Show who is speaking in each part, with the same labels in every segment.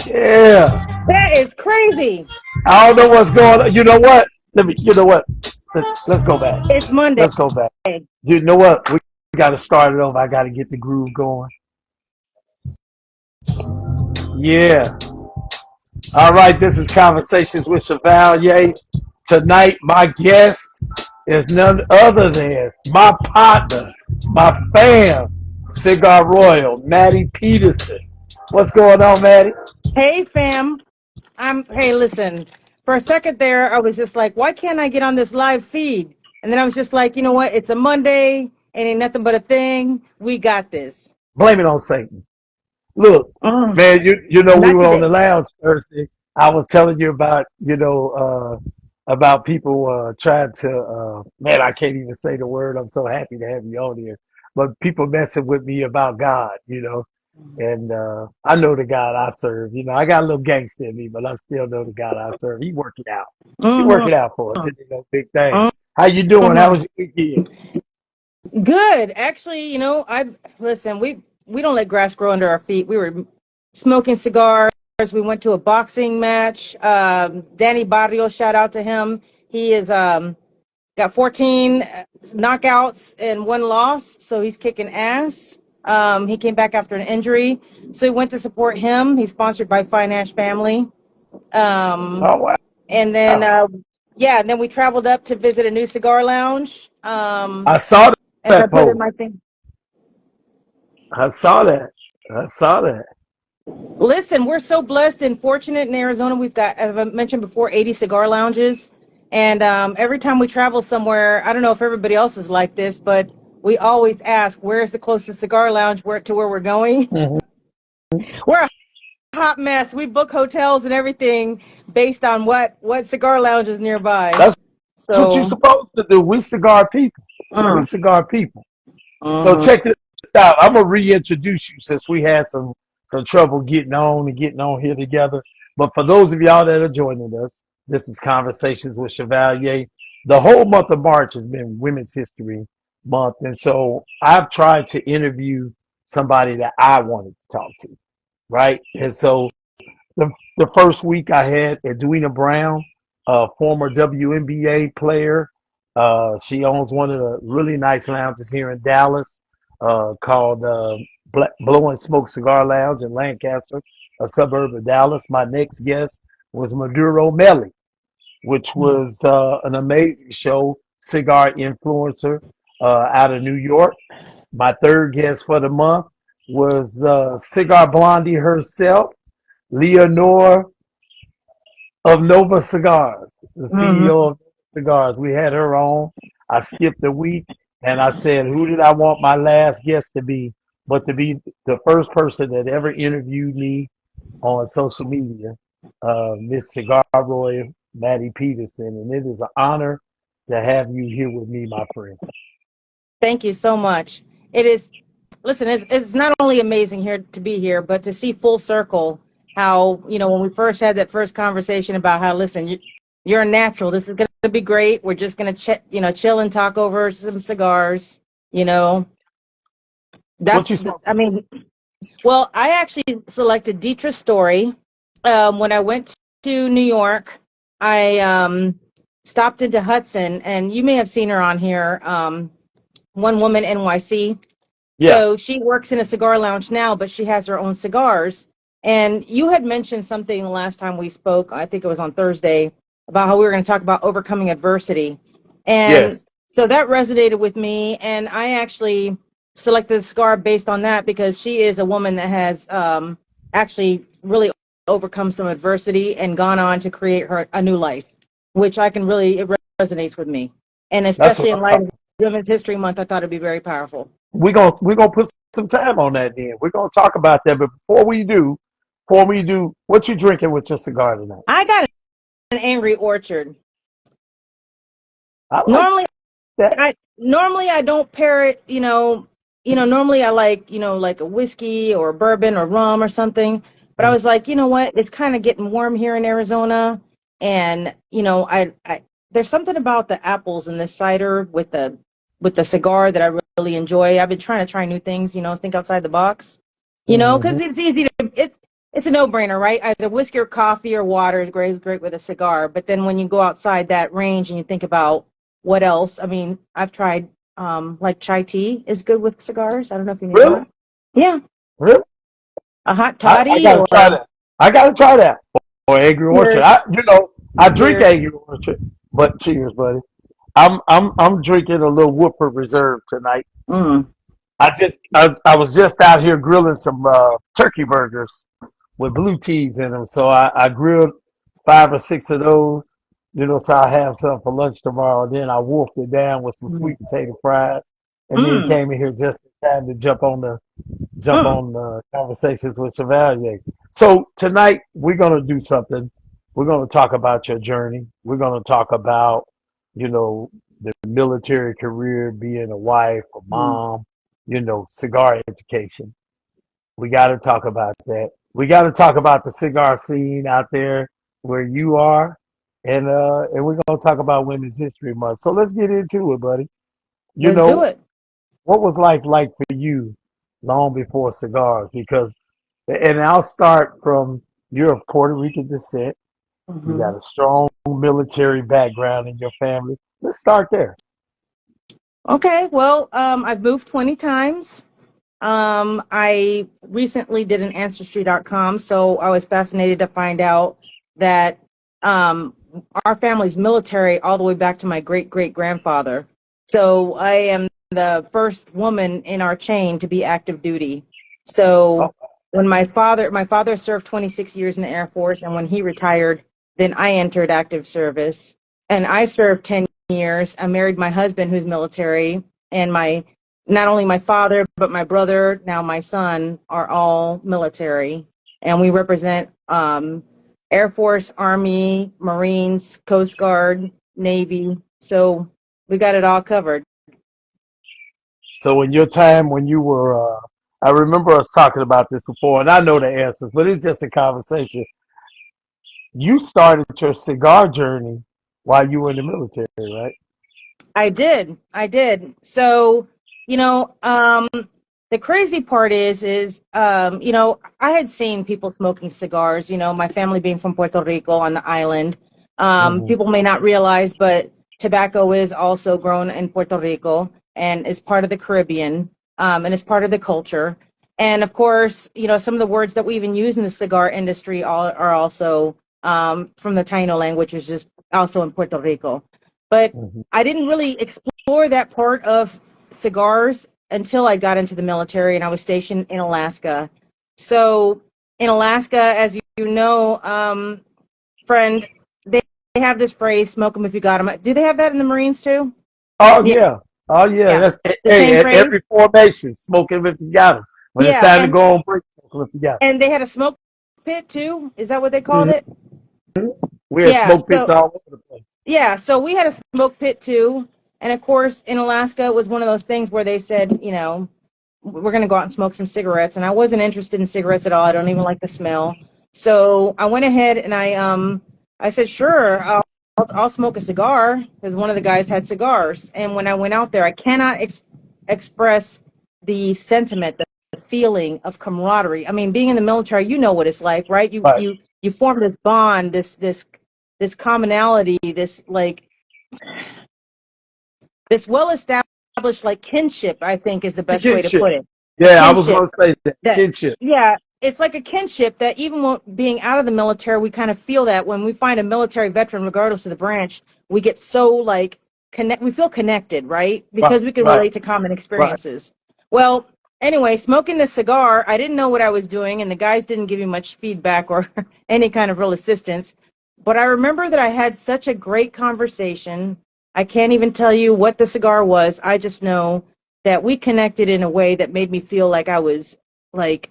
Speaker 1: Yeah.
Speaker 2: That is crazy.
Speaker 1: I don't know what's going on. You know what? You know what? Let's go back.
Speaker 2: It's Monday.
Speaker 1: Let's go back. You know what? We got to start it over. I got to get the groove going. Yeah. All right. This is Conversations with Chevalier. Tonight, my guest is none other than my partner, my fam, Cigar Royal, Maddie Peterson. What's going on, Maddie?
Speaker 2: Hey, fam. Hey, listen. For a second there, I was just like, why can't I get on this live feed? And then I was just like, you know what? It's a Monday. Ain't nothing but a thing. We got this.
Speaker 1: Blame it on Satan. Look,
Speaker 2: Mm,
Speaker 1: man, you know we
Speaker 2: not
Speaker 1: were on
Speaker 2: today.
Speaker 1: the lounge Thursday. I was telling you about about people trying to man, I can't even say the word. I'm so happy to have you on here. But people messing with me about God, and I know the God I serve. I got a little gangster in me, but I still know the God I serve. He work it out. He work
Speaker 2: Mm-hmm.
Speaker 1: it out for us. It ain't no big thing. How you doing? How
Speaker 2: Mm-hmm.
Speaker 1: was your weekend?
Speaker 2: Good. Actually, I listen, we don't let grass grow under our feet. We were smoking cigars. We went to a boxing match. Danny Barrios, shout out to him. He is got 14 knockouts and one loss, so he's kicking ass. He came back after an injury, so we went to support him. He's sponsored by Finance Family. Um,
Speaker 1: Oh wow.
Speaker 2: and then yeah, and then we traveled up to visit a new cigar lounge.
Speaker 1: I saw
Speaker 2: As I
Speaker 1: that
Speaker 2: put in
Speaker 1: post.
Speaker 2: my thing.
Speaker 1: I saw that. I saw that.
Speaker 2: Listen, we're so blessed and fortunate in Arizona. We've got, as I mentioned before, 80 cigar lounges. And every time we travel somewhere, I don't know if everybody else is like this, but we always ask, where's the closest cigar lounge to where we're going?
Speaker 1: Mhm.
Speaker 2: We're a hot mess. We book hotels and everything based on what cigar lounge is nearby.
Speaker 1: That's what you're
Speaker 2: So,
Speaker 1: supposed to do. We cigar people. We
Speaker 2: mm,
Speaker 1: cigar people. So
Speaker 2: mhm.
Speaker 1: check this out. I'm gonna reintroduce you since we had some trouble getting on here together. But for those of y'all that are joining us, this is Conversations with Chevalier. The whole month of March has been Women's History Month, and so I've tried to interview somebody that I wanted to talk to, right? And so the, the first week I had Edwina Brown, a former WNBA player. She owns one of the really nice lounges here in Dallas called Blow and Smoke Cigar Lounge in Lancaster, a suburb of Dallas. My next guest was Maduro Melly, which was an amazing show, cigar influencer out of New York. My third guest for the month was Cigar Blondie herself, Leonore of Nova Cigars, the
Speaker 2: Mhm.
Speaker 1: CEO of Cigars. We had her on. I skipped a week and I said, who did I want my last guest to be? But to be the first person that ever interviewed me on social media, Miss Cigar Roy, Maddie Peterson. And it is an honor to have you here with me, my friend.
Speaker 2: Thank you so much. It is, listen, it's not only amazing here to be here, but to see full circle how, when we first had that first conversation about how, listen, you're a natural. This is going to be great. We're just going to, chill and talk over some cigars. You know,
Speaker 1: What
Speaker 2: that's,
Speaker 1: you smoking?
Speaker 2: I mean, well, I actually selected Dietrich Story. When I went to New York, I stopped into Hudson, and you may have seen her on here, One Woman NYC.
Speaker 1: Yeah.
Speaker 2: So she works in a cigar lounge now, but she has her own cigars. And you had mentioned something the last time we spoke, I think it was on Thursday, about how we were going to talk about overcoming adversity. And
Speaker 1: Yes.
Speaker 2: so that resonated with me. And I actually selected the cigar based on that because she is a woman that has actually really overcome some adversity and gone on to create her a new life, which I can really, it resonates with me. And
Speaker 1: That's what
Speaker 2: especially in
Speaker 1: I'm
Speaker 2: light of
Speaker 1: talking.
Speaker 2: Women's History Month, I thought it'd be very powerful.
Speaker 1: We're gonna put some time on that then. We're gonna talk about that. But before we do, what you drinking with your cigar tonight?
Speaker 2: I got an Angry Orchard.
Speaker 1: I like
Speaker 2: Normally,
Speaker 1: that.
Speaker 2: normally I don't pair it. Normally I like like a whiskey or bourbon or rum or something. But I was like, you know what? It's kind of getting warm here in Arizona, and I there's something about the apples in this cider with the cigar that I really enjoy. I've been trying to try new things. Think outside the box. Because
Speaker 1: Mm-hmm.
Speaker 2: it's easy to it's it's a no-brainer, right? Either whiskey or coffee or water is great with a cigar. But then when you go outside that range and you think about what else, I mean, I've tried like chai tea is good with cigars. I don't know if you knew
Speaker 1: Really?
Speaker 2: that. Yeah,
Speaker 1: Really?
Speaker 2: a hot
Speaker 1: I
Speaker 2: toddy
Speaker 1: gotta try
Speaker 2: or
Speaker 1: that. I gotta try that. Or Angry Orchard.
Speaker 2: cheers,
Speaker 1: I drink
Speaker 2: cheers.
Speaker 1: Angry Orchard, but cheers, buddy. I'm drinking a little Woodford Reserve tonight.
Speaker 2: Mm.
Speaker 1: I was just out here grilling some turkey burgers with blue cheese in them. So I grilled 5 or 6 of those. So I have some for lunch tomorrow. Then I wolfed it down with some
Speaker 2: Mm.
Speaker 1: sweet potato fries, and then
Speaker 2: Mm.
Speaker 1: came in here just in time to jump
Speaker 2: Mm.
Speaker 1: on conversations with Chevalier. So tonight we're gonna do something. We're gonna talk about your journey. We're gonna talk about, the military career, being a wife, a
Speaker 2: Mm.
Speaker 1: mom, cigar education. We got to talk about that. We got to talk about the cigar scene out there where you are, and we're gonna talk about Women's History Month. So let's get into it, buddy. You
Speaker 2: Let's do
Speaker 1: know,
Speaker 2: it.
Speaker 1: what was life like for you long before cigars? Because, and I'll start from, you're of Puerto Rican descent. You
Speaker 2: Hmm.
Speaker 1: got a strong military background in your family. Let's start there.
Speaker 2: Okay, well, I've moved 20 times. I recently did an ancestry.com, so I was fascinated to find out that um, our family's military all the way back to my great great grandfather. So I am the first woman in our chain to be active duty.
Speaker 1: Oh,
Speaker 2: So when my father served 26 years in the Air Force, and when he retired, then I entered active service, and I served 10 years. I married my husband, who's military, and my not only my father, but my brother, now my son, are all military. And we represent Air Force, Army, Marines, Coast Guard, Navy. So we got it all covered.
Speaker 1: so in your time when you were, I remember us talking about this before, and I know the answers, but it's just a conversation. You started your cigar journey while you were in the military, right?
Speaker 2: I did. I did. So, you know, the crazy part is, I had seen people smoking cigars, my family being from Puerto Rico on the island.
Speaker 1: Hmm.
Speaker 2: People may not realize, but tobacco is also grown in Puerto Rico and is part of the Caribbean, and is part of the culture. And of course, some of the words that we even use in the cigar industry are also from the Taino language, which is also in Puerto Rico. But
Speaker 1: Hmm.
Speaker 2: I didn't really explore that part of cigars until I got into the military and I was stationed in Alaska. So in Alaska, as you know, friend, they have this phrase, smoke them if you got them. Do they have that in the Marines too?
Speaker 1: Oh
Speaker 2: Yeah,
Speaker 1: yeah, oh yeah.
Speaker 2: yeah.
Speaker 1: That's
Speaker 2: The
Speaker 1: hey,
Speaker 2: same
Speaker 1: at every
Speaker 2: phrase.
Speaker 1: formation, smoke him if you got him. When it's
Speaker 2: Yeah,
Speaker 1: time to
Speaker 2: and
Speaker 1: go on break, smoke him if you got
Speaker 2: and they had a smoke pit too. Is that what they called
Speaker 1: him.
Speaker 2: it?
Speaker 1: Hmm. We had
Speaker 2: Yeah.
Speaker 1: smoke pits
Speaker 2: So
Speaker 1: all over the place.
Speaker 2: yeah, so we had a smoke pit too. And of course, in Alaska, it was one of those things where they said, we're going to go out and smoke some cigarettes. And I wasn't interested in cigarettes at all. I don't even like the smell. So I went ahead and I said, sure, I'll smoke a cigar because one of the guys had cigars. And when I went out there, I cannot express the sentiment, the feeling of camaraderie. I mean, being in the military, you know what it's like, right? You
Speaker 1: Right.
Speaker 2: you you form this bond, this commonality, this well established like kinship, I think is the best way to
Speaker 1: Kinship.
Speaker 2: put it. A
Speaker 1: Yeah, I was
Speaker 2: kinship
Speaker 1: gonna say that.
Speaker 2: that,
Speaker 1: Kinship.
Speaker 2: yeah, it's like a kinship that even when being out of the military, we kind of feel that when we find a military veteran, regardless of the branch, we get so like we feel connected, right?
Speaker 1: Right.
Speaker 2: Because we can
Speaker 1: Right.
Speaker 2: relate to common
Speaker 1: Right.
Speaker 2: experiences. Well, anyway, smoking the cigar, I didn't know what I was doing, and the guys didn't give me much feedback or any kind of real assistance. But I remember that I had such a great conversation. I can't even tell you what the cigar was. I just know that we connected in a way that made me feel like I was like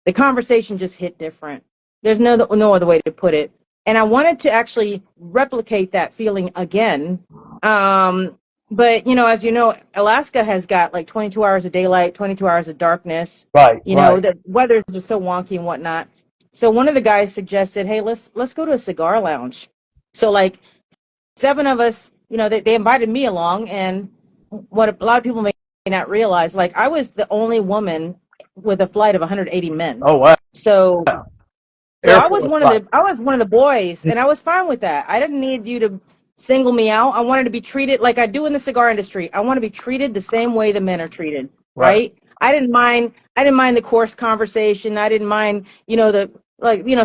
Speaker 2: the conversation just hit different. There's no other way to put it. And I wanted to actually replicate that feeling again. Um, but as you know, Alaska has got like 22 hours of daylight, 22 hours of darkness.
Speaker 1: Right. Right.
Speaker 2: The weathers are so wonky and whatnot. So one of the guys suggested, "Hey, let's go to a cigar lounge." So like seven of us, they invited me along, and what a lot of people may not realize, like I was the only woman with a flight of 180 men.
Speaker 1: Oh wow.
Speaker 2: So
Speaker 1: Air
Speaker 2: I was
Speaker 1: Force
Speaker 2: one of
Speaker 1: flight.
Speaker 2: the boys, and I was fine with that. I didn't need you to single me out. I wanted to be treated like I do in the cigar industry. I want to be treated the same way the men are treated,
Speaker 1: Right.
Speaker 2: right? I didn't mind the coarse conversation. I didn't mind,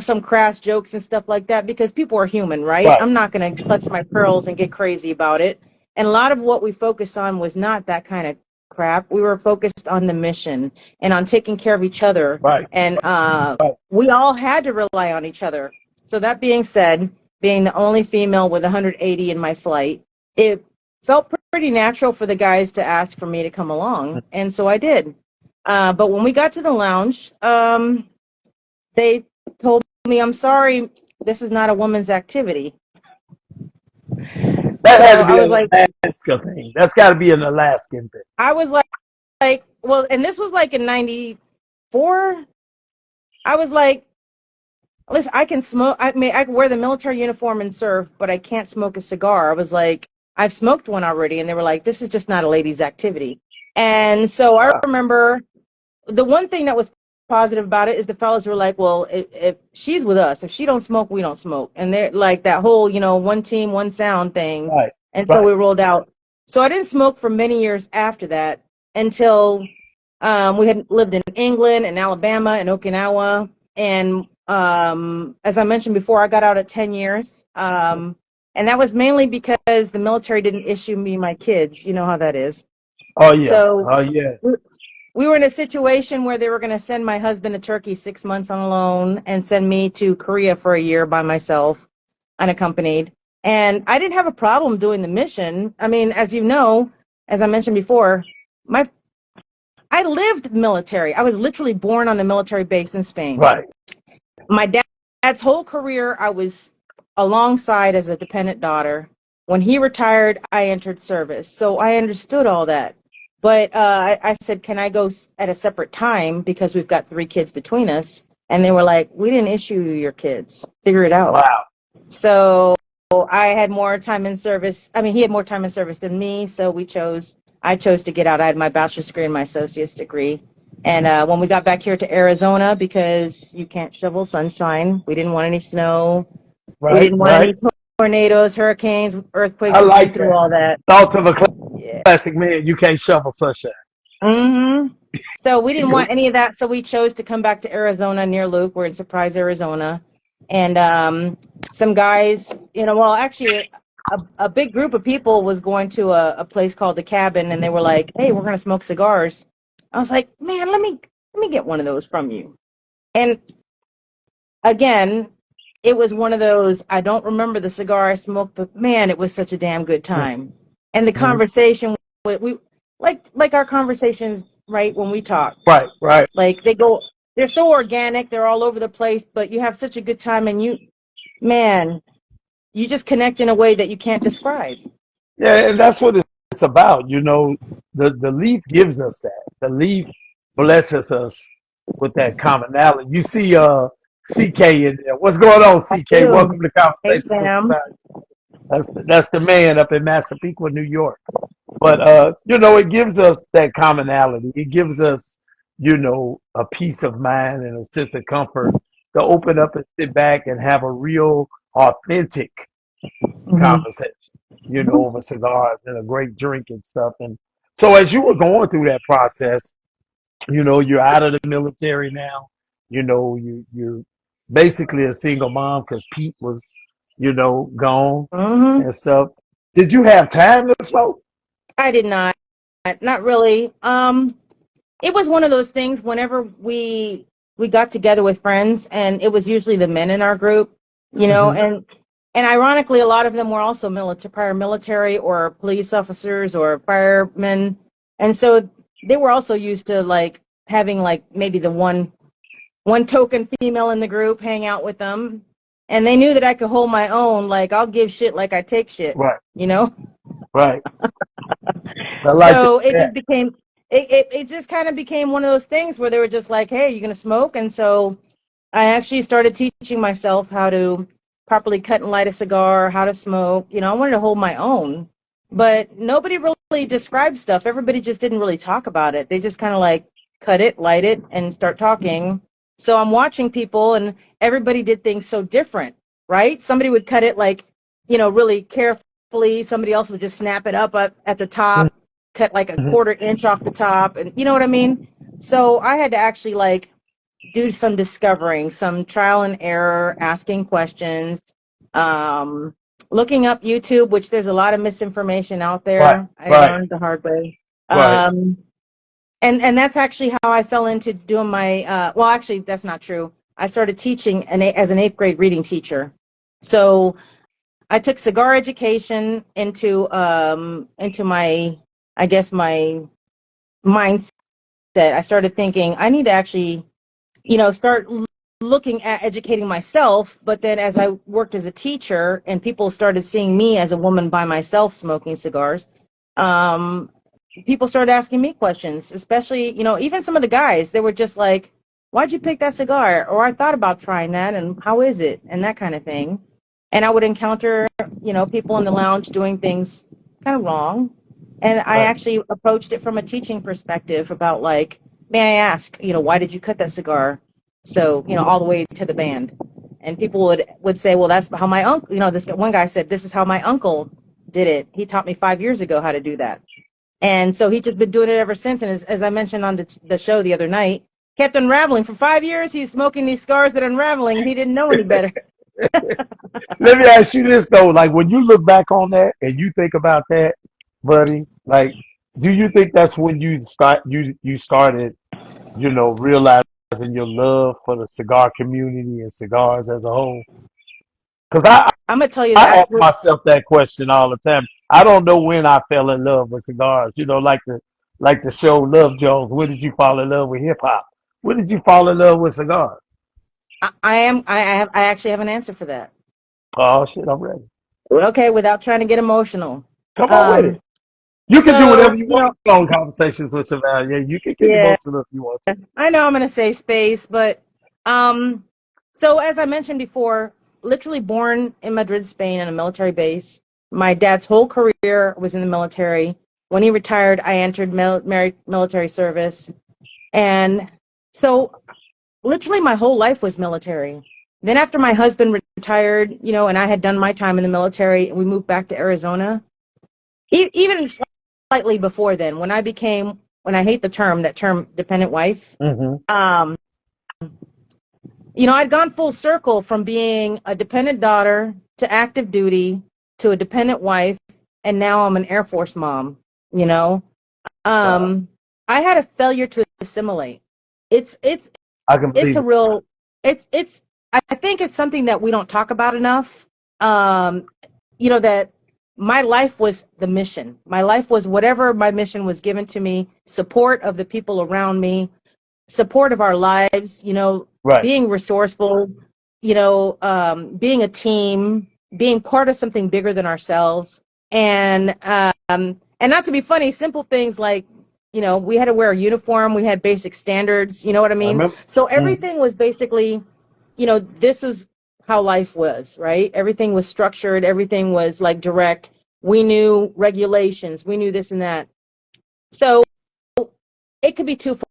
Speaker 2: some crass jokes and stuff like that, because people are human, right?
Speaker 1: Right.
Speaker 2: I'm not going to clutch my pearls and get crazy about it. And a lot of what we focused on was not that kind of crap. We were focused on the mission and on taking care of each other.
Speaker 1: Right.
Speaker 2: And
Speaker 1: Right.
Speaker 2: we all had to rely on each other. So that being said, being the only female with 180 in my flight, it felt pretty natural for the guys to ask for me to come along. And so I did. But when we got to the lounge, they told me, I'm sorry, this is not a woman's activity.
Speaker 1: That
Speaker 2: So
Speaker 1: had to be
Speaker 2: I was
Speaker 1: an
Speaker 2: like,
Speaker 1: Alaska thing. That's got to be an Alaskan thing.
Speaker 2: I was like, well, and this was like in 94. I was like, listen, I can smoke. I mean, I can wear the military uniform and serve, but I can't smoke a cigar. I was like, I've smoked one already. And they were like, this is just not a lady's activity. And so I
Speaker 1: Wow.
Speaker 2: remember the one thing that was positive about it is the fellas were like, well, if she's with us, if she don't smoke, we don't smoke. And they're like that whole, one team, one sound thing.
Speaker 1: Right.
Speaker 2: And so we rolled out. So I didn't smoke for many years after that until we had lived in England and Alabama and Okinawa. And as I mentioned before, I got out at 10 years. And that was mainly because the military didn't issue me my kids. You know how that is.
Speaker 1: Oh yeah.
Speaker 2: So
Speaker 1: Oh yeah.
Speaker 2: we were in a situation where they were going to send my husband to Turkey 6 months on a loan and send me to Korea for a year by myself, unaccompanied. And I didn't have a problem doing the mission. I mean, as you know, as I mentioned before, I lived military. I was literally born on a military base in Spain.
Speaker 1: Right.
Speaker 2: My dad's whole career, I was alongside as a dependent daughter. When he retired, I entered service. So I understood all that. But I said, can I go at a separate time because we've got 3 kids between us? And they were like, we didn't issue you your kids. Figure it out.
Speaker 1: Wow.
Speaker 2: So I had more time in service. I mean, he had more time in service than me. So I chose to get out. I had my bachelor's degree and my associate's degree. And when we got back here to Arizona, because you can't shovel sunshine, we didn't want any snow.
Speaker 1: Right.
Speaker 2: We didn't want any tornadoes, hurricanes, earthquakes.
Speaker 1: I like
Speaker 2: through all that.
Speaker 1: Thoughts of a classic man. You can't shovel sunshine.
Speaker 2: Mm-hmm. So we didn't want any of that. So we chose to come back to Arizona near Luke. We're in Surprise, Arizona. And some guys, actually a big group of people was going to a place called The Cabin, and they were like, hey, we're going to smoke cigars. I was like, man, let me get one of those from you. And again, it was one of those, I don't remember the cigar I smoked, but man, it was such a damn good time. And the conversation, we like our conversations, right, when we talk.
Speaker 1: Right.
Speaker 2: Like they're so organic, they're all over the place, but you have such a good time, and you just connect in a way that you can't describe.
Speaker 1: Yeah, and that's what it's about. The leaf gives us that. The leaf blesses us with that commonality. You see CK in there. What's going on, CK? Welcome to
Speaker 2: Hey,
Speaker 1: Conversations.
Speaker 2: Sam.
Speaker 1: That's the man up in Massapequa, New York. But it gives us that commonality. It gives us, a peace of mind and a sense of comfort to open up and sit back and have a real authentic conversation, over cigars and a great drink and stuff. And so as you were going through that process, you're out of the military now. You're basically a single mom because Pete was, gone and stuff. Did you have time to smoke?
Speaker 2: I did not really. It was one of those things whenever we got together with friends, and it was usually the men in our group, and ironically, a lot of them were also prior military or police officers or firemen. And so they were also used to like having like maybe the one token female in the group hang out with them. And they knew that I could hold my own. Like, I'll give shit like I take shit,
Speaker 1: Right.
Speaker 2: Right. So it just became, it just kind of became one of those things where they were just like, hey, you going to smoke? And so I actually started teaching myself how to properly cut and light a cigar, how to smoke. I wanted to hold my own, but nobody really described stuff. Everybody just didn't really talk about it. They just kind of like, cut it, light it, and start talking. So I'm watching people, and everybody did things so different, right? Somebody would cut it like, really carefully. Somebody else would just snap it up at the top, cut like a
Speaker 1: Mhm.
Speaker 2: quarter inch off the top, and you know what I mean? So I had to actually like do some discovering, some trial and error, asking questions, um, looking up YouTube, which there's a lot of misinformation out
Speaker 1: Right,
Speaker 2: there. I
Speaker 1: right,
Speaker 2: learned the hard way.
Speaker 1: right.
Speaker 2: Um, and that's actually how I fell into doing my, well, actually, that's not true. I started teaching as an eighth grade reading teacher. So I took cigar education into my, I guess, my mindset. I started thinking I need to actually start looking at educating myself. But then as I worked as a teacher and people started seeing me as a woman by myself smoking cigars, um, people started asking me questions, especially, even some of the guys, they were just like, why'd you pick that cigar? Or I thought about trying that and how is it? And that kind of thing. And I would encounter, people in the lounge doing things kind of wrong. And I
Speaker 1: Right.
Speaker 2: actually approached it from a teaching perspective about like, may I ask, why did you cut that cigar? So, all the way to the band. And people would say, well, that's how my uncle, this one guy said, this is how my uncle did it. He taught me 5 years ago how to do that. And so he's just been doing it ever since. And as I mentioned on the show the other night, kept unraveling. For 5 years, he's smoking these cigars that are unraveling, and he didn't know any better.
Speaker 1: Let me ask you this though, like when you look back on that and you think about that, buddy, like, do you think that's when you started, realizing your love for the cigar community and cigars as a whole? Because
Speaker 2: I'm going to tell you the
Speaker 1: I ask
Speaker 2: absolute.
Speaker 1: myself that question all the time. I don't know when I fell in love with cigars. Like the show Love Jones. When did you fall in love with hip hop? When did you fall in love with cigars?
Speaker 2: I actually have an answer for that.
Speaker 1: Oh shit, I'm ready.
Speaker 2: Okay, without trying to get emotional.
Speaker 1: Come on with
Speaker 2: Um,
Speaker 1: it. You can do
Speaker 2: so,
Speaker 1: whatever you want on Conversations with Chevalier. You can get
Speaker 2: yeah,
Speaker 1: emotional if you want to.
Speaker 2: I know I'm going to say space, but um, so as I mentioned before, literally born in Madrid, Spain, on a military base. My dad's whole career was in the military. When he retired, I entered military service, and so literally my whole life was military. Then after my husband retired, and I had done my time in the military, and we moved back to Arizona. Even slightly before then, when I hate that term, dependent wife.
Speaker 1: Mm-hmm.
Speaker 2: Um, I'd gone full circle from being a dependent daughter to active duty to a dependent wife, and now I'm an Air Force mom. You know,
Speaker 1: Wow.
Speaker 2: um, I had a failure to assimilate. It's it's
Speaker 1: I can
Speaker 2: it's
Speaker 1: believe
Speaker 2: a
Speaker 1: it.
Speaker 2: real it's I think it's something that we don't talk about enough. Um, that my life was the mission. My life was whatever my mission was given to me, support of the people around me, support of our lives,
Speaker 1: Right.
Speaker 2: being resourceful, being a team, being part of something bigger than ourselves. And not to be funny, simple things like, we had to wear a uniform, we had basic standards, you know what I
Speaker 1: I
Speaker 2: mean?
Speaker 1: remember.
Speaker 2: So
Speaker 1: Mm.
Speaker 2: everything was basically, this was how life was, right? Everything was structured, everything was like direct. We knew regulations, we knew this and that. So it could be twofold,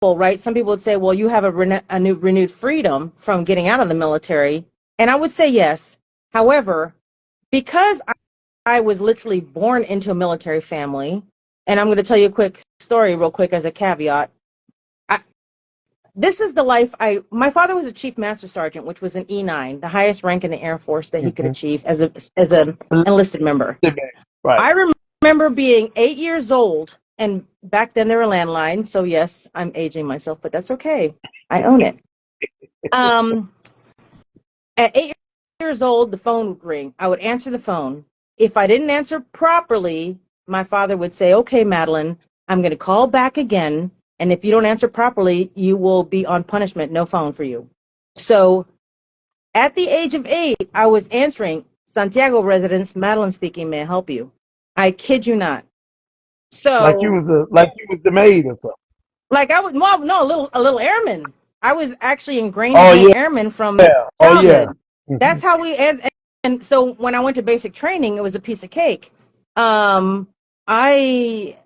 Speaker 2: right? Some people would say, well, you have a new renewed freedom from getting out of the military. And I would say yes. However, because I was literally born into a military family, and I'm going to tell you a quick story real quick as a caveat. I, this is the life my father was a chief master sergeant, which was an E9, the highest rank in the Air Force that he could
Speaker 1: Mm-hmm.
Speaker 2: achieve as an enlisted member.
Speaker 1: Right.
Speaker 2: I remember being 8 years old, and back then there were landlines. So yes, I'm aging myself, but that's okay. I own it. Um, at 8 years old, the phone would ring. I would answer the phone. If I didn't answer properly, my father would say, "Okay, Madeline, I'm going to call back again, and if you don't answer properly, you will be on punishment. No phone for you." So at the age of 8, I was answering, "Santiago residence, Madeline speaking. May I help you?" I kid you not. So,
Speaker 1: Like you was the maid or something.
Speaker 2: like I was, well, no, a little airman. I was actually ingrained to
Speaker 1: Oh
Speaker 2: be an
Speaker 1: yeah.
Speaker 2: airman from
Speaker 1: Oh yeah.
Speaker 2: childhood.
Speaker 1: Mm-hmm.
Speaker 2: That's how and so when I went to basic training, it was a piece of cake. Um, I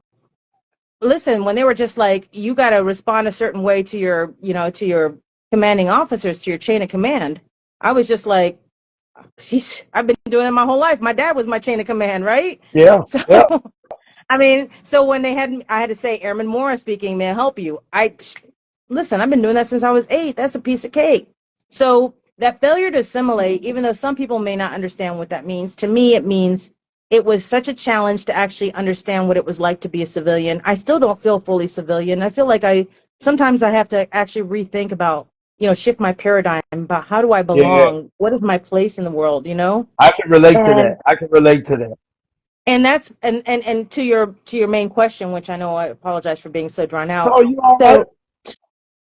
Speaker 2: listen, when they were just like, you got to respond a certain way to your, to your commanding officers, to your chain of command, I was just like, sheesh, I've been doing it my whole life. My dad was my chain of command, right?
Speaker 1: Yeah.
Speaker 2: So,
Speaker 1: Yeah.
Speaker 2: I mean, so when I had to say, Airman Morris speaking, may I help you? Listen, I've been doing that since I was 8. That's a piece of cake. So that failure to assimilate, even though some people may not understand what that means, to me, it means it was such a challenge to actually understand what it was like to be a civilian. I still don't feel fully civilian. I feel like sometimes I have to actually rethink about, shift my paradigm about how do I
Speaker 1: Yeah.
Speaker 2: belong? What is my place in the world,
Speaker 1: I can relate to that.
Speaker 2: And
Speaker 1: I can relate to that.
Speaker 2: that's and to your main question, which I know I apologize for being so drawn out.
Speaker 1: No, you all right.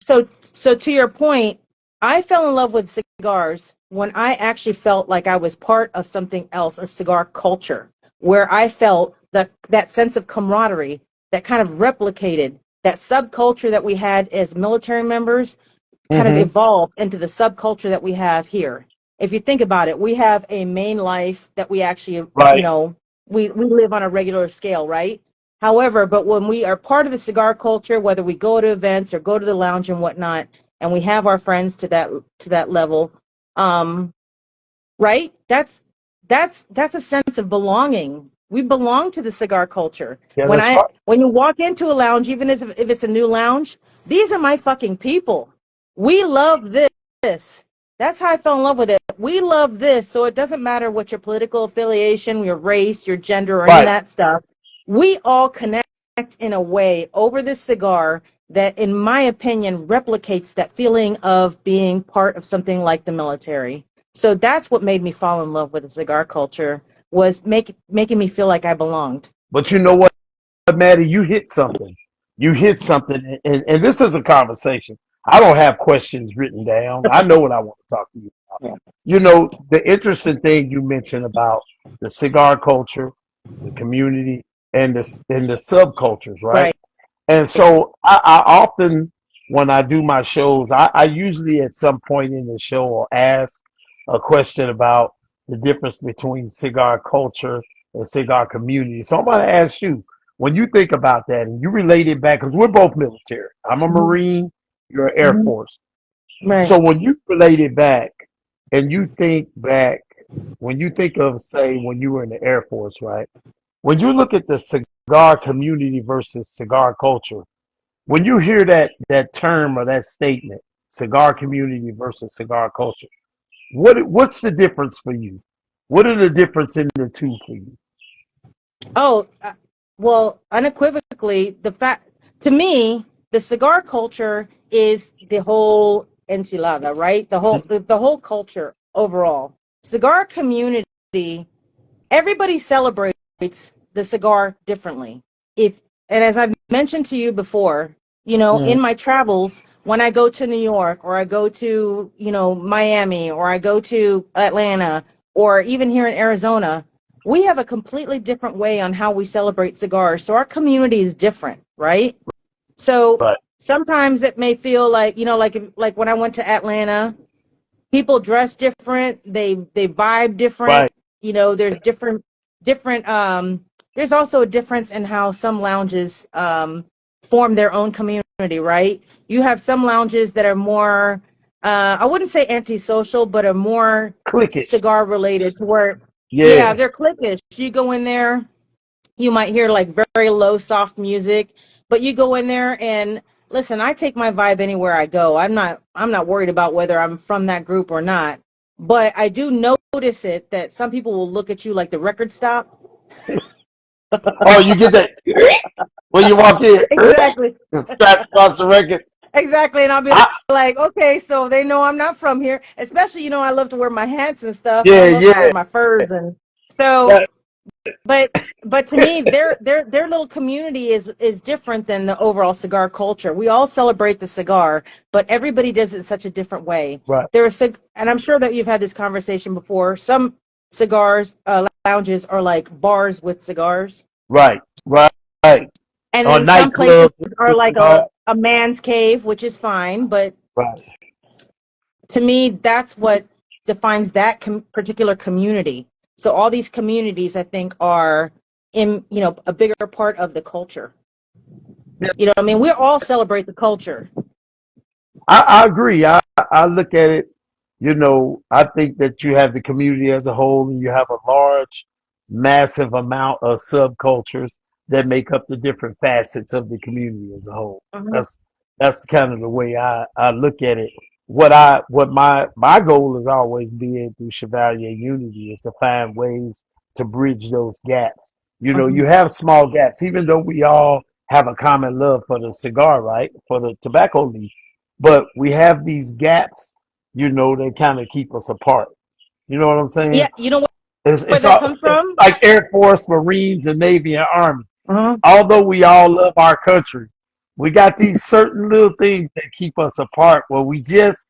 Speaker 2: So so to your point, I fell in love with cigars when I actually felt like I was part of something else, a cigar culture, where I felt that sense of camaraderie that kind of replicated that subculture that we had as military members, kind of
Speaker 1: Mm-hmm.
Speaker 2: evolved into the subculture that we have here. If you think about it, we have a main life that we actually,
Speaker 1: Right.
Speaker 2: we live on a regular scale, right? However, but when we are part of the cigar culture, whether we go to events or go to the lounge and whatnot, and we have our friends to that level, um, right? That's a sense of belonging. We belong to the cigar culture.
Speaker 1: Yeah,
Speaker 2: When
Speaker 1: that's
Speaker 2: I
Speaker 1: right.
Speaker 2: when you walk into a lounge, even if it's a new lounge, these are my fucking people. We love this. That's how I fell in love with it. We love this, so it doesn't matter what your political affiliation, your race, your gender, or any of
Speaker 1: Right.
Speaker 2: that stuff. We all connect in a way over this cigar that, in my opinion, replicates that feeling of being part of something like the military. So that's what made me fall in love with the cigar culture, was making me feel like I belonged.
Speaker 1: But you know what, Maddie, you hit something. You hit something, and this is a conversation. I don't have questions written down. I know what I want to talk to you about.
Speaker 2: Yeah.
Speaker 1: The interesting thing you mentioned about the cigar culture, the community, and the subcultures, right?
Speaker 2: Right.
Speaker 1: And so I often, when I do my shows, I usually at some point in the show will ask a question about the difference between cigar culture and cigar community. So I'm going to ask you, when you think about that and you relate it back, because we're both military. I'm a
Speaker 2: Mhm.
Speaker 1: Marine, you're Air
Speaker 2: Mhm.
Speaker 1: Force.
Speaker 2: Right.
Speaker 1: So when you relate it back and you think back, when you think of, say, when you were in the Air Force, right? When you look at the cigar community versus cigar culture, when you hear that term or that statement, cigar community versus cigar culture, what's the difference for you? What are the difference in the two for you?
Speaker 2: Oh, well, unequivocally, to me, the cigar culture is the whole enchilada, right? The whole culture overall. Cigar community, everybody celebrates the cigar differently. If and as I've mentioned to you before,
Speaker 1: Mm,
Speaker 2: in my travels, when I go to New York or I go to, Miami or I go to Atlanta or even here in Arizona, we have a completely different way on how we celebrate cigars. So our community is different, right? So
Speaker 1: right,
Speaker 2: sometimes it may feel like, like when I went to Atlanta, people dress different, they vibe different.
Speaker 1: right,
Speaker 2: There's different there's also a difference in how some lounges form their own community, right? You have some lounges that are more I wouldn't say antisocial, but are more
Speaker 1: cliquish.
Speaker 2: cigar related, to where, yeah,
Speaker 1: Yeah,
Speaker 2: they're cliquish. You go in there, you might hear like very low soft music, but you go in there and listen, I take my vibe anywhere I go. I'm not worried about whether I'm from that group or not, but I do notice it that some people will look at you like the record stop.
Speaker 1: oh, you get that when you walk in,
Speaker 2: Exactly.
Speaker 1: just scratch across the record.
Speaker 2: Exactly, and I'll be
Speaker 1: I,
Speaker 2: like, okay, so they know I'm not from here, especially, I love to wear my hats and stuff. I
Speaker 1: yeah,
Speaker 2: love to wear
Speaker 1: yeah.
Speaker 2: my furs, and so,
Speaker 1: That,
Speaker 2: but to me, their little community is different than the overall cigar culture. We all celebrate the cigar, but everybody does it in such a different way.
Speaker 1: right,
Speaker 2: And I'm sure that you've had this conversation before. Some cigars lounges are like bars with cigars,
Speaker 1: right, right, right.
Speaker 2: and
Speaker 1: Or
Speaker 2: then some places
Speaker 1: nightclubs
Speaker 2: are
Speaker 1: with
Speaker 2: like
Speaker 1: cigar.
Speaker 2: a man's cave, which is fine. But
Speaker 1: Right.
Speaker 2: to me, that's what defines that particular community. So all these communities, I think, are in a bigger part of the culture. You know what I mean? We all celebrate the culture.
Speaker 1: I agree. I look at it, I think that you have the community as a whole and you have a large, massive amount of subcultures that make up the different facets of the community as a whole.
Speaker 2: Mhm.
Speaker 1: That's kind of the way I look at it. What my goal has always been through Chevalier Unity is to find ways to bridge those gaps.
Speaker 2: Mhm.
Speaker 1: You have small gaps, even though we all have a common love for the cigar, right? For the tobacco leaf, but we have these gaps, that kind of keep us apart. You know what I'm saying?
Speaker 2: Yeah, you know
Speaker 1: It's
Speaker 2: where
Speaker 1: it's,
Speaker 2: that
Speaker 1: all,
Speaker 2: comes
Speaker 1: it's
Speaker 2: from?
Speaker 1: like Air Force, Marines, and Navy and Army.
Speaker 2: Uh-huh.
Speaker 1: Although we all love our country, we got these certain little things that keep us apart. Where we just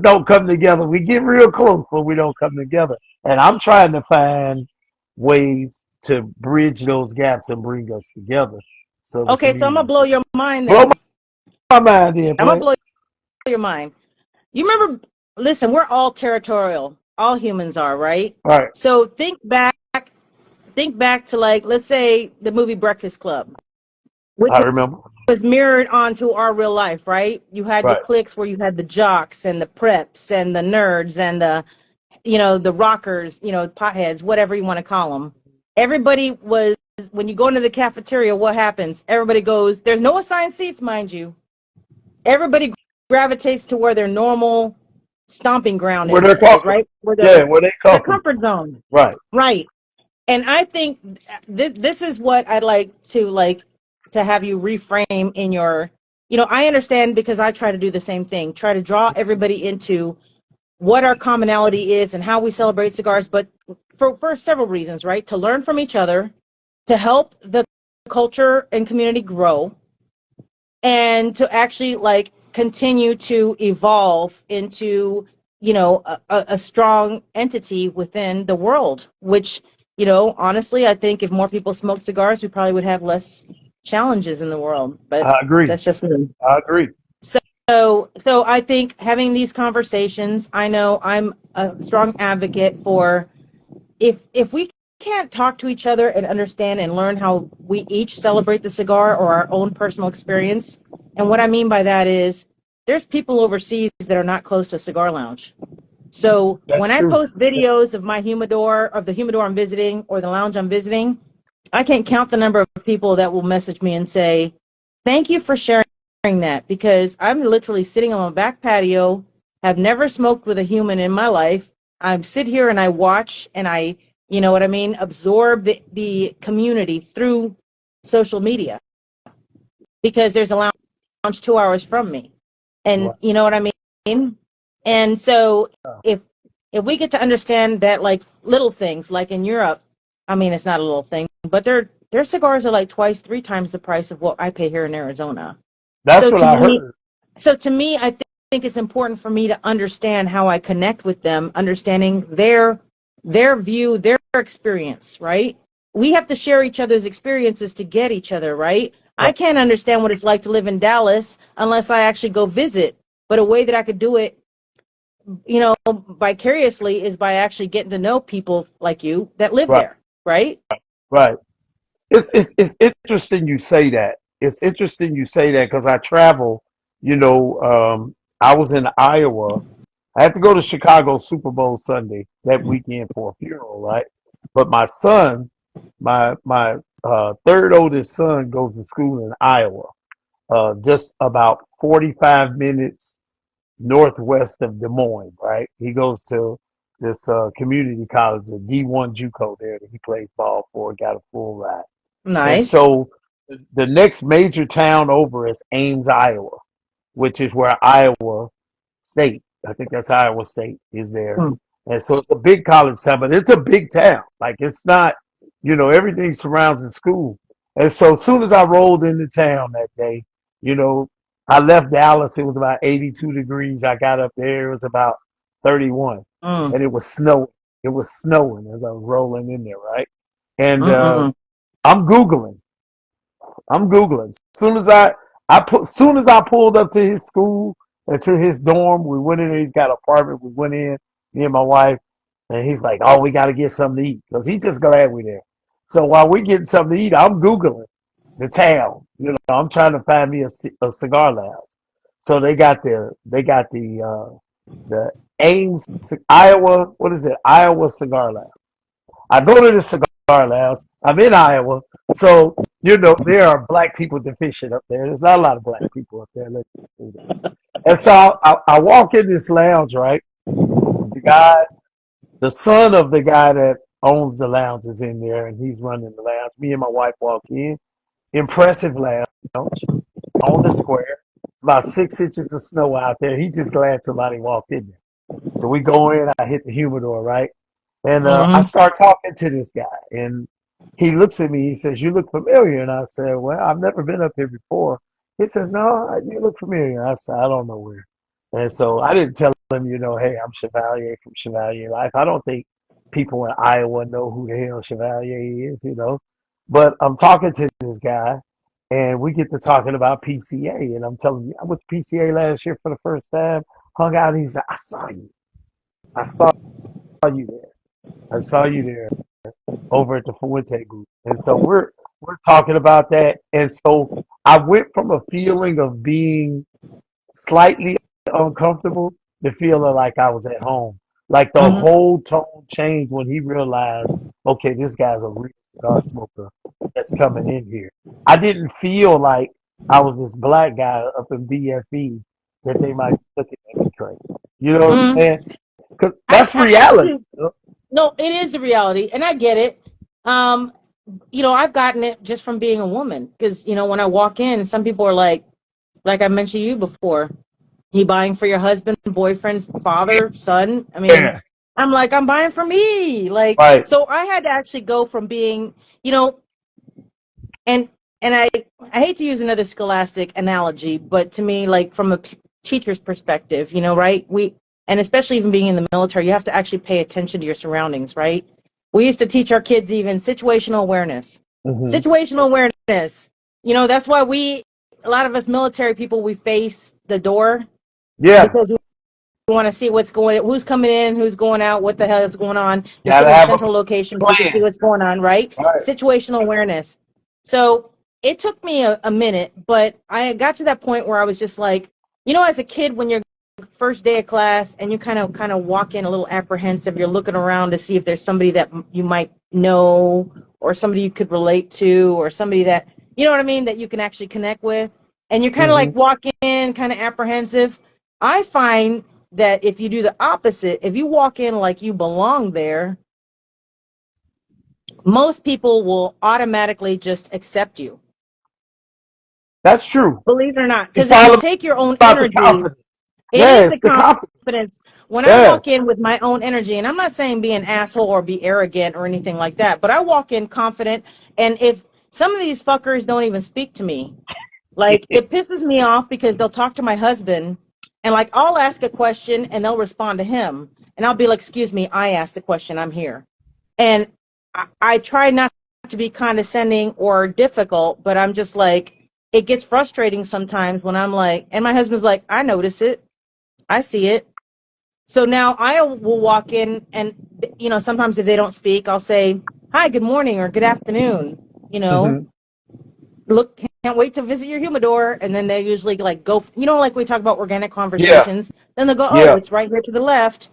Speaker 1: don't come together. We get real close, but we don't come together. And I'm trying to find ways to bridge those gaps and bring us together, so the
Speaker 2: Okay, so I'm gonna
Speaker 1: community
Speaker 2: blow
Speaker 1: can
Speaker 2: your mind
Speaker 1: blow
Speaker 2: then.
Speaker 1: my mind in,
Speaker 2: I'm gonna
Speaker 1: play.
Speaker 2: blow your mind. You remember, listen, we're all territorial. All humans are, right?
Speaker 1: All right.
Speaker 2: So think back to, like, let's say the movie Breakfast Club, which
Speaker 1: I remember.
Speaker 2: was mirrored onto our real life, right? You had your
Speaker 1: Right.
Speaker 2: cliques where you had the jocks and the preps and the nerds and the rockers, potheads, whatever you want to call them. Everybody was, when you go into the cafeteria, what happens? Everybody goes, there's no assigned seats, mind you. Everybody gravitates to where their normal stomping ground
Speaker 1: Where they're
Speaker 2: is,
Speaker 1: comfortable.
Speaker 2: right? Where
Speaker 1: Yeah, where they
Speaker 2: their
Speaker 1: comfortable.
Speaker 2: comfort zone.
Speaker 1: Right.
Speaker 2: Right. And I think this is what I'd like to have you reframe in your, I understand, because I try to do the same thing, try to draw everybody into what our commonality is and how we celebrate cigars, but for several reasons, right? To learn from each other, to help the culture and community grow, and to actually like continue to evolve into a strong entity within the world, which honestly, I think if more people smoked cigars, we probably would have less challenges in the world, but
Speaker 1: I agree.
Speaker 2: that's just me.
Speaker 1: I agree.
Speaker 2: So I think having these conversations, I know I'm a strong advocate for, if we can't talk to each other and understand and learn how we each celebrate the cigar or our own personal experience. And what I mean by that is there's people overseas that are not close to a cigar lounge. So
Speaker 1: That's
Speaker 2: when I
Speaker 1: true.
Speaker 2: post videos of my humidor, of the humidor I'm visiting or the lounge I'm visiting, I can't count the number of people that will message me and say, thank you for sharing that, because I'm literally sitting on my back patio, have never smoked with a human in my life. I sit here and I watch and I, you know what I mean, absorb the community through social media, because there's a lounge 2 hours from me. And
Speaker 1: Right.
Speaker 2: you know what I mean? And so if if we get to understand that, like, little things like in Europe, I mean, it's not a little thing, but their cigars are like twice, three times the price of what I pay here in Arizona.
Speaker 1: That's
Speaker 2: So
Speaker 1: what
Speaker 2: to
Speaker 1: I
Speaker 2: me,
Speaker 1: heard.
Speaker 2: I think it's important for me to understand how I connect with them, understanding their view, their experience, right? We have to share each other's experiences to get each other, right? I
Speaker 1: Right.
Speaker 2: can't understand what it's like to live in Dallas unless I actually go visit. But a way that I could do it, vicariously, is by actually getting to know people like you that live
Speaker 1: Right.
Speaker 2: there, right?
Speaker 1: Right. It's interesting you say that. It's interesting you say that because I travel. I was in Iowa. I had to go to Chicago Super Bowl Sunday that weekend for a funeral, right? But my son, my third oldest son, goes to school in Iowa, just about 45 minutes northwest of Des Moines, right? He goes to this community college, a D1 JUCO there that he plays ball for, got a full ride. And
Speaker 2: Nice.
Speaker 1: so the next major town over is Ames, Iowa, which is where Iowa State, I think that's Iowa State, is there.
Speaker 2: Mm.
Speaker 1: And so it's a big college town, but it's a big town. Like it's not, everything surrounds the school. And so as soon as I rolled into town that day, you know, I left Dallas, it was about 82 degrees. I got up there, it was about 31.
Speaker 2: Mm.
Speaker 1: And it was snowing. It was snowing as I was rolling in there, right? And
Speaker 2: Mm-mm-mm.
Speaker 1: I'm Googling. I'm Googling. Soon as I pulled up to his school and to his dorm, we went in there. He's got an apartment. We went in, me and my wife, and he's like, "Oh, we got to get something to eat," because he just glad we there. So while we getting something to eat, I'm Googling. the town. I'm trying to find me a cigar lounge. So the Ames, Iowa. What is it? Iowa Cigar Lounge. I go to the cigar lounge. I'm in Iowa, so there are black people deficient up there. There's not a lot of black people up there. And so I walk in this lounge, right? The guy, the son of the guy that owns the lounge is in there, and he's running the lounge. Me and my wife walk in. Impressive lounge on the square. About 6 inches of snow out there. He just glad somebody walked in there. So we go in. I hit the humidor, right? And I
Speaker 2: Mm-hmm.
Speaker 1: start talking to this guy, and he looks at me. He says, "You look familiar." And I said, "Well, I've never been up here before." He says, "No, you look familiar." I said, "I don't know where." And so I didn't tell him, "Hey, I'm Chevalier from Chevalier Life." I don't think people in Iowa know who the hell Chevalier is. But I'm talking to this guy, and we get to talking about PCA, and I'm telling you, I went to PCA last year for the first time. Hung out, and he said, "I saw you. I saw you there. I saw you there over at the Fuente group." And so we're talking about that. And so I went from a feeling of being slightly uncomfortable to feeling like I was at home. Like the
Speaker 2: Mm-hmm.
Speaker 1: whole tone changed when he realized, okay, this guy's a real cigar smoker that's coming in here. I didn't feel like I was this black guy up in BFE that they might be looking at me crazy. You know what I'm
Speaker 2: Mm.
Speaker 1: saying? Because that's
Speaker 2: I
Speaker 1: reality.
Speaker 2: do. No, it is the reality, and I get it. Um, I've gotten it just from being a woman because when I walk in, some people are like I mentioned to you before, you buying for your husband, boyfriend, father, son. I mean,
Speaker 1: Yeah.
Speaker 2: I'm like, I'm buying for me. Like,
Speaker 1: Right.
Speaker 2: so I had to actually go from being, you know, and I hate to use another scholastic analogy, but to me, like from a teacher's perspective, right? And especially even being in the military, you have to actually pay attention to your surroundings, right? We used to teach our kids even situational awareness.
Speaker 1: Hmm.
Speaker 2: Situational awareness. That's why a lot of us military people, we face the door
Speaker 1: Yeah.
Speaker 2: because we want to see who's coming in, who's going out, what the hell is going on. You sit
Speaker 1: Gotta
Speaker 2: in a
Speaker 1: have a
Speaker 2: central location so you can see
Speaker 1: plan.
Speaker 2: what's going on, right?
Speaker 1: Right.
Speaker 2: Situational awareness. So it took me a minute, but I got to that point where I was just like, as a kid, when you're first day of class and you kind of walk in a little apprehensive, you're looking around to see if there's somebody that you might know or somebody you could relate to or somebody that, you know what I mean, that you can actually connect with. And you're kind of
Speaker 1: Hmm.
Speaker 2: like walking in kind of apprehensive. I find that if you do the opposite, if you walk in like you belong there, most people will automatically just accept you.
Speaker 1: That's true.
Speaker 2: Believe it or not. Because
Speaker 1: It's
Speaker 2: if you
Speaker 1: all
Speaker 2: take your own
Speaker 1: about the
Speaker 2: energy,
Speaker 1: confidence.
Speaker 2: it
Speaker 1: Yeah,
Speaker 2: is the
Speaker 1: it's the confidence.
Speaker 2: confidence. When I
Speaker 1: Yeah.
Speaker 2: walk in with my own energy, and I'm not saying be an asshole or be arrogant or anything like that, but I walk in confident. And if some of these fuckers don't even speak to me, like it pisses me off because they'll talk to my husband and like I'll ask a question and they'll respond to him. And I'll be like, excuse me, I asked the question, I'm here. And I try not to be condescending or difficult, but I'm just like, it gets frustrating sometimes when I'm like, and my husband's like, I notice it, I see it. So now I will walk in and, sometimes if they don't speak, I'll say, hi, good morning or good afternoon, you know,
Speaker 1: Hmm.
Speaker 2: look, can't wait to visit your humidor. And then they usually like go, like we talk about organic
Speaker 1: Yeah.
Speaker 2: conversations. Then they'll go, oh,
Speaker 1: Yeah.
Speaker 2: it's right here to the left.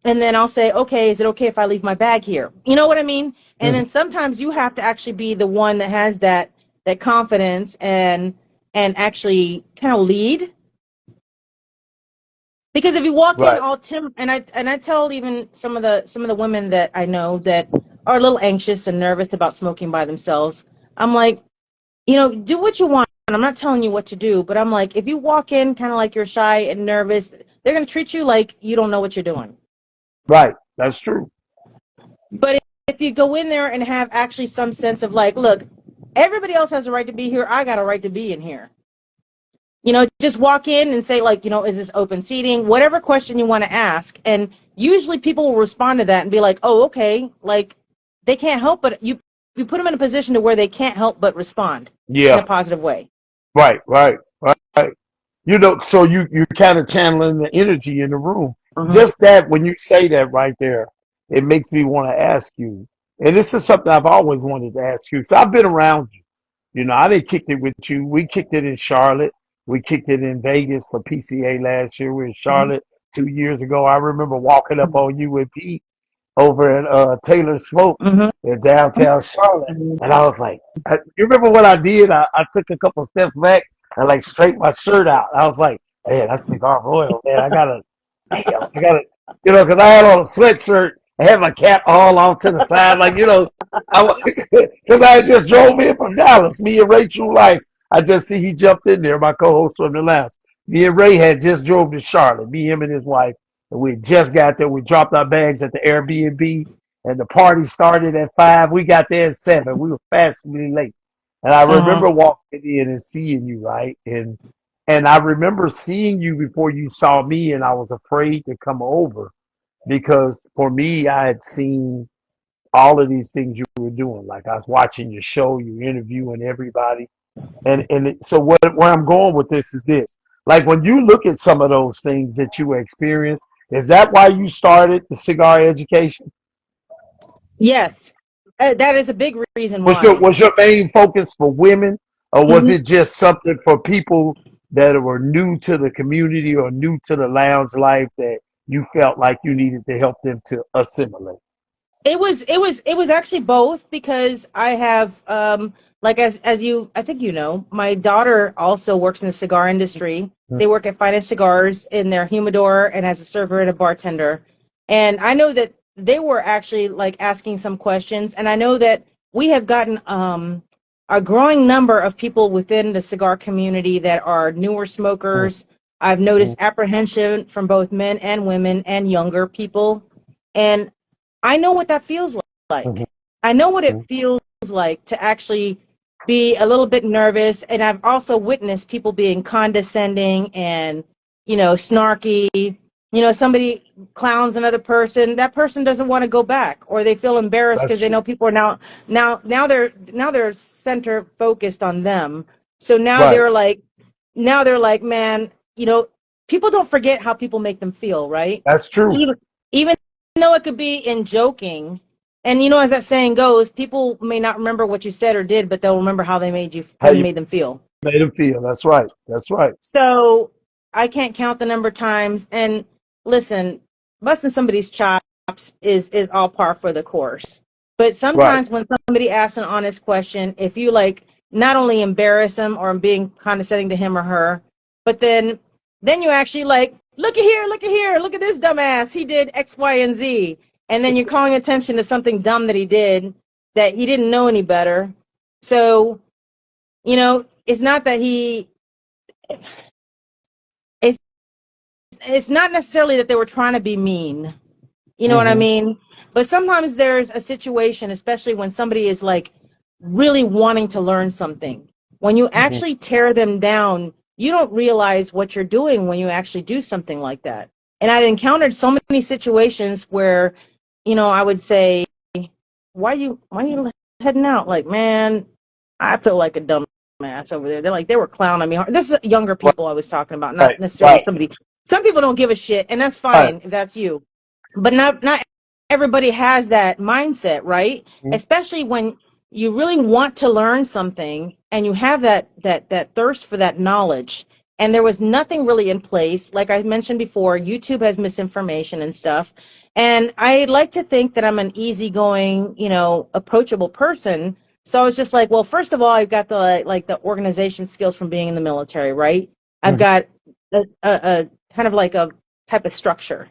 Speaker 2: And then I'll say, okay, is it okay if I leave my bag here? You know what I mean? And
Speaker 1: Hmm.
Speaker 2: then sometimes you have to actually be the one that has that confidence and actually kind of lead. Because if you walk in
Speaker 1: Right.
Speaker 2: all and I tell even some of the women that I know that are a little anxious and nervous about smoking by themselves, I'm like, do what you want. I'm not telling you what to do, but I'm like, if you walk in kind of like you're shy and nervous, they're going to treat you like you don't know what you're doing.
Speaker 1: Right. That's true.
Speaker 2: But if you go in there and have actually some sense of like, look, everybody else has a right to be here. I got a right to be in here. Just walk in and say like, is this open seating? Whatever question you want to ask. And usually people will respond to that and be like, oh, okay. Like they can't help but you put them in a position to where they can't help but respond in a
Speaker 1: Yeah.
Speaker 2: positive way.
Speaker 1: Right. Right. Right. So you're kind of channeling the energy in the room.
Speaker 2: Mm-hmm.
Speaker 1: Just that when you say that right there, it makes me want to ask you. And this is something I've always wanted to ask you. So I've been around you. I didn't kick it with you. We kicked it in Charlotte. We kicked it in Vegas for PCA last year. We were in
Speaker 2: Mhm.
Speaker 1: Charlotte 2 years ago. I remember walking up on you with Pete over at Taylor Smoke
Speaker 2: Mhm.
Speaker 1: in downtown Charlotte.
Speaker 2: Mhm.
Speaker 1: And I was like, you remember what I did? I took a couple steps back and like straightened my shirt out. I was like, man, that's Cigar Royal, man. I gotta, because I had on a sweatshirt. I had my cap all off to the side, like, because I had just drove in from Dallas. Me and Ray True Life. I just see he jumped in there, my co-host from the lounge. Me and Ray had just drove to Charlotte. Me, him, and his wife. And we just got there. We dropped our bags at the Airbnb, and the party started at 5. We got there at 7. We were fashionably late. And I
Speaker 2: Mhm.
Speaker 1: remember walking in and seeing you, right? And I remember seeing you before you saw me, and I was afraid to come over because for me, I had seen all of these things you were doing. Like I was watching your show, you interviewing everybody, so where I'm going with this is this. Like when you look at some of those things that you experienced, is that why you started the cigar education?
Speaker 2: Yes, that is a big reason
Speaker 1: Was your
Speaker 2: why.
Speaker 1: was your main focus for women, or was it just something for people that were new to the community or new to the lounge life that you felt like you needed to help them to assimilate?
Speaker 2: It was actually both because I have like as you I think you know, my daughter also works in the cigar industry. They work at Finest Cigars in their humidor and as a server and a bartender. And I know that they were actually like asking some questions, and I know that we have gotten a growing number of people within the cigar community that are newer smokers. I've noticed apprehension from both men and women and younger people. And I know what that feels like. I know what it feels like to actually be a little bit nervous. And I've also witnessed people being condescending and, snarky. Somebody clowns another person. That person doesn't want to go back, or they feel embarrassed
Speaker 1: That's
Speaker 2: because they
Speaker 1: true.
Speaker 2: know people are now they're center focused on them. So
Speaker 1: Right.
Speaker 2: now they're like, man, people don't forget how people make them feel, right?
Speaker 1: That's true.
Speaker 2: Even though it could be in joking. And as that saying goes, people may not remember what you said or did, but they'll remember how
Speaker 1: How
Speaker 2: you
Speaker 1: you
Speaker 2: made them feel.
Speaker 1: made them feel. That's right. That's right.
Speaker 2: So I can't count the number of times. And listen, busting somebody's chops is all par for the course. But
Speaker 1: Right.
Speaker 2: sometimes when somebody asks an honest question, if you like not only embarrass them or being condescending to him or her, but then you actually like, look at here, look at this dumbass. He did X, Y, and Z. And then you're calling attention to something dumb that he did that he didn't know any better. So, it's not that it's it's not necessarily that they were trying to be mean. You know what I
Speaker 1: Mm-hmm.
Speaker 2: mean? But sometimes there's a situation, especially when somebody is like really wanting to learn something. When you
Speaker 1: Mm-hmm.
Speaker 2: actually tear them down, you don't realize what you're doing when you actually do something like that. And I'd encountered so many situations where, I would say, why you heading out? Like, man, I feel like a dumbass over there. They were clowning me hard. This is younger people I was talking about, not
Speaker 1: Right.
Speaker 2: necessarily
Speaker 1: Right.
Speaker 2: somebody. Some people don't give a shit, and that's
Speaker 1: Right.
Speaker 2: fine if that's you. But not everybody has that mindset, right? Especially when you really want to learn something and you have that thirst for that knowledge. And there was nothing really in place. Like I mentioned before, YouTube has misinformation and stuff. And I like to think that I'm an easygoing, approachable person. So I was just like, well, first of all, I've got the organization skills from being in the military, right? I've
Speaker 1: Mm-hmm.
Speaker 2: got a kind of like a type of structure.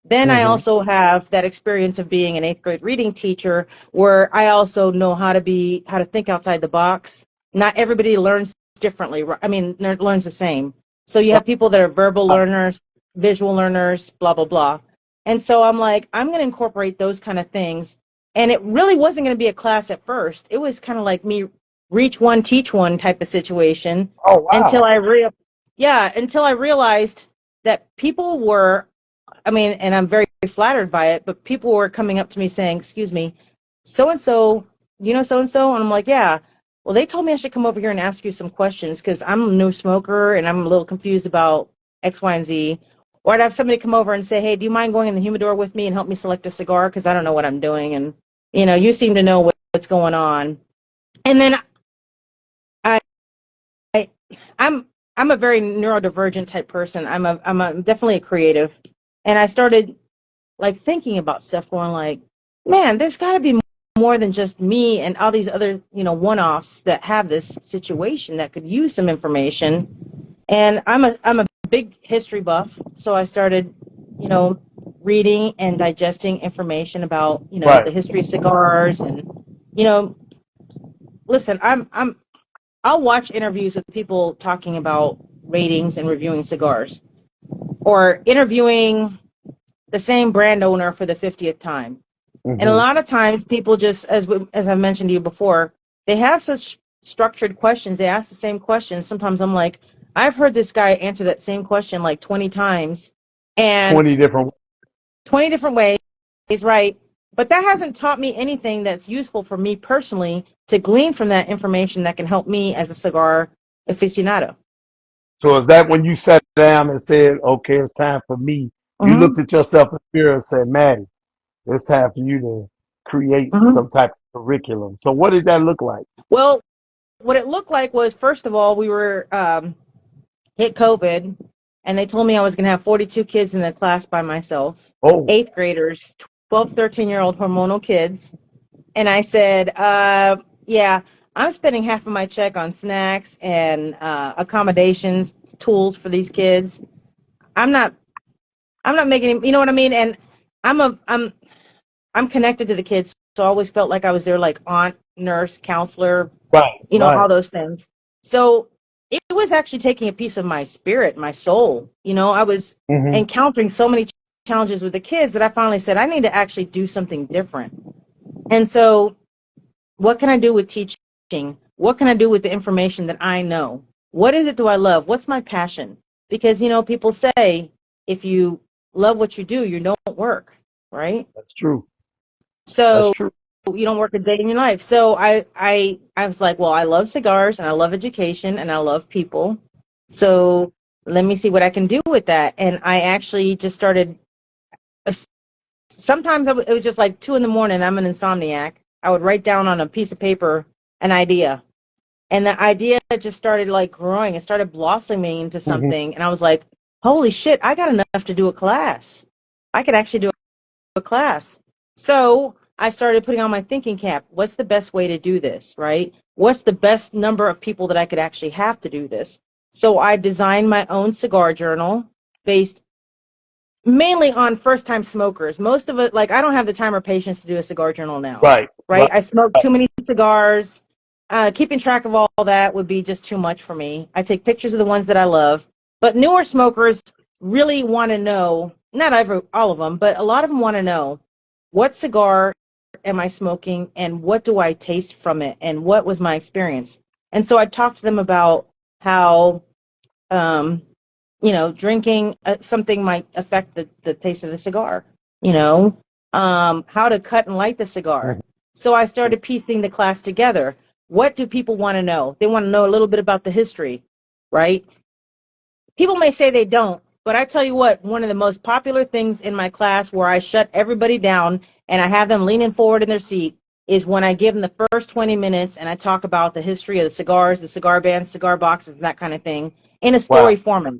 Speaker 2: Then I
Speaker 1: Mm-hmm.
Speaker 2: also have that experience of being an eighth grade reading teacher where I also know how to think outside the box. Not everybody learns differently. I mean, learns the same. So you have people that are verbal
Speaker 1: Right.
Speaker 2: learners, visual learners, blah, blah, blah. And so I'm like, I'm going to incorporate those kind of things. And it really wasn't going to be a class at first. It was kind of like me reach one, teach one type of situation
Speaker 1: Oh
Speaker 2: until
Speaker 1: wow.
Speaker 2: until I realized that people were, I mean, and I'm very flattered by it, but people were coming up to me saying, excuse me, so and so, so and so? And I'm like, yeah. Well, they told me I should come over here and ask you some questions because I'm a new smoker and I'm a little confused about X, Y, and Z. Or I'd have somebody come over and say, hey, do you mind going in the humidor with me and help me select a cigar? Because I don't know what I'm doing. And, you seem to know what's going on. And then I'm I'm a very neurodivergent type person. I'm definitely a creative, and I started like thinking about stuff, going like, man, there's got to be more than just me and all these other one-offs that have this situation that could use some information. And I'm a big history buff, so I started, you know, reading and digesting information about
Speaker 1: Right.
Speaker 2: the history of cigars, and you know, listen, I'll watch interviews with people talking about ratings and reviewing cigars, or interviewing the same brand owner for the 50th time. And a
Speaker 1: Hmm.
Speaker 2: lot of times people just, as I mentioned to you before, they have such structured questions. They ask the same questions. Sometimes I'm like, I've heard this guy answer that same question like 20 times and
Speaker 1: 20 different.
Speaker 2: 20 different ways, right? But that hasn't taught me anything that's useful for me personally to glean from that information that can help me as a cigar aficionado.
Speaker 1: So is that when you sat down and said, okay, it's time for me? You
Speaker 2: Mm-hmm.
Speaker 1: looked at yourself in the mirror and said, Maddie, it's time for you to create
Speaker 2: Mm-hmm.
Speaker 1: some type of curriculum. So what did that look like?
Speaker 2: Well, what it looked like was, first of all, we were hit COVID, and they told me I was going to have 42 kids in the class by myself,
Speaker 1: Oh,
Speaker 2: eighth graders, 12, 13-year-old hormonal kids. And I said, yeah, I'm spending half of my check on snacks and accommodations, tools for these kids. I'm not, I'm not making, you know what I mean? And I'm a, I'm, I'm connected to the kids. So I always felt like I was their like aunt, nurse, counselor,
Speaker 1: right,
Speaker 2: all
Speaker 1: right.
Speaker 2: those things. So it was actually taking a piece of my spirit, my soul. I was
Speaker 1: Hmm.
Speaker 2: encountering so many challenges with the kids that I finally said, I need to actually do something different. And so, what can I do with teaching? What can I do with the information that I know? What is it do I love? What's my passion? Because, people say if you love what you do, you don't work, right?
Speaker 1: That's true. That's
Speaker 2: So,
Speaker 1: true.
Speaker 2: you don't work a day in your life. So I was like, well, I love cigars and I love education and I love people. So let me see what I can do with that. And I actually just started. uh, Sometimes it was just like 2 in the morning. I'm an insomniac. I would write down on a piece of paper an idea, and the idea just started like growing. It started blossoming into
Speaker 1: Hmm.
Speaker 2: something, and I was like, holy shit! I got enough to do a class. I could actually do a class. So I started putting on my thinking cap. What's the best way to do this, right? What's the best number of people that I could actually have to do this? So I designed my own cigar journal based mainly on first time smokers. Most of it, like, I don't have the time or patience to do a cigar journal now,
Speaker 1: Right,
Speaker 2: right?
Speaker 1: right.
Speaker 2: I smoke too many cigars. Keeping track of all that would be just too much for me. I take pictures of the ones that I love. But newer smokers really want to know, not all of them, but a lot of them want to know, what cigar am I smoking and what do I taste from it and what was my experience? And so I talked to them about how um, drinking something might affect the taste of the cigar, how to cut and light the cigar.
Speaker 1: Mhm.
Speaker 2: So I started piecing the class together. What do people want to know? They want to know a little bit about the history, right? People may say they don't, but I tell you what, one of the most popular things in my class where I shut everybody down and I have them leaning forward in their seat is when I give them the first 20 minutes and I talk about the history of the cigars, the cigar bands, cigar boxes, and that kind of thing in a story
Speaker 1: Wow,
Speaker 2: format.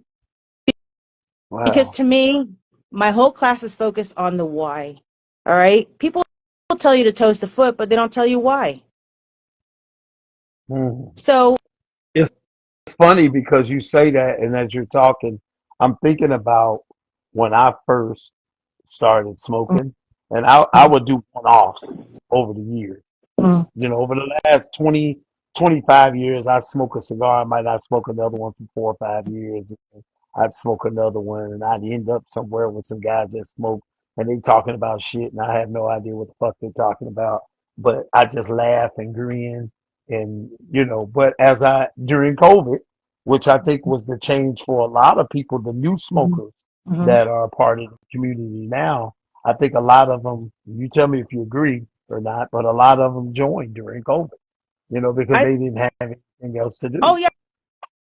Speaker 2: Because
Speaker 1: wow.
Speaker 2: to me, my whole class is focused on the why. All right. People will tell you to toast the foot, but they don't tell you why.
Speaker 1: Mhm.
Speaker 2: So,
Speaker 1: It's funny because you say that, and as you're talking, I'm thinking about when I first started
Speaker 2: mm,
Speaker 1: smoking, and I
Speaker 2: mm,
Speaker 1: would do one-offs over the years.
Speaker 2: mm,
Speaker 1: Over the last 20, 25 years, I smoke a cigar. I might not smoke another one for 4 or 5 years. I'd smoke another one, and I'd end up somewhere with some guys that smoke, and they talking about shit, and I have no idea what the fuck they're talking about. But I just laugh and grin, and But during COVID, which I think was the change for a lot of people, the new
Speaker 2: mm,
Speaker 1: smokers
Speaker 2: mm.
Speaker 1: that are a part of the community now, I think a lot of them. You tell me if you agree or not, but a lot of them joined during COVID, because
Speaker 2: I
Speaker 1: they didn't have anything else to
Speaker 2: oh
Speaker 1: do.
Speaker 2: yeah,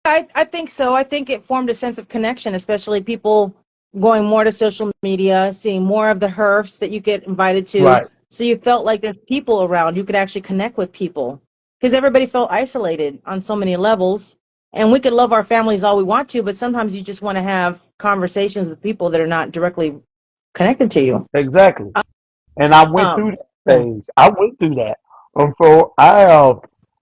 Speaker 2: I think so. I think it formed a sense of connection, especially people going more to social media, seeing more of the herfs that you get invited to.
Speaker 1: Right.
Speaker 2: So you felt like there's people around. You could actually connect with people because everybody felt isolated on so many levels. And we could love our families all we want to, but sometimes you just want to have conversations with people that are not directly connected to you.
Speaker 1: Exactly. And I went through that
Speaker 2: Yeah.
Speaker 1: phase. I went through that.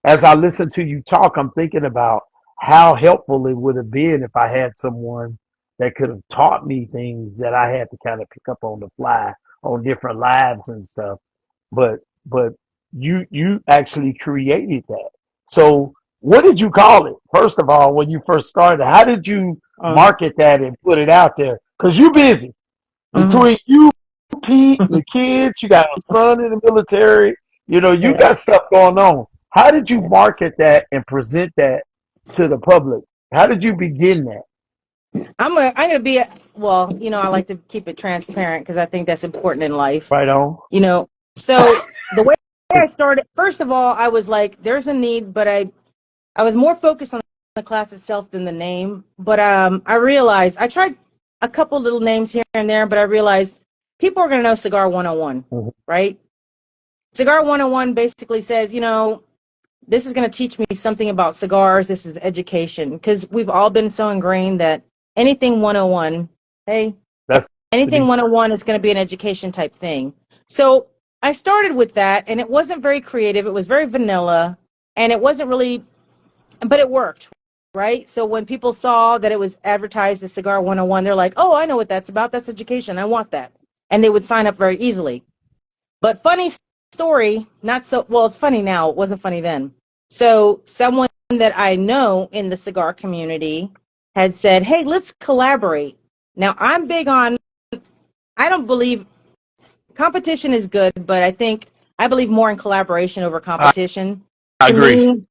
Speaker 1: As I listen to you talk, I'm thinking about how helpful it would have been if I had someone that could have taught me things that I had to kind of pick up on the fly on different lives and stuff. But you actually created that. So what did you call it? First of all, when you first started, how did you market that and put it out there? Because you busy.
Speaker 2: Mhm.
Speaker 1: Between you, Pete, the kids, you got a son in the military, you
Speaker 2: Yeah.
Speaker 1: got stuff going on. How did you market that and present that to the public? How did you begin that?
Speaker 2: I'm gonna be well, I like to keep it transparent because I think that's important in life.
Speaker 1: Right on.
Speaker 2: So the way I started, first of all, I was like, there's a need, but I was more focused on the class itself than the name. But I realized I tried a couple little names here and there, but I realized people are gonna know Cigar 101,
Speaker 1: Mhm.
Speaker 2: right? Cigar 101 basically says, this is going to teach me something about cigars. This is education because we've all been so ingrained that anything 101, hey,
Speaker 1: That's to
Speaker 2: anything
Speaker 1: be
Speaker 2: 101 is going to be an education type thing. So I started with that, and it wasn't very creative. It was very vanilla, and it wasn't really, but it worked, right? So when people saw that it was advertised as Cigar 101, they're like, oh, I know what that's about. That's education. I want that. And they would sign up very easily. But funny story, not so well, it's funny now. It wasn't funny then. So someone that I know in the cigar community had said, hey, let's collaborate. Now I'm big on, I don't believe competition is good, but I believe more in collaboration over
Speaker 1: I
Speaker 2: competition. To
Speaker 1: agree.
Speaker 2: me,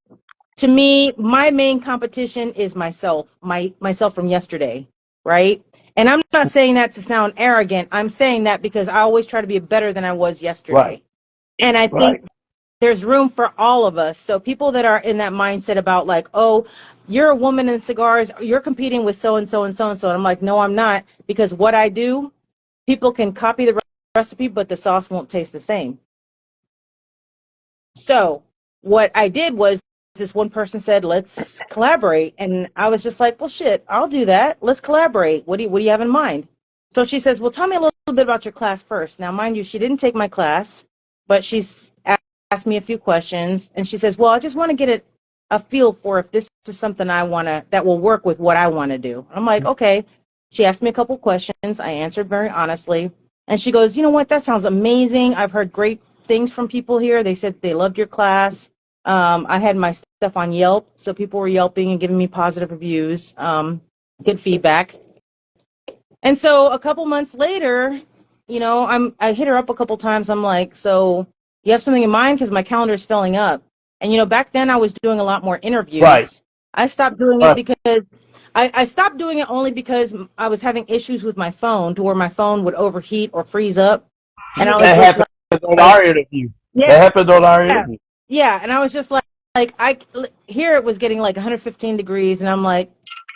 Speaker 2: to me, my main competition is myself from yesterday, right? And I'm not saying that to sound arrogant. I'm saying that because I always try to be better than I was
Speaker 1: Right.
Speaker 2: yesterday. And I think
Speaker 1: Right.
Speaker 2: there's room for all of us. So people that are in that mindset about like, oh, you're a woman in cigars, you're competing with so and so and so and so. And I'm like, no, I'm not, because what I do, people can copy the recipe, but the sauce won't taste the same. So what I did was this one person said, let's collaborate. And I was just like, well, shit, I'll do that. Let's collaborate. What do you have in mind? So she says, well, tell me a little bit about your class first. Now, mind you, she didn't take my class, but she's asked me a few questions. And she says, well, I just want to get a feel for if this is something that will work with what I want to do. I'm like, okay. She asked me a couple questions. I answered very honestly. And she goes, you know what? That sounds amazing. I've heard great things from people here. They said they loved your class. I had my stuff on Yelp, so people were yelping and giving me positive reviews, good feedback. And so a couple months later, I hit her up a couple times. I'm like, so you have something in mind? Because my calendar is filling up. And back then I was doing a lot more
Speaker 1: Right.
Speaker 2: interviews. I stopped doing it because I stopped doing it only because I was having issues with my phone to where my phone would overheat or freeze up. And I was
Speaker 1: That
Speaker 2: just
Speaker 1: happened on
Speaker 2: like,
Speaker 1: our interview.
Speaker 2: yeah,
Speaker 1: That happened on our interview.
Speaker 2: yeah. And I was just like here it was getting like 115 degrees, and I'm like,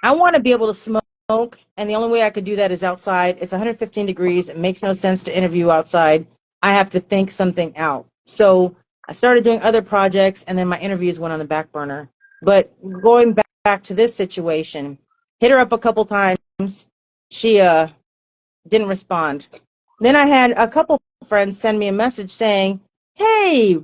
Speaker 2: I want to be able to smoke, and the only way I could do that is outside. It's 115 degrees. It makes no sense to interview outside. I have to think something out. So I started doing other projects, and then my interviews went on the back burner. But going back to this situation, hit her up a couple times. She didn't respond. Then I had a couple friends send me a message saying, hey,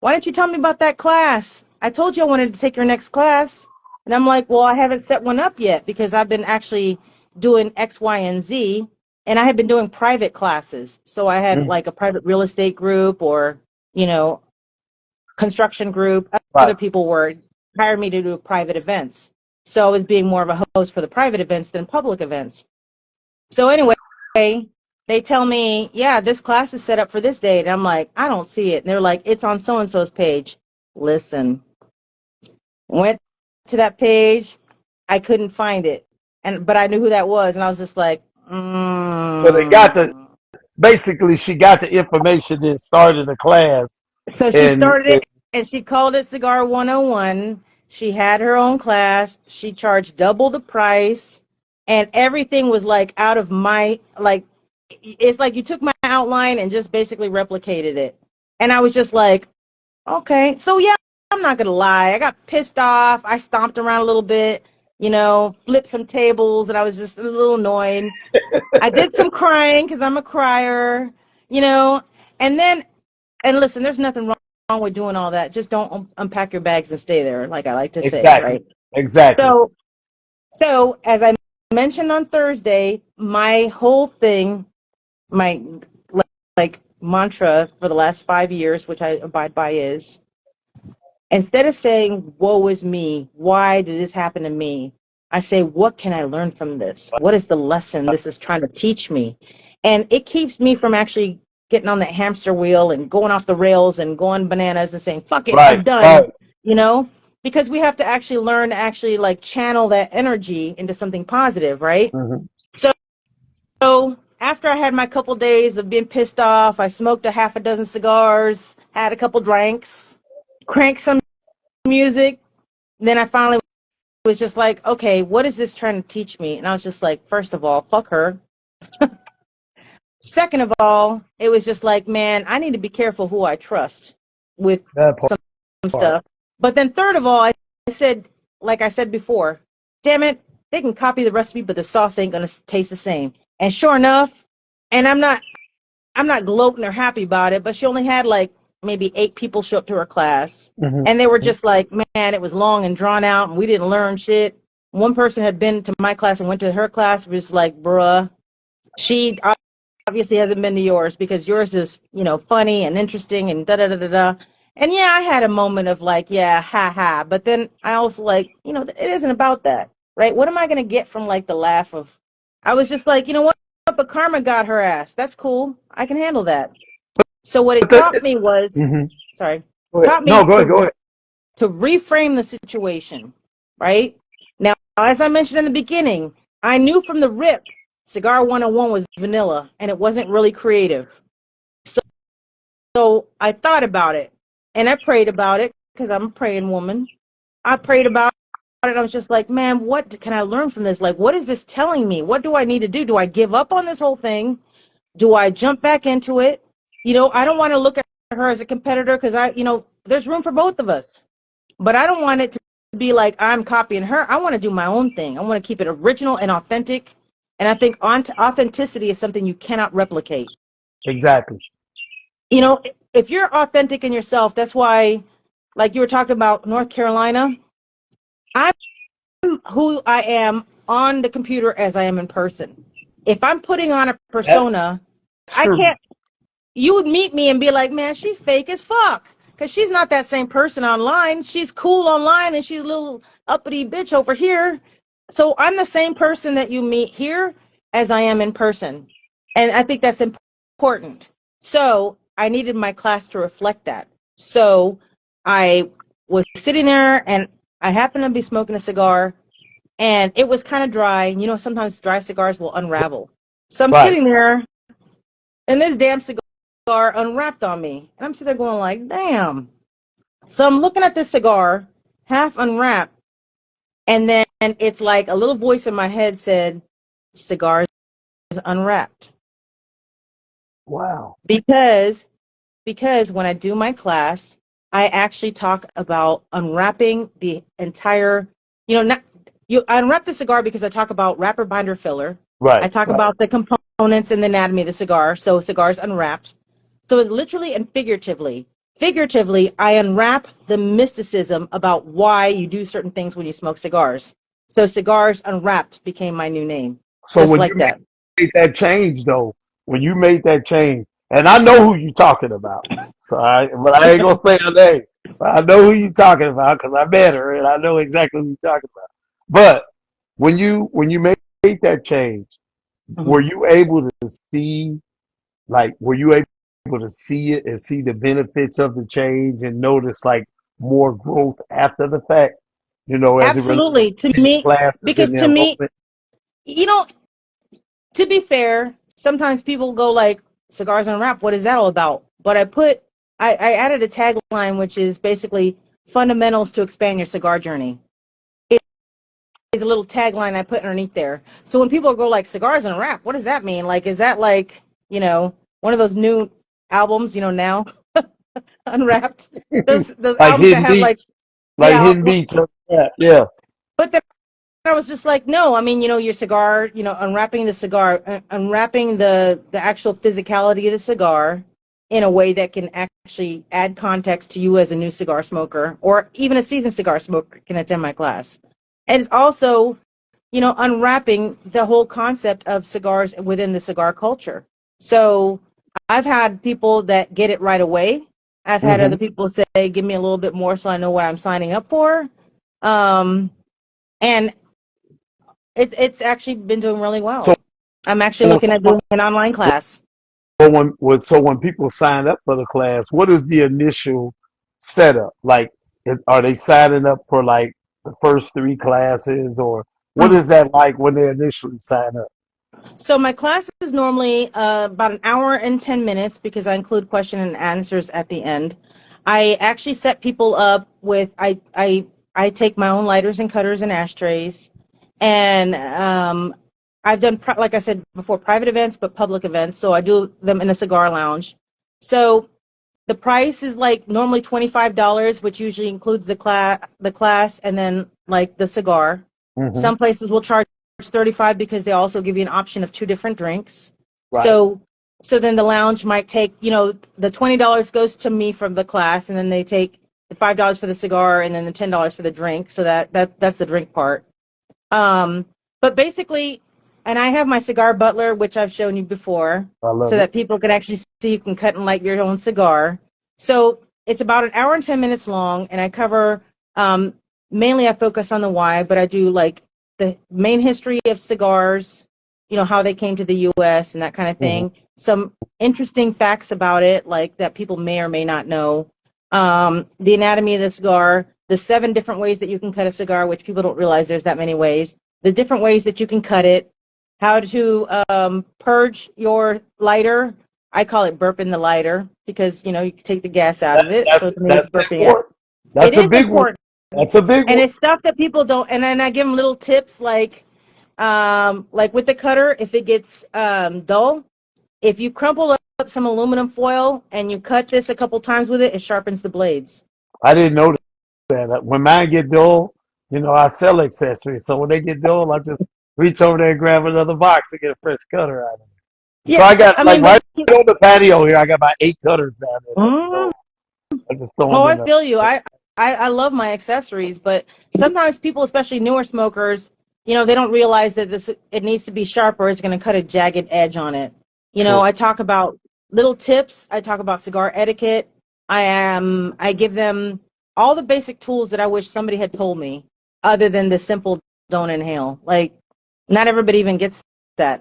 Speaker 2: why didn't you tell me about that class? I told you I wanted to take your next class. And I'm like, well, I haven't set one up yet because I've been actually doing X, Y, and Z. And I had been doing private classes. So I had
Speaker 1: Mhm.
Speaker 2: like a private real estate group or, you know, construction group.
Speaker 1: Right.
Speaker 2: Other people were hired me to do private events. So I was being more of a host for the private events than public events. So anyway, they tell me, yeah, this class is set up for this date. And I'm like, I don't see it. And they're like, it's on so and so's page. Listen, went to that page, I couldn't find it, but I knew who that was, and I was just like,
Speaker 1: So they got the
Speaker 2: mm.
Speaker 1: basically she got the information and started a class
Speaker 2: So she started
Speaker 1: and
Speaker 2: it, and she called it Cigar 101. She had her own class. She charged double the price, and everything was like out of my like. It's like you took my outline and just basically replicated it, and I was just like, okay, so yeah, I'm not gonna lie. I got pissed off. I stomped around a little bit, flipped some tables, and I was just a little annoyed. I did some crying because I'm a crier, you know. And then, and listen, there's nothing wrong with doing all that. Just don't unpack your bags and stay there, like I like to say,
Speaker 1: Exactly.
Speaker 2: right?
Speaker 1: Exactly.
Speaker 2: So as I mentioned on Thursday, my whole thing, my like mantra for the last 5 years, which I abide by, is instead of saying, woe is me, why did this happen to me? I say, what can I learn from this? What is the lesson this is trying to teach me? And it keeps me from actually getting on that hamster wheel and going off the rails and going bananas and saying, fuck it, I'm
Speaker 1: Right.
Speaker 2: done,
Speaker 1: Right.
Speaker 2: because we have to actually learn to actually like channel that energy into something positive, right?
Speaker 1: Mm-hmm.
Speaker 2: So after I had my couple days of being pissed off, I smoked a half a dozen cigars, had a couple drinks, cranked some music. Then I finally was just like, okay, what is this trying to teach me? And I was just like, first of all, fuck her. Second of all, it was just like, man, I need to be careful who I trust with
Speaker 1: That
Speaker 2: some
Speaker 1: part.
Speaker 2: stuff. But then third of all, I said, like I said before, damn it, they can copy the recipe, but the sauce ain't gonna taste the same. And sure enough, and I'm not gloating or happy about it, but she only had like maybe 8 people show up to her class.
Speaker 1: Mm-hmm.
Speaker 2: And they were just like, man, it was long and drawn out and we didn't learn shit. One person had been to my class and went to her class, was like, bruh, she obviously hasn't been to yours because yours is, funny and interesting and da da da da da. And yeah, I had a moment of like, yeah, ha ha. But then I also like, it isn't about that, right? What am I going to get from like the laugh of, I was just like, you know what? But Karma got her ass. That's cool. I can handle that. So what it
Speaker 1: But
Speaker 2: taught me was,
Speaker 1: mm-hmm.
Speaker 2: sorry,
Speaker 1: Go ahead.
Speaker 2: taught
Speaker 1: No,
Speaker 2: me
Speaker 1: go ahead. Go ahead.
Speaker 2: to reframe the situation, right? Now, as I mentioned in the beginning, I knew from the rip, Cigar 101 was vanilla and it wasn't really creative. So I thought about it and I prayed about it because I'm a praying woman. I prayed about it. I was just like, man, what can I learn from this? Like, what is this telling me? What do I need to do? Do I give up on this whole thing? Do I jump back into it? I don't want to look at her as a competitor because there's room for both of us. But I don't want it to be like I'm copying her. I want to do my own thing. I want to keep it original and authentic. And I think authenticity is something you cannot replicate.
Speaker 1: Exactly.
Speaker 2: If you're authentic in yourself, that's why, like you were talking about North Carolina, I'm who I am on the computer as I am in person. If I'm putting on a
Speaker 1: That's
Speaker 2: persona, I
Speaker 1: true.
Speaker 2: can't, you would meet me and be like, man, she's fake as fuck. Because she's not that same person online. She's cool online and she's a little uppity bitch over here. So I'm the same person that you meet here as I am in person. And I think that's important. So I needed my class to reflect that. So I was sitting there and I happened to be smoking a cigar and it was kind of dry. Sometimes dry cigars will unravel. So I'm
Speaker 1: Right.
Speaker 2: sitting there and this damn cigar unwrapped on me. And I'm sitting there going like, damn. So I'm looking at this cigar, half unwrapped, and then it's like a little voice in my head said, cigar is unwrapped.
Speaker 1: Wow.
Speaker 2: Because when I do my class, I actually talk about unwrapping the entire, not you unwrap the cigar because I talk about wrapper, binder, filler. I
Speaker 1: Right.
Speaker 2: talk
Speaker 1: Right.
Speaker 2: about the components and the anatomy of the cigar. So cigars unwrapped. So it's literally and figuratively. Figuratively, I unwrap the mysticism about why you do certain things when you smoke cigars. So cigars unwrapped became my new name,
Speaker 1: So
Speaker 2: just
Speaker 1: when
Speaker 2: like
Speaker 1: you
Speaker 2: that.
Speaker 1: made that change, though, when you made that change, and I know who you're talking about, but I ain't gonna say her name. But I know who you're talking about because I met her and I know exactly who you're talking about. But when you made that change,
Speaker 2: Mhm.
Speaker 1: were you able to see, like, were you able to see it and see the benefits of the change and notice like more growth after the fact? As it relates
Speaker 2: Absolutely. To
Speaker 1: to your
Speaker 2: me,
Speaker 1: classes and
Speaker 2: because
Speaker 1: the
Speaker 2: to me,
Speaker 1: enrollment.
Speaker 2: you know, to be fair, sometimes people go like, cigars and rap, what is that all about? But I added a tagline, which is basically fundamentals to expand your cigar journey. It is a little tagline I put underneath there. So when people go like, cigars and rap, what does that mean? Like, is that like, one of those new albums, now? unwrapped. Those
Speaker 1: Like
Speaker 2: albums that
Speaker 1: hidden
Speaker 2: have like,
Speaker 1: beats, like
Speaker 2: yeah.
Speaker 1: hidden beats. Yeah, yeah.
Speaker 2: But then I was just like, no, I mean, your cigar, unwrapping the cigar, unwrapping the actual physicality of the cigar in a way that can actually add context to you as a new cigar smoker, or even a seasoned cigar smoker can attend my class. And it's also, unwrapping the whole concept of cigars within the cigar culture. So I've had people that get it right away. I've had
Speaker 1: Hmm.
Speaker 2: other people say, give me a little bit more so I know what I'm signing up for. Um, and it's actually been doing really
Speaker 1: So,
Speaker 2: well. I'm actually looking at doing an online class.
Speaker 1: so when people sign up for the class, what is the initial setup? Like, are they signing up for like the first three classes, or what
Speaker 2: Mm.
Speaker 1: is that like when they initially sign up?
Speaker 2: So my class is normally about an hour and 10 minutes because I include question and answers at the end. I actually set people up with I take my own lighters and cutters and ashtrays, and I've done like I said before, private events but public events. So I do them in a cigar lounge. So the price is like normally $25, which usually includes the class and then like the cigar.
Speaker 1: Hmm.
Speaker 2: Some places will charge 35 because they also give you an option of two different drinks.
Speaker 1: Right.
Speaker 2: So then the lounge might take, the $20 goes to me from the class, and then they take the $5 for the cigar and then the $10 for the drink. So that's the drink part. Um, but basically, and I have my cigar butler, which I've shown you before,
Speaker 1: I
Speaker 2: so
Speaker 1: love it.
Speaker 2: that people can actually see you can cut and light your own cigar. So it's about an hour and 10 minutes long, and I cover mainly I focus on the why, but I do like the main history of cigars, how they came to the US and that kind of
Speaker 1: Hmm.
Speaker 2: thing. Some interesting facts about it, like that people may or may not know. The anatomy of the cigar, the 7 different ways that you can cut a cigar, which people don't realize there's that many ways, the different ways that you can cut it, how to purge your lighter. I call it burping the lighter because, you can take the gas out
Speaker 1: That,
Speaker 2: of it. So
Speaker 1: that's
Speaker 2: to me, it's
Speaker 1: that's
Speaker 2: burping it.
Speaker 1: important.
Speaker 2: It
Speaker 1: That's a
Speaker 2: is
Speaker 1: big one.
Speaker 2: important.
Speaker 1: That's a big
Speaker 2: And
Speaker 1: one.
Speaker 2: it's stuff that people don't, and then I give them little tips like with the cutter, if it gets dull, if you crumple up some aluminum foil and you cut this a couple times with it, it sharpens the blades.
Speaker 1: I didn't know that. When mine get dull, I sell accessories. So when they get dull, I just reach over there and grab another box and get a fresh cutter out of it. So
Speaker 2: Yeah,
Speaker 1: I got
Speaker 2: I
Speaker 1: like
Speaker 2: mean, but
Speaker 1: right on the patio here. I got about 8 cutters down there that are
Speaker 2: mm,
Speaker 1: dull. I just throw
Speaker 2: oh,
Speaker 1: them
Speaker 2: I
Speaker 1: in the.
Speaker 2: feel you. I love my accessories, but sometimes people, especially newer smokers, they don't realize that this it needs to be sharper. It's going to cut a jagged edge on it.
Speaker 1: True.
Speaker 2: I talk about little tips. I talk about cigar etiquette. I give them all the basic tools that I wish somebody had told me, other than the simple don't inhale. Like, not everybody even gets that.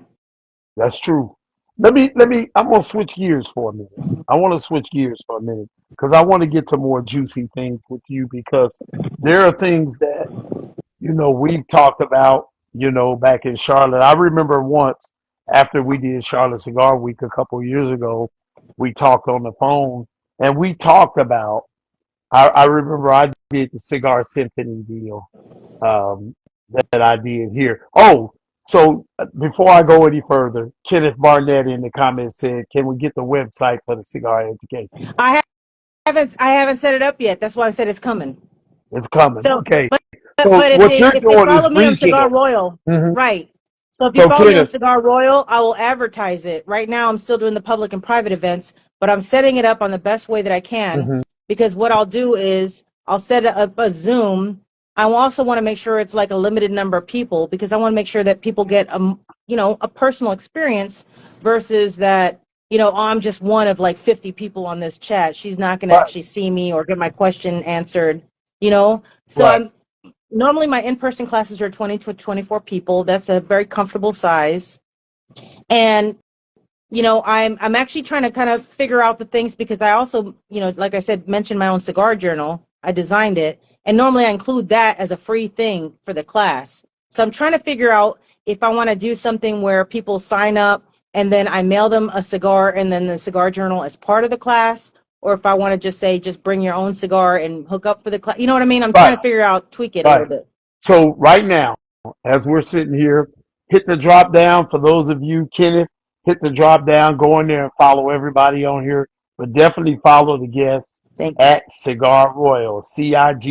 Speaker 1: That's true. I'm gonna switch gears for a minute. I want to switch gears for a minute because I want to get to more juicy things with you because there are things that we've talked about, back in Charlotte. I remember once after we did Charlotte Cigar Week a couple of years ago, we talked on the phone and we talked about. I remember I did the Cigar Symphony deal um, that I did here. Oh, so before I go any further, Kenneth Barnett in the comments said, "Can we get the website for the cigar education?"
Speaker 2: I haven't set it up yet. That's why I said it's coming.
Speaker 1: It's coming.
Speaker 2: So,
Speaker 1: Okay.
Speaker 2: but
Speaker 1: So
Speaker 2: if
Speaker 1: what
Speaker 2: they
Speaker 1: you're
Speaker 2: if they
Speaker 1: doing
Speaker 2: follow
Speaker 1: is
Speaker 2: me on Cigar
Speaker 1: regional.
Speaker 2: Royal,
Speaker 1: Hmm.
Speaker 2: right? So if you
Speaker 1: So
Speaker 2: follow me on
Speaker 1: Kenneth,
Speaker 2: Cigar Royal, I will advertise it. Right now, I'm still doing the public and private events, but I'm setting it up on the best way that I can,
Speaker 1: hmm,
Speaker 2: because what I'll do is I'll set up a Zoom. I also want to make sure it's like a limited number of people, because I want to make sure that people get a personal experience versus that. Oh, I'm just one of like 50 people on this chat. She's not going to
Speaker 1: right,
Speaker 2: actually see me or get my question answered. So
Speaker 1: right.
Speaker 2: I'm normally my in-person classes are 20 to 24 people. That's a very comfortable size. And I'm actually trying to kind of figure out the things, because I also, like I said, mentioned my own cigar journal. I designed it, and normally I include that as a free thing for the class. So I'm trying to figure out if I want to do something where people sign up and then I mail them a cigar and then the cigar journal as part of the class, or if I want to just say, just bring your own cigar and hook up for the class. You know what I mean? I'm trying
Speaker 1: Right,
Speaker 2: to figure out, tweak it a little
Speaker 1: right.
Speaker 2: bit.
Speaker 1: So right now, as we're sitting here, hit the drop down for those of you, Kenneth, hit the drop down, go in there and follow everybody on here. but definitely follow the guests
Speaker 2: Thank you.
Speaker 1: at Cigar Royal, Cigaroyal,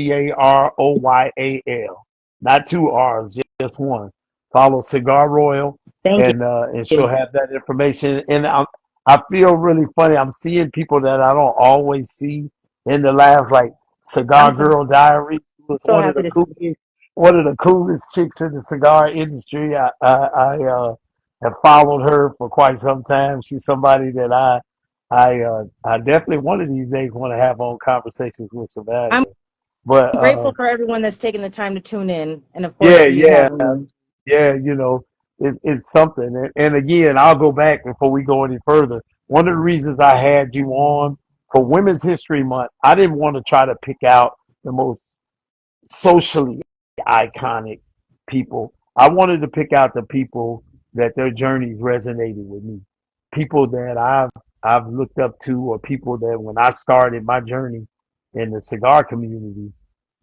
Speaker 1: not two R's, just one. Follow Cigar Royal,
Speaker 2: Thank
Speaker 1: and she'll
Speaker 2: you.
Speaker 1: have that information. And I feel really funny. I'm seeing people that I don't always see in the labs, like
Speaker 2: I'm
Speaker 1: Cigar
Speaker 2: so,
Speaker 1: Girl Diary, who was
Speaker 2: so happy to see you.
Speaker 1: one of the coolest chicks in the cigar industry. I have followed her for quite some time. She's somebody that I definitely one of these days want to have on conversations with Chevalier.
Speaker 2: I'm
Speaker 1: But
Speaker 2: grateful for everyone that's taken the time to tune in, and of course
Speaker 1: yeah,
Speaker 2: for you
Speaker 1: yeah,
Speaker 2: having me.
Speaker 1: yeah, it's something. And again, I'll go back before we go any further. One of the reasons I had you on for Women's History Month, I didn't want to try to pick out the most socially iconic people. I wanted to pick out the people that their journeys resonated with me. People that I've looked up to, or people that when I started my journey in the cigar community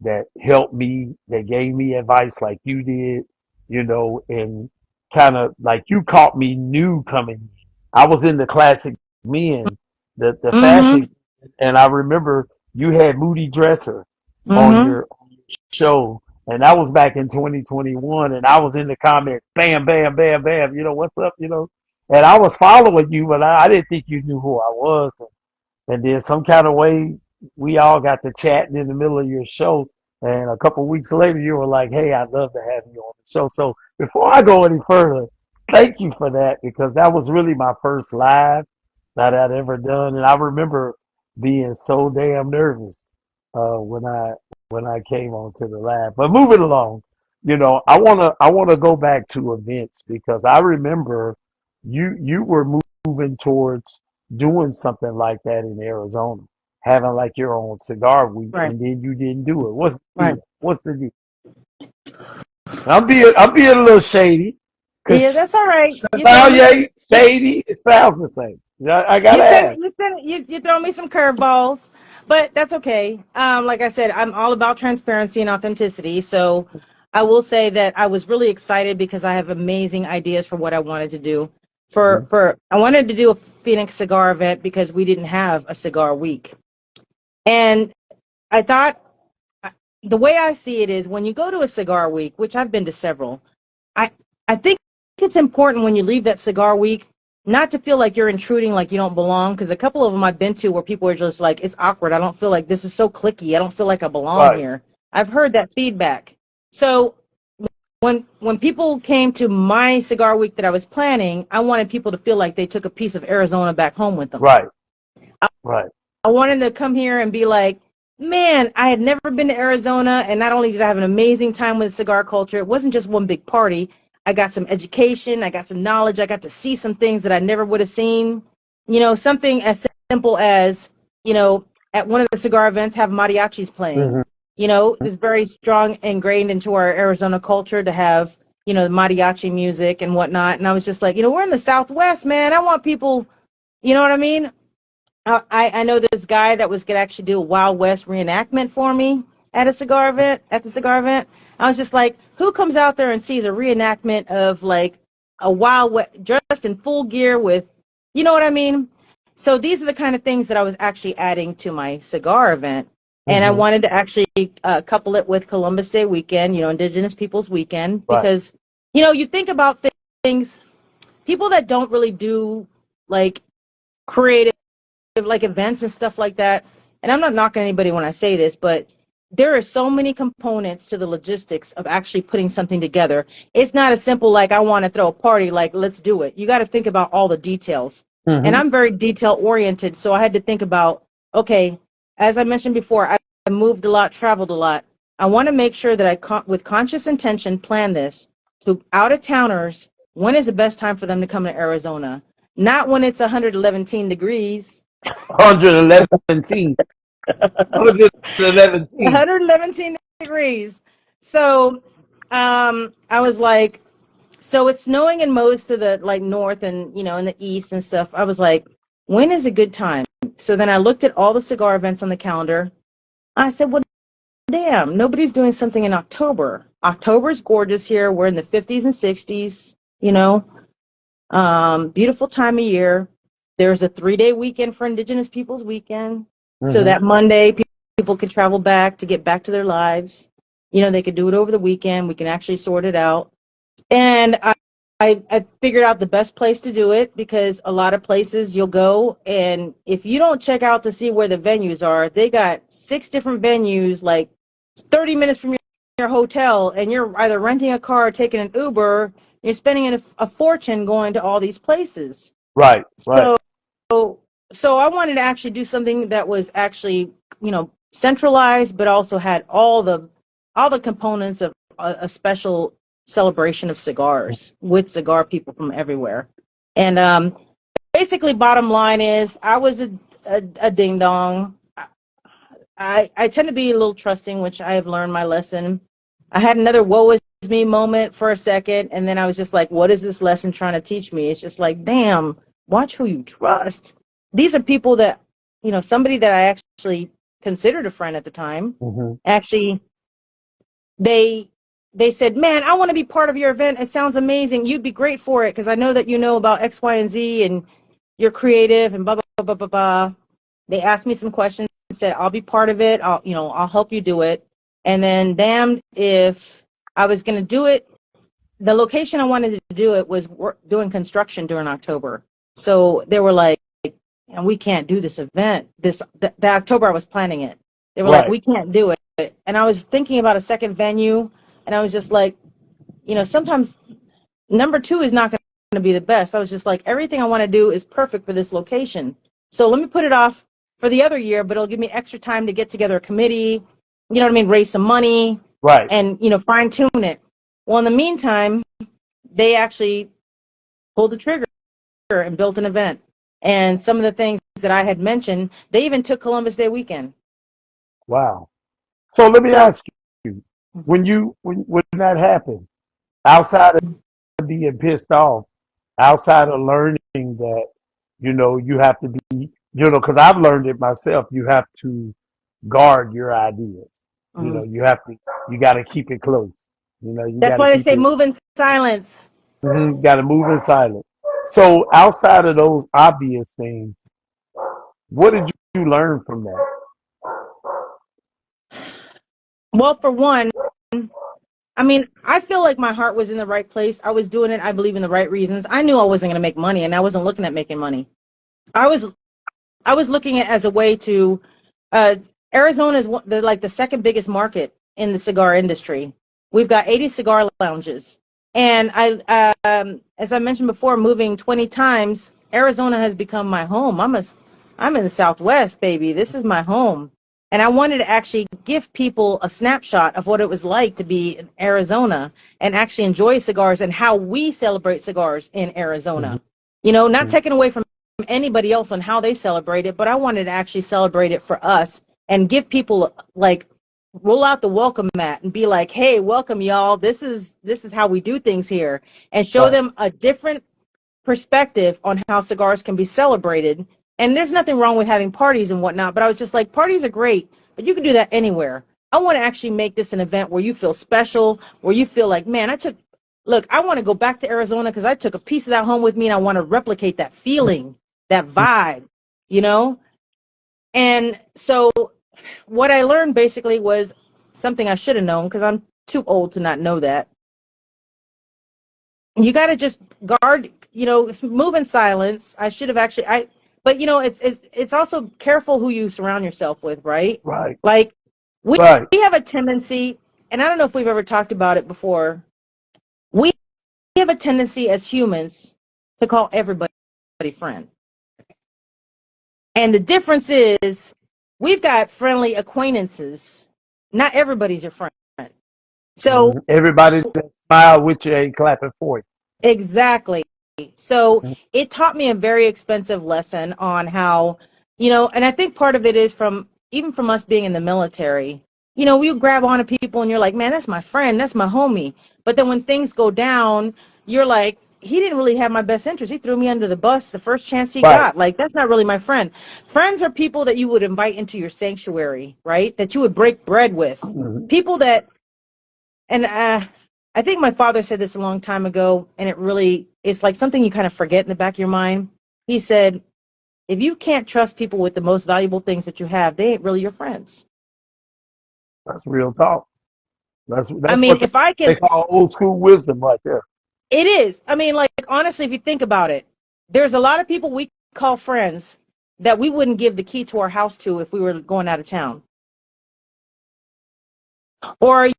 Speaker 1: that helped me, that gave me advice like you did, and kind of like you caught me new coming. I was in the classic men, the
Speaker 2: Mm-hmm.
Speaker 1: fashion, and I remember you had Moody Dresser on
Speaker 2: Mm-hmm.
Speaker 1: your show, and that was back in 2021, and I was in the comments, bam, bam, bam, bam, what's up, and I was following you, but I didn't think you knew who I was, and then some kind of way we all got to chatting in the middle of your show, and a couple of weeks later you were like, hey, I'd love to have you on the show. So before I go any further, thank you for that, because that was really my first live that I'd ever done, and I remember being so damn nervous when I came onto the lab. But moving along, I wanna go back to events, because I remember you were moving towards doing something like that in Arizona, having like your own cigar week,
Speaker 2: Right.
Speaker 1: and then you didn't do it. What's the
Speaker 2: Right.
Speaker 1: deal? What's the deal? I'm being a little shady,
Speaker 2: Yeah,
Speaker 1: because
Speaker 2: that's all right. You throw me some.
Speaker 1: Chevalier, shady, it sounds the same. I
Speaker 2: You
Speaker 1: gotta
Speaker 2: send
Speaker 1: ask.
Speaker 2: you send you throw me some curveballs, but that's okay. Like I said, I'm all about transparency and authenticity. So I will say that I was really excited because I have amazing ideas for what I wanted to do. For I wanted to do a Phoenix cigar event because we didn't have a cigar week. And I thought the way I see it is when you go to a cigar week, which I've been to several, I I think it's important when you leave that cigar week not to feel like you're intruding, like you don't belong. Because a couple of them I've been to where people are just like, it's awkward. I don't feel like this is so clicky. I don't feel like I belong
Speaker 1: Right,
Speaker 2: here. I've heard that feedback. So when people came to my cigar week that I was planning, I wanted people to feel like they took a piece of Arizona back home with them.
Speaker 1: right, right,
Speaker 2: I wanted to come here and be like, man, I had never been to Arizona, and not only did I have an amazing time with cigar culture, it wasn't just one big party. I got some education, I got some knowledge, I got to see some things that I never would have seen. Something as simple as, at one of the cigar events, have mariachis playing.
Speaker 1: hmm
Speaker 2: It's very strong ingrained into our Arizona culture to have, the mariachi music and whatnot. And I was just like, we're in the Southwest, man. I want people, you know what I mean? I know this guy that was gonna actually do a Wild West reenactment for me at a cigar event, at the cigar event. I was just like, who comes out there and sees a reenactment of like a Wild West dressed in full gear with, you know what I mean? So these are the kind of things that I was actually adding to my cigar event. And I
Speaker 1: hmm
Speaker 2: wanted to actually couple it with Columbus Day weekend, Indigenous Peoples Weekend,
Speaker 1: right,
Speaker 2: because, you think about things, people that don't really do like creative like events and stuff like that. And I'm not knocking anybody when I say this, but there are so many components to the logistics of actually putting something together. It's not as simple like I want to throw a party, like let's do it. You got to think about all the details. And
Speaker 1: hmm
Speaker 2: I'm very detail oriented, so I had to think about, okay, as I mentioned before, I moved a lot, traveled a lot. I want to make sure that with conscious intention, plan this to out of towners. When is the best time for them to come to Arizona? Not when it's 111 degrees.
Speaker 1: 111 111.
Speaker 2: 117 degrees. So I was like, so it's snowing in most of the like north and in the east and stuff. I was like, when is a good time? So then I looked at all the cigar events on the calendar. I said, well, damn, nobody's doing something in October. October's gorgeous here. We're in the 50s and 60s, beautiful time of year. there's a 3-day weekend for Indigenous Peoples Weekend. So
Speaker 1: Mm-hmm.
Speaker 2: that Monday, people can travel back to get back to their lives. You know, they could do it over the weekend. We can actually sort it out. And I figured out the best place to do it, because a lot of places you'll go, and if you don't check out to see where the venues are, they got 6 different venues, like 30 minutes from your hotel, and you're either renting a car or taking an Uber. You're spending a fortune going to all these places.
Speaker 1: Right. Right.
Speaker 2: So so I wanted to actually do something that was actually, centralized, but also had all the components of a special celebration of cigars with cigar people from everywhere. And basically, bottom line is, I was a ding dong. I tend to be a little trusting, which I have learned my lesson. I had another woe is me moment for a second, and then I was just like, what is this lesson trying to teach me? It's just like, damn, watch who you trust. These are people that, somebody that I actually considered a friend at the time.
Speaker 1: Mm-hmm.
Speaker 2: Actually, they said, man, I want to be part of your event. It sounds amazing. You'd be great for it, because I know that you know about X, Y, and Z, and you're creative and blah, blah, blah, blah, blah, blah. They asked me some questions, said, I'll be part of it. I'll help you do it. And then damned if I was going to do it. The location I wanted to do it was doing construction during October. So they were like, and we can't do this event. The October I was planning it. They were like, we can't do it. And I was thinking about a second venue, and I was just like, sometimes number 2 is not going to be the best. I was just like, everything I want to do is perfect for this location. So let me put it off for the other year, but it'll give me extra time to get together a committee, raise some money,
Speaker 1: Right.
Speaker 2: and, fine tune it. Well, in the meantime, they actually pulled the trigger and built an event. And some of the things that I had mentioned, they even took Columbus Day weekend.
Speaker 1: Wow. So let me ask you, when that happened, outside of being pissed off, outside of learning that, you have to be, because I've learned it myself, you have to guard your ideas. You got to keep it close. You
Speaker 2: That's
Speaker 1: got to
Speaker 2: why they
Speaker 1: keep
Speaker 2: say
Speaker 1: it,
Speaker 2: move in silence.
Speaker 1: got to move in silence. So outside of those obvious things, what did you learn from that?
Speaker 2: Well, for one, I mean, I feel like my heart was in the right place. I was doing it, I believe, in the right reasons. I knew I wasn't going to make money, and I wasn't looking at making money. I was looking at it as a way to. Arizona is the second biggest market in the cigar industry. We've got 80 cigar lounges, and as I mentioned before, moving 20 times, Arizona has become my home. I'm in the Southwest, baby. This is my home. And I wanted to actually give people a snapshot of what it was like to be in Arizona and actually enjoy cigars and how we celebrate cigars in Arizona. Not taking away from anybody else on how they celebrate it, but I wanted to actually celebrate it for us and give people, like, roll out the welcome mat and be like, hey, welcome, y'all. This is how we do things here, and show them a different perspective on how cigars can be celebrated. And there's nothing wrong with having parties and whatnot, but I was just like, parties are great, but you can do that anywhere. I want to actually make this an event where you feel special, where you feel like, man, I want to go back to Arizona because I took a piece of that home with me, and I want to replicate that feeling, that vibe, And so what I learned basically was something I should have known, because I'm too old to not know that. You got to just guard, move in silence. I should have actually, but it's also careful who you surround yourself with, right?
Speaker 1: Right.
Speaker 2: Like we
Speaker 1: Right.
Speaker 2: have a tendency, and I don't know if we've ever talked about it before. We have a tendency as humans to call everybody friend. And the difference is, we've got friendly acquaintances. Not everybody's your friend. So
Speaker 1: Everybody's that smile with you ain't clapping for you.
Speaker 2: exactly. So it taught me a very expensive lesson on how, and I think part of it is even from us being in the military. We grab onto people and you're like, man, that's my friend, that's my homie. But then when things go down, you're like, he didn't really have my best interest. He threw me under the bus the first chance he got. Like, that's not really my friend. Friends are people that you would invite into your sanctuary, right? That you would break bread with. People that, and I think my father said this a long time ago, and it's like something you kind of forget in the back of your mind. He said, If you can't trust people with the most valuable things that you have, they ain't really your friends.
Speaker 1: That's real talk.
Speaker 2: I
Speaker 1: That's
Speaker 2: mean,
Speaker 1: what
Speaker 2: if I
Speaker 1: they
Speaker 2: can,
Speaker 1: call old school wisdom right there.
Speaker 2: it is. I mean, like, honestly, if you think about it, there's a lot of people we call friends that we wouldn't give the key to our house to if we were going out of town. Or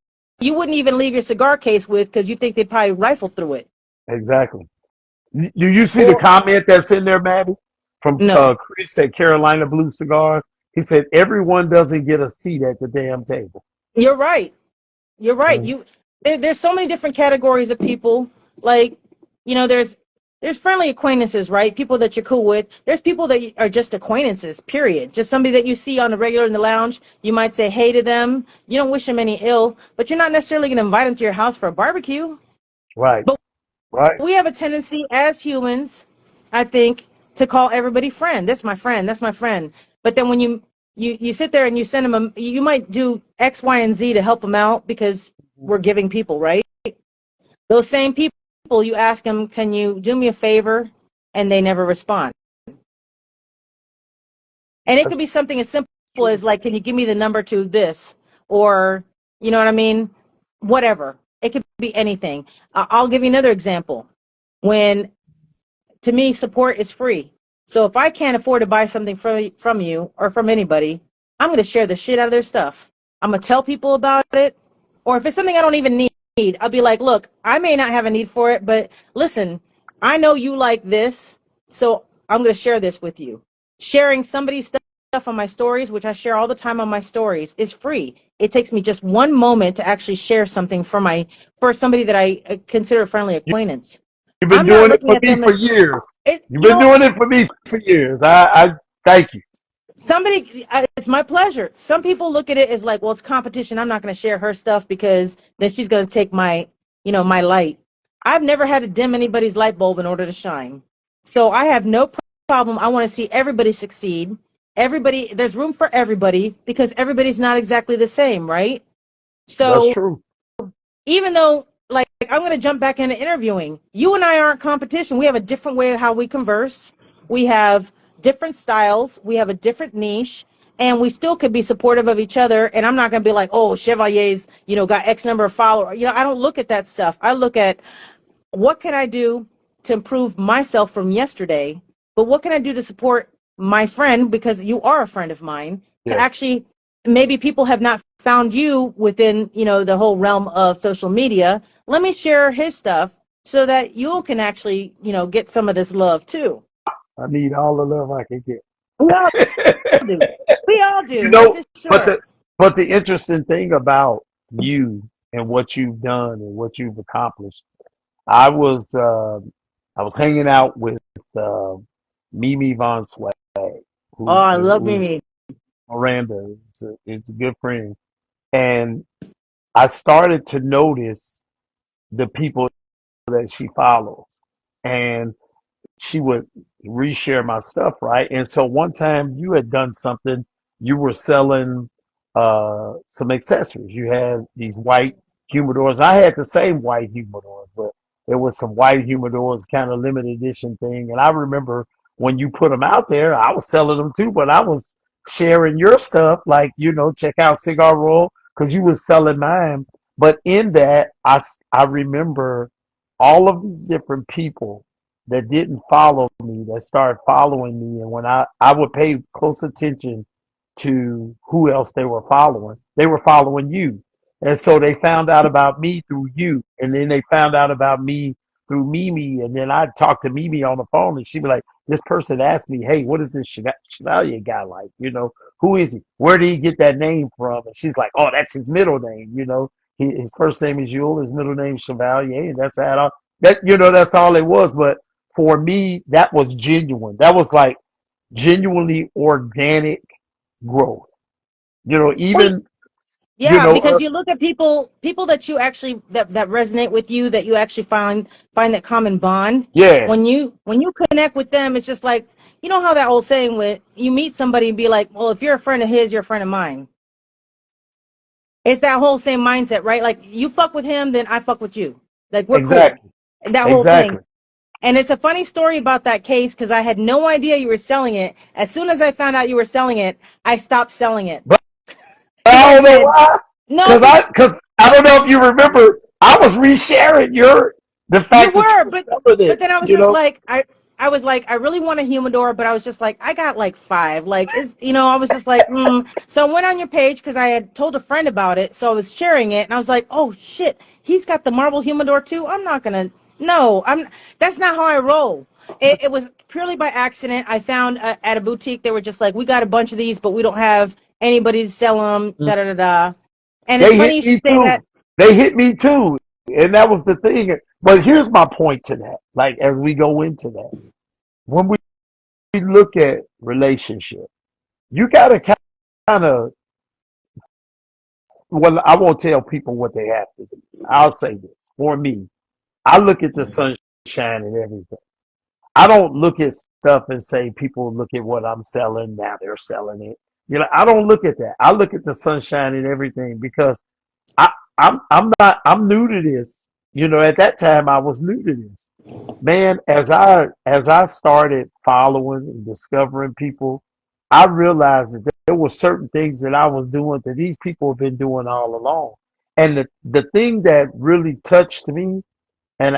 Speaker 2: you wouldn't even leave your cigar case with because you think they'd probably rifle through it.
Speaker 1: Exactly. Do you see the
Speaker 2: Or
Speaker 1: comment that's in there, Maddie? From
Speaker 2: no,
Speaker 1: Chris at Carolina Blue Cigars. He said everyone doesn't get a seat at the damn table.
Speaker 2: you're right. You're right.
Speaker 1: Mm.
Speaker 2: There's so many different categories of people. Like, there's friendly acquaintances, right? People that you're cool with. There's people that are just acquaintances, period. Just somebody that you see on the regular in the lounge. You might say hey to them. You don't wish them any ill, but you're not necessarily going to invite them to your house for a barbecue.
Speaker 1: Right.
Speaker 2: But
Speaker 1: Right.
Speaker 2: we have a tendency as humans, I think, to call everybody friend. That's my friend. That's my friend. But then when you sit there and you send them you might do X, Y, and Z to help them out because we're giving people, right? Those same people, you ask them, can you do me a favor? And they never respond. And it
Speaker 1: That's
Speaker 2: could be something as simple
Speaker 1: true.
Speaker 2: as like, can you give me the number to this? Or, you know what I mean? Whatever. It could be anything. I'll give you another example. When, to me, support is free. So if I can't afford to buy something from you or from anybody, I'm going to share the shit out of their stuff. I'm going to tell people about it. Or if it's something I don't even need, I'll be like, look, I may not have a need for it, but listen, I know you like this, so I'm going to share this with you. Sharing somebody's stuff on my stories, which I share all the time on my stories, is free. It takes me just one moment to actually share something for somebody that I consider a friendly
Speaker 1: You,
Speaker 2: acquaintance.
Speaker 1: you've been
Speaker 2: I'm not
Speaker 1: doing it
Speaker 2: looking
Speaker 1: for
Speaker 2: at
Speaker 1: me
Speaker 2: them
Speaker 1: for
Speaker 2: as
Speaker 1: years.
Speaker 2: it,
Speaker 1: You've been doing it for me for years. I thank you.
Speaker 2: somebody, it's my pleasure. Some people look at it as like, well, it's competition. I'm not going to share her stuff because then she's going to take my light. I've never had to dim anybody's light bulb in order to shine. So I have no problem. I want to see everybody succeed. Everybody, there's room for everybody because everybody's not exactly the same, right?
Speaker 1: That's
Speaker 2: So
Speaker 1: true.
Speaker 2: even though, like, I'm going to jump back into interviewing, you and I aren't competition. We have a different way of how we converse. We have different styles. We have a different niche, and we still could be supportive of each other. And I'm not going to be like, oh, Chevalier's, got X number of followers. I don't look at that stuff. I look at what can I do to improve myself from yesterday, but what can I do to support my friend, because you are a friend of mine, to
Speaker 1: Yes.
Speaker 2: actually, maybe people have not found you within, the whole realm of social media. Let me share his stuff so that you can actually, get some of this love too.
Speaker 1: I need all the love I can
Speaker 2: We all
Speaker 1: get.
Speaker 2: do. We all
Speaker 1: You
Speaker 2: do,
Speaker 1: know,
Speaker 2: for
Speaker 1: but
Speaker 2: sure.
Speaker 1: the interesting thing about you and what you've done and what you've accomplished, I was I was hanging out with uh, Mimi Von Swag,
Speaker 2: Oh, I love
Speaker 1: who
Speaker 2: Mimi.
Speaker 1: Miranda. It's a good friend, and I started to notice the people that she follows, and she would reshare my stuff, right? And so one time you had done something, you were selling some accessories. You had these white humidors. I had the same white humidors, but there was some white humidors, kind of limited edition thing. And I remember when you put them out there, I was selling them too, but I was sharing your stuff, like, check out Cigar Roll, because you was selling mine. But in that, I remember all of these different people that didn't follow me that started following me. And when I would pay close attention to who else they were following you. And so they found out about me through you. And then they found out about me through Mimi. And then I'd talk to Mimi on the phone and she'd be like, this person asked me, hey, what is this Chevalier guy like? Who is he? Where did he get that name from? And she's like, oh, that's his middle name. His first name is Yuel, his middle name is Chevalier. And that's how that's all it was. But for me, that was genuine. That was like genuinely organic growth.
Speaker 2: Well,
Speaker 1: Even you
Speaker 2: yeah,
Speaker 1: know,
Speaker 2: because you look at people that you actually that resonate with you, that you actually find that common bond.
Speaker 1: yeah,
Speaker 2: When you connect with them, it's just like, how that old saying, when you meet somebody and be like, well, if you're a friend of his, you're a friend of mine. It's that whole same mindset, right? Like, you fuck with him, then I fuck with you. Like, we're cool.
Speaker 1: exactly,
Speaker 2: That whole thing.
Speaker 1: exactly.
Speaker 2: And it's a funny story about that case because I had no idea you were selling it. As soon as I found out you were selling it, I stopped selling it
Speaker 1: But
Speaker 2: because I
Speaker 1: I don't know
Speaker 2: said,
Speaker 1: why.
Speaker 2: no,
Speaker 1: Because I don't know if you remember, I was resharing the
Speaker 2: you
Speaker 1: fact that you
Speaker 2: were,
Speaker 1: were selling
Speaker 2: but
Speaker 1: it.
Speaker 2: then I was
Speaker 1: You
Speaker 2: just
Speaker 1: know,
Speaker 2: like, I was like, I really want a humidor, but I was just like, I got like five. Like, is I was just like, So I went on your page because I had told a friend about it, so I was sharing it, and I was like, oh shit, he's got the marble humidor too. I'm not gonna. No, I'm. That's not how I roll. It was purely by accident. I found at a boutique they were just like, we got a bunch of these, but we don't have anybody to sell them. Da da da da. And it's
Speaker 1: they
Speaker 2: funny
Speaker 1: hit
Speaker 2: you
Speaker 1: me
Speaker 2: should say that.
Speaker 1: too. They hit me too, and that was the thing. But here's my point to that. Like as we go into that, when we look at relationship, you got to kind of. Well, I won't tell people what they have to do. I'll say this for me. I look at the sunshine and everything. I don't look at stuff and say people look at what I'm selling now they're selling it. I don't look at that. I look at the sunshine and everything because I I'm new to this. At that time I was new to this. Man, as I started following and discovering people, I realized that there were certain things that I was doing that these people have been doing all along. And the thing that really touched me and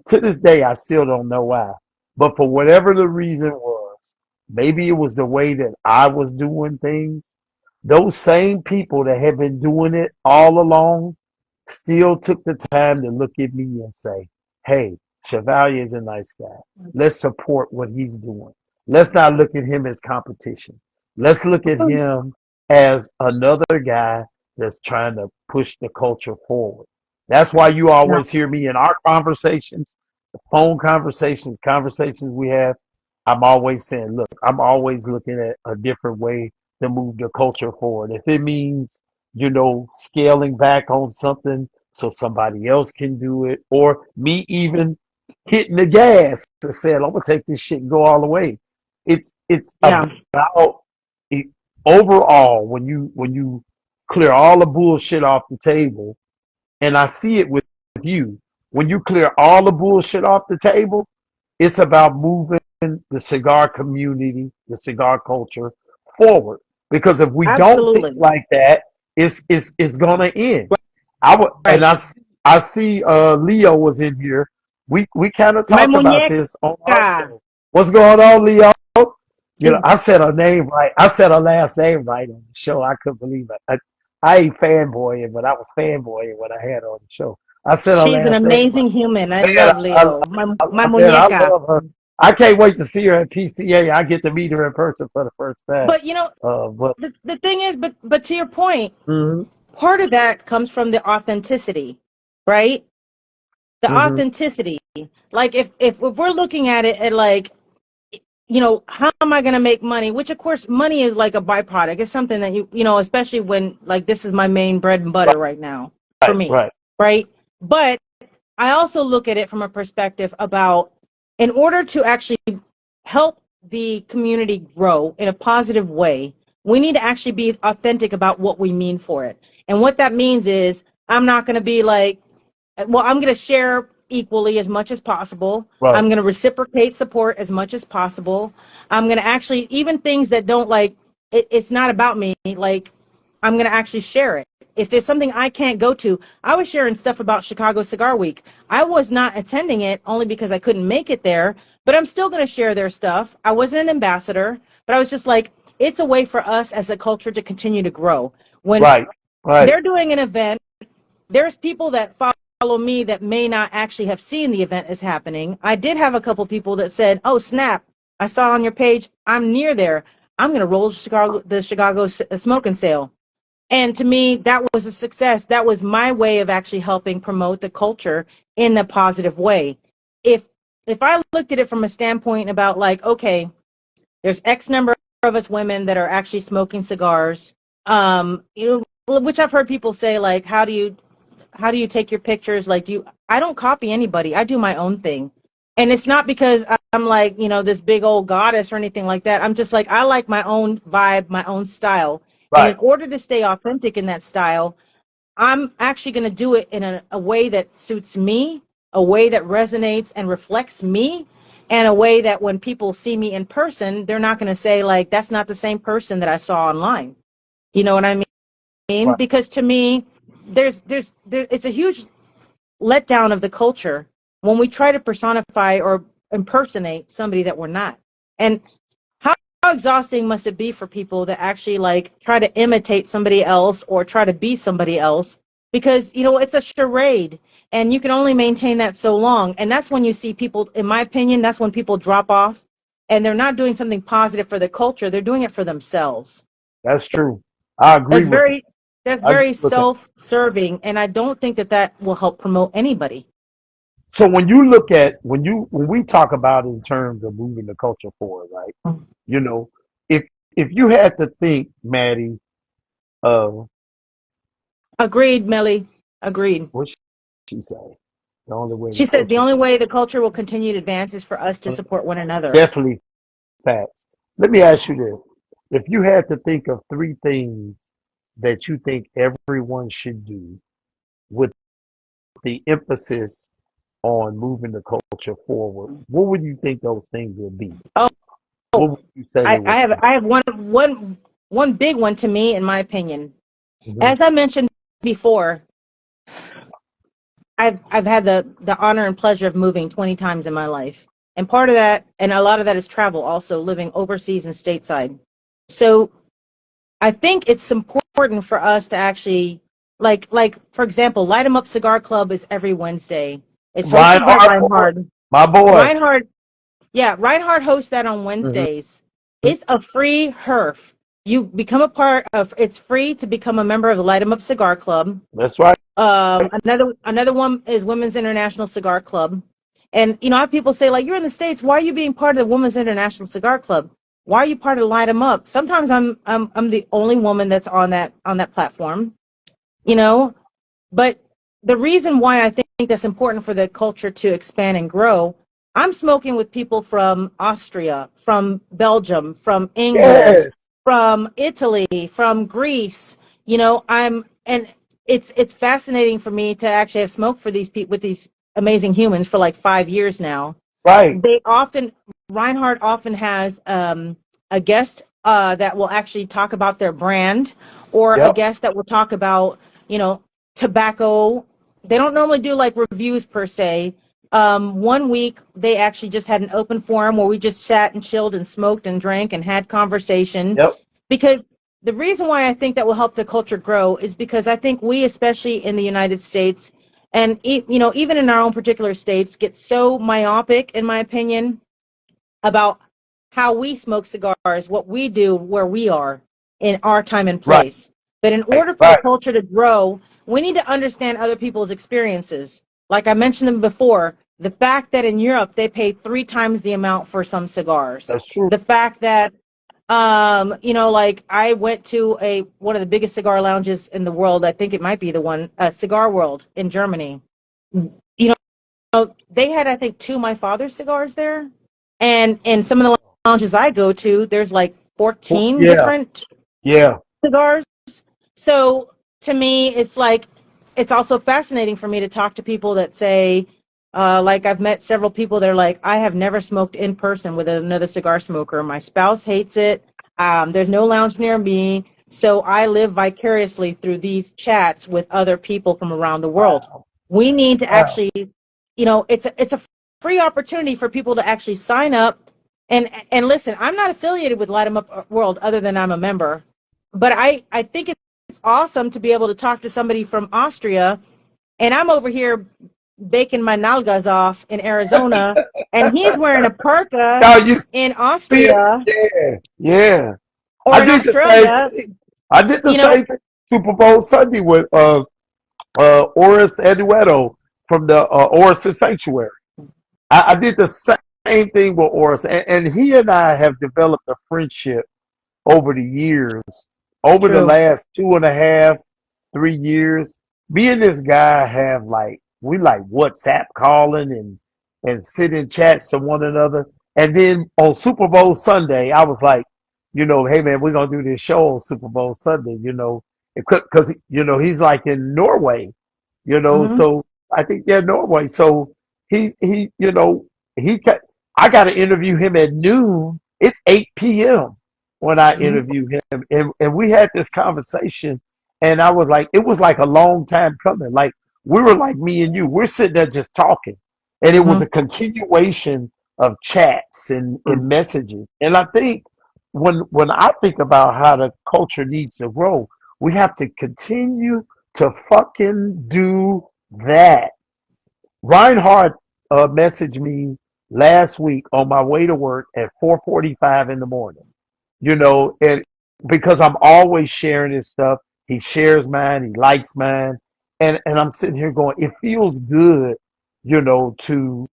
Speaker 1: to this day I still don't know why. But for whatever the reason was, maybe it was the way that I was doing things. Those same people that had been doing it all along still took the time to look at me and say, "Hey, Chevalier is a nice guy. Let's support what he's doing. Let's not look at him as competition. Let's look at him as another guy that's trying to push the culture forward." That's why you
Speaker 2: No,
Speaker 1: always hear me in our conversations, the phone conversations we have. I'm always saying, look, I'm always looking at a different way to move the culture forward. If it means, scaling back on something so somebody else can do it, or me even hitting the gas and saying, I'm gonna take this shit and go all the way. It's
Speaker 2: yeah,
Speaker 1: about it, overall when you clear all the bullshit off the table, and I see it with you. When you clear all the bullshit off the table, it's about moving the cigar community, the cigar culture forward. Because if we don't think
Speaker 2: absolutely.
Speaker 1: like that, it's gonna end. And
Speaker 2: Right.
Speaker 1: I see Leo was in here. We kind of
Speaker 2: My
Speaker 1: talked about
Speaker 2: muñeca.
Speaker 1: this on our show. What's going on, Leo?
Speaker 2: She's
Speaker 1: I said her name right. I said her last name right on the show. I couldn't believe it. I ain't fanboying, but I was fanboying when I had her on the show. I said her
Speaker 2: she's an
Speaker 1: last name right.
Speaker 2: amazing human. I
Speaker 1: Man,
Speaker 2: love Leo. My
Speaker 1: man, I
Speaker 2: muñeca.
Speaker 1: love her. I can't wait to see her at PCA. I get to meet her in person for the first time.
Speaker 2: But
Speaker 1: But
Speaker 2: the thing is, but to your point,
Speaker 1: hmm
Speaker 2: part of that comes from the authenticity, right? The
Speaker 1: hmm
Speaker 2: authenticity. Like if we're looking at it at like, how am I going to make money? Which of course money is like a byproduct. It's something that especially when like this is my main bread and butter right now for
Speaker 1: right,
Speaker 2: me,
Speaker 1: right,
Speaker 2: right? But I also look at it from a perspective about in order to actually help the community grow in a positive way, we need to actually be authentic about what we mean for it. And what that means is I'm not going to be like, well, I'm going to share equally as much as possible.
Speaker 1: right,
Speaker 2: I'm going to reciprocate support as much as possible. I'm going to actually, even things that don't like, it's not about me. Like, I'm going to actually share it. If there's something I can't go to, I was sharing stuff about Chicago Cigar Week. I was not attending it only because I couldn't make it there, but I'm still going to share their stuff. I wasn't an ambassador, but I was just like, it's a way for us as a culture to continue to grow. When
Speaker 1: right, right,
Speaker 2: they're doing an event, there's people that follow me that may not actually have seen the event is happening. I did have a couple people that said, "Oh snap! I saw on your page. I'm near there. I'm going to roll the Chicago smoking sale." And to me, that was a success. That was my way of actually helping promote the culture in a positive way. If if I looked at it from a standpoint about like, okay, there's X number of us women that are actually smoking cigars. Which I've heard people say like, how do you take your pictures? Like, I don't copy anybody. I do my own thing. And it's not because I'm like, this big old goddess or anything like that. I'm just like, I like my own vibe, my own style. And in
Speaker 1: right.
Speaker 2: order to stay authentic in that style, I'm actually going to do it in a way that suits me a way that resonates and reflects me, and a way that when people see me in person, they're not going to say like, that's not the same person that I saw online. You know what I mean?
Speaker 1: Right.
Speaker 2: Because to me, it's a huge letdown of the culture when we try to personify or impersonate somebody that we're not. And how exhausting must it be for people that actually like try to imitate somebody else or try to be somebody else? Because it's a charade, and you can only maintain that so long. And that's when you see people, in my opinion, that's when people drop off, and they're not doing something positive for the culture. They're doing it for themselves.
Speaker 1: That's true. I agree
Speaker 2: That's
Speaker 1: with that.
Speaker 2: very that's
Speaker 1: I agree
Speaker 2: very
Speaker 1: with that.
Speaker 2: self-serving, and I don't think that will help promote anybody.
Speaker 1: So when you look at when we talk about in terms of moving the culture forward, right? You know, if if you had to think, Maddie, of
Speaker 2: Agreed, Melly. Agreed.
Speaker 1: what she say, the only way the
Speaker 2: She said the
Speaker 1: culture
Speaker 2: only way the culture will continue to advance is for us to support one another.
Speaker 1: definitely facts. Let me ask you this: if you had to think of three things that you think everyone should do with the emphasis on moving the culture forward, what would you think those things would be?
Speaker 2: Oh,
Speaker 1: What would you say they
Speaker 2: I,
Speaker 1: would
Speaker 2: I have
Speaker 1: be?
Speaker 2: I have one big one to me, in my opinion.
Speaker 1: Hmm.
Speaker 2: As I mentioned before, I've had the honor and pleasure of moving 20 times in my life. And part of that, and a lot of that is travel, also living overseas and stateside. So I think it's important for us to actually, like for example, Light 'em Up Cigar Club is every Wednesday. It's hosted by
Speaker 1: Reinhardt,
Speaker 2: Reinhard.
Speaker 1: my boy.
Speaker 2: Reinhard, yeah, Reinhard hosts that on
Speaker 1: Hmm.
Speaker 2: Wednesdays. It's a free herf. You become a part of. It's free to become a member of the Light 'em Up Cigar Club.
Speaker 1: That's right.
Speaker 2: Another one is Women's International Cigar Club. And I have people say, like, you're in the States, why are you being part of the Women's International Cigar Club? Why are you part of Light 'em Up? Sometimes I'm the only woman that's on that platform, you know. But the reason why I think that's important for the culture to expand and grow, I'm smoking with people from Austria, from Belgium, from England,
Speaker 1: Yes.
Speaker 2: from Italy, from Greece. And it's fascinating for me to actually have smoked for these people with these amazing humans for like 5 years now.
Speaker 1: Right.
Speaker 2: They often Reinhardt often has a guest that will actually talk about their brand, or a
Speaker 1: Yep.
Speaker 2: guest that will talk about tobacco. They don't normally do like reviews per se. One week they actually just had an open forum where we just sat and chilled and smoked and drank and had conversation.
Speaker 1: Yep.
Speaker 2: Because the reason why I think that will help the culture grow is because I think we, especially in the United States, and even in our own particular states, get so myopic, in my opinion, about how we smoke cigars, what we do, where we are in our time and
Speaker 1: Right.
Speaker 2: place. But in order for the
Speaker 1: Right.
Speaker 2: culture to grow, we need to understand other people's experiences. Like I mentioned them before, the fact that in Europe they pay 3 times the amount for some cigars.
Speaker 1: That's true.
Speaker 2: The fact that like I went to one of the biggest cigar lounges in the world. I think it might be the one, Cigar World in Germany. You they had, I think, two My Father cigars there, and in some of the lounges I go to, there's like 14
Speaker 1: Yeah.
Speaker 2: different
Speaker 1: Yeah.
Speaker 2: cigars. So to me, it's like it's also fascinating for me to talk to people that say, like I've met several people that are like, I have never smoked in person with another cigar smoker. My spouse hates it. There's no lounge near me. So I live vicariously through these chats with other people from around the world.
Speaker 1: Wow.
Speaker 2: We need to
Speaker 1: Wow.
Speaker 2: actually, it's a free opportunity for people to actually sign up and listen. I'm not affiliated with Light 'em Up World other than I'm a member, but I think it's awesome to be able to talk to somebody from Austria, and I'm over here baking my nalgas off in Arizona, and he's wearing a parka
Speaker 1: Now you
Speaker 2: in
Speaker 1: see it?
Speaker 2: Austria
Speaker 1: Yeah. Yeah.
Speaker 2: or
Speaker 1: I
Speaker 2: in
Speaker 1: did the same
Speaker 2: Australia.
Speaker 1: thing. I did the
Speaker 2: You know,
Speaker 1: same thing Super Bowl Sunday with Oris Eduardo from the Oris Sanctuary. I did the same thing with Oris, and he and I have developed a friendship over the years, over the
Speaker 2: true.
Speaker 1: last 2.5, 3 years. Me and this guy have we like WhatsApp calling and sit in chats to one another. And then on Super Bowl Sunday, I was like, hey man, we're gonna do this show on Super Bowl Sunday, because he's like in Norway,
Speaker 2: Hmm.
Speaker 1: so I think they're Norway. So he you know he got, I got to interview him at noon. It's 8 p.m. when I
Speaker 2: Mhm.
Speaker 1: interview him, and we had this conversation, and I was like, it was like a long time coming. Like we were like me and you, we're sitting there just talking, and it was
Speaker 2: Mhm.
Speaker 1: a continuation of chats and messages. And I think when I think about how the culture needs to grow, we have to continue to fucking do that. Reinhardt messaged me last week on my way to work at 4:45 in the morning. And because I'm always sharing his stuff, he shares mine, he likes mine, and I'm sitting here going, it feels good, to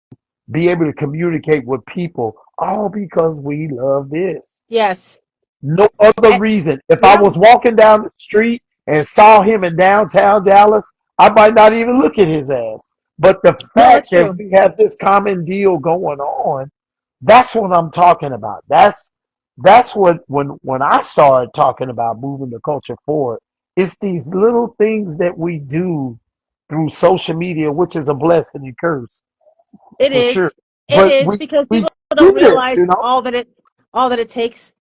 Speaker 1: be able to communicate with people, all because we love this.
Speaker 2: Yes.
Speaker 1: No other
Speaker 2: Eh,
Speaker 1: reason. If I
Speaker 2: yeah.
Speaker 1: was walking down the street and saw him in downtown Dallas, I might not even look at his ass. But the
Speaker 2: No,
Speaker 1: fact
Speaker 2: that's
Speaker 1: that
Speaker 2: true.
Speaker 1: we have this common deal going on, that's what I'm talking about. That's what when I started talking about moving the culture forward, it's these little things that we do through social media, which is a blessing and curse
Speaker 2: It
Speaker 1: for sure.
Speaker 2: is. It
Speaker 1: But
Speaker 2: is
Speaker 1: we
Speaker 2: because
Speaker 1: we
Speaker 2: people don't
Speaker 1: do this,
Speaker 2: realize all that it takes.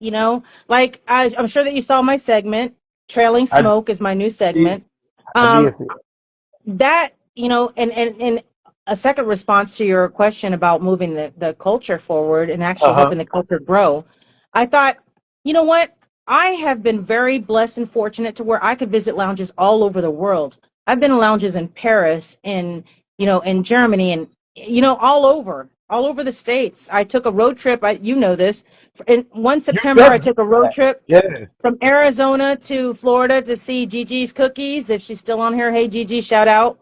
Speaker 2: Like I'm sure that you saw my segment. Trailing
Speaker 1: I
Speaker 2: Smoke is my new
Speaker 1: did
Speaker 2: segment.
Speaker 1: I
Speaker 2: Um,
Speaker 1: did see it.
Speaker 2: that and a second response to your question about moving the culture forward and actually
Speaker 1: Uh-huh.
Speaker 2: helping the culture grow, I thought, you know what, I have been very blessed and fortunate to where I could visit lounges all over the world. I've been in lounges in Paris, in Germany, and all over the states. I took a road trip. You know this. In one
Speaker 1: You
Speaker 2: September I
Speaker 1: just did
Speaker 2: took a road
Speaker 1: that.
Speaker 2: trip
Speaker 1: Yeah.
Speaker 2: from Arizona to Florida to see Gigi's Cookies. If she's still on here, hey Gigi, shout out.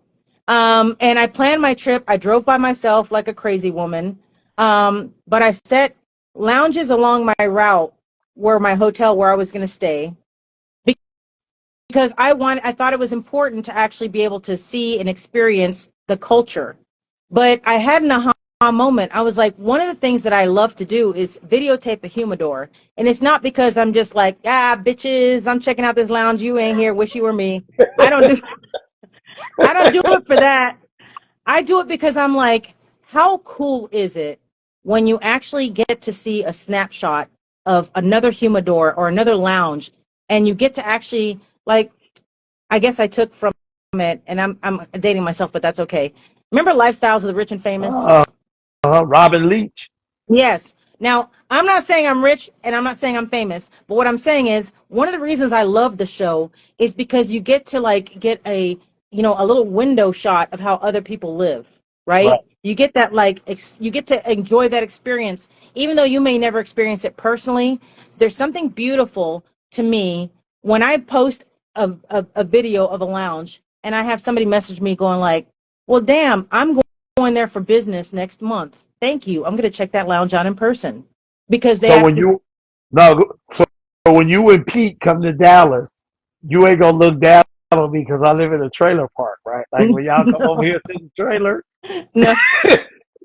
Speaker 2: And I planned my trip. I drove by myself like a crazy woman. But I set lounges along my route where my hotel where I was going to stay because I thought it was important to actually be able to see and experience the culture. But I had an aha moment. I was like, one of the things that I love to do is videotape a humidor. And it's not because I'm just like, bitches, I'm checking out this lounge. You ain't here. Wish you were me. I don't do I don't do it for that. I do it because I'm like, how cool is it when you actually get to see a snapshot of another humidor or another lounge and you get to actually like I guess I took from it, and I'm dating myself, but that's okay. Remember Lifestyles of the Rich and Famous?
Speaker 1: Uh, Robin Leach.
Speaker 2: Yes. Now, I'm not saying I'm rich and I'm not saying I'm famous, but what I'm saying is one of the reasons I love the show is because you get to like get a little window shot of how other people live,
Speaker 1: Right.
Speaker 2: right? You get that you get to enjoy that experience even though you may never experience it personally. There's something beautiful to me when I post a video of a lounge and I have somebody message me going like, "Well, damn, I'm going there for business next month. Thank you. I'm going to check that lounge out in person because they
Speaker 1: So when
Speaker 2: actually."
Speaker 1: you no so when you and Pete come to Dallas, you ain't gonna look down on me because I live in a trailer park, right? Like when y'all come over
Speaker 2: No,
Speaker 1: here to the trailer,
Speaker 2: no,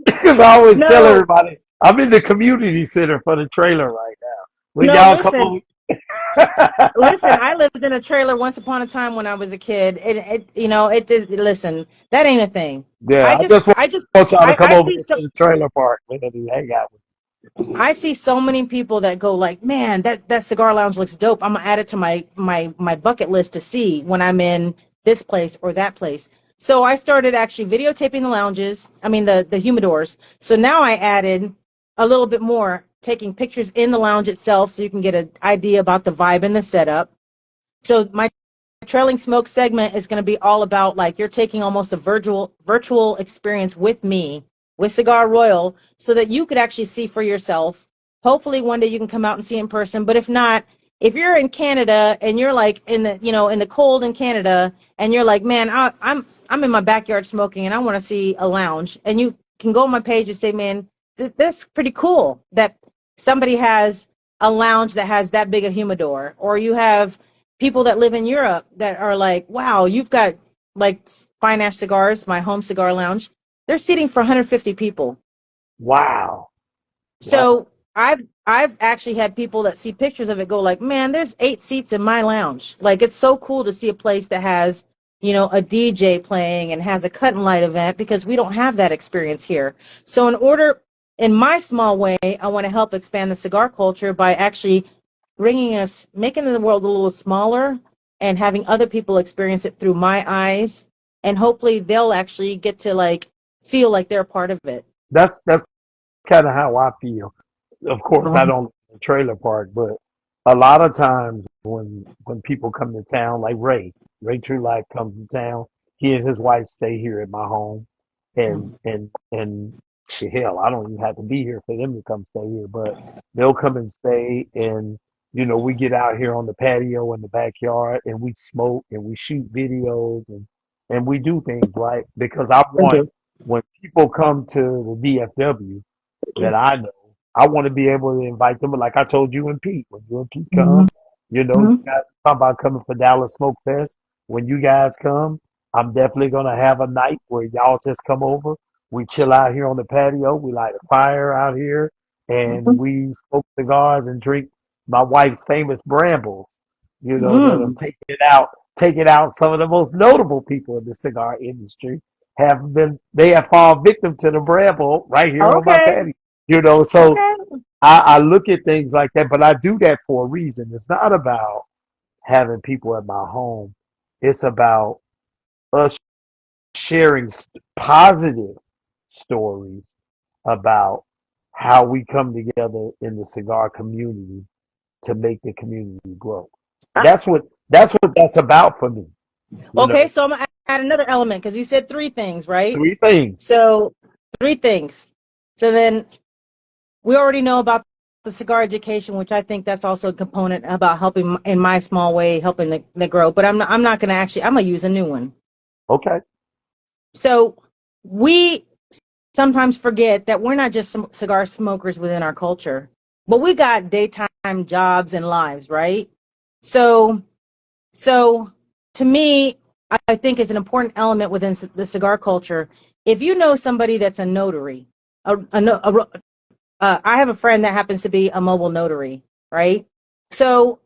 Speaker 1: because I always tell
Speaker 2: no,
Speaker 1: everybody I'm in the community center for the trailer right now. When
Speaker 2: no.
Speaker 1: y'all come
Speaker 2: Listen,
Speaker 1: over,
Speaker 2: listen. I lived in a trailer once upon a time when I was a kid. It did. Listen, that ain't a thing.
Speaker 1: yeah,
Speaker 2: I
Speaker 1: I
Speaker 2: just,
Speaker 1: just want
Speaker 2: I just,
Speaker 1: y'all to come
Speaker 2: I
Speaker 1: over
Speaker 2: see
Speaker 1: here
Speaker 2: so,
Speaker 1: to the trailer park and hang out with
Speaker 2: I see so many people that go like, man, that cigar lounge looks dope. I'm gonna add it to my bucket list to see when I'm in this place or that place. So I started actually videotaping the lounges. I mean the humidors. So now I added a little bit more, taking pictures in the lounge itself, so you can get an idea about the vibe and the setup. So my trailing smoke segment is going to be all about like you're taking almost a virtual experience with me with Cigar Royal so that you could actually see for yourself. Hopefully one day you can come out and see in person, but if not, if you're in Canada and you're like in the cold in Canada and you're like, man, I'm in my backyard smoking and I want to see a lounge, and you can go on my page and say, man, that's pretty cool that somebody has a lounge that has that big a humidor, or you have people that live in Europe that are like, wow, you've got like Fine Ash Cigars, my home cigar lounge. They're seating for 150 people.
Speaker 1: you. Wow. Wow.
Speaker 2: So I've actually had people that see pictures of it go like, man, there's 8 seats in my lounge. Like it's so cool to see a place that has a DJ playing and has a cut and light event because we don't have that experience here. So in my small way, I want to help expand the cigar culture by actually making the world a little smaller and having other people experience it through my eyes. And hopefully they'll actually get to feel like they're a part of it.
Speaker 1: That's kind of how I feel. Of course, I don't live in a trailer park, but a lot of times when people come to town, like Ray True Life comes to town, he and his wife stay here at my home, and shit, hell, I don't even have to be here for them to come stay here, but they'll come and stay, and we get out here on the patio in the backyard, and we smoke and we shoot videos and we do things right because I want when people come to the DFW that I know. I want to be able to invite them. Like I told you and Pete, when you and Pete
Speaker 2: Mhm.
Speaker 1: come, you
Speaker 2: Mhm.
Speaker 1: guys talk about coming for Dallas Smoke Fest. When you guys come, I'm definitely gonna have a night where y'all just come over. We chill out here on the patio. We light a fire out here, and
Speaker 2: Mhm.
Speaker 1: we smoke cigars and drink my wife's famous Brambles. That are
Speaker 2: Mm.
Speaker 1: taking out some of the most notable people in the cigar industry they have fallen victim to the Bramble right here on my
Speaker 2: Okay.
Speaker 1: patio. So
Speaker 2: Okay.
Speaker 1: I look at things like that, but I do that for a reason. It's not about having people at my home. It's about us sharing positive stories about how we come together in the cigar community to make the community grow.
Speaker 2: I-
Speaker 1: That's what that's about for me. You
Speaker 2: Okay,
Speaker 1: know,
Speaker 2: so I'm gonna add another element because you said three things, right?
Speaker 1: three things.
Speaker 2: So three things. So then we already know about the cigar education, which I think that's also a component about helping in my small way, helping the grow. But I'm not going to actually, I'm going to use a new one.
Speaker 1: Okay.
Speaker 2: So we sometimes forget that we're not just some cigar smokers within our culture, but we got daytime jobs and lives, right? So, so to me, I think is an important element within the cigar culture. If you know somebody that's a notary, I have a friend that happens to be a mobile notary, right? So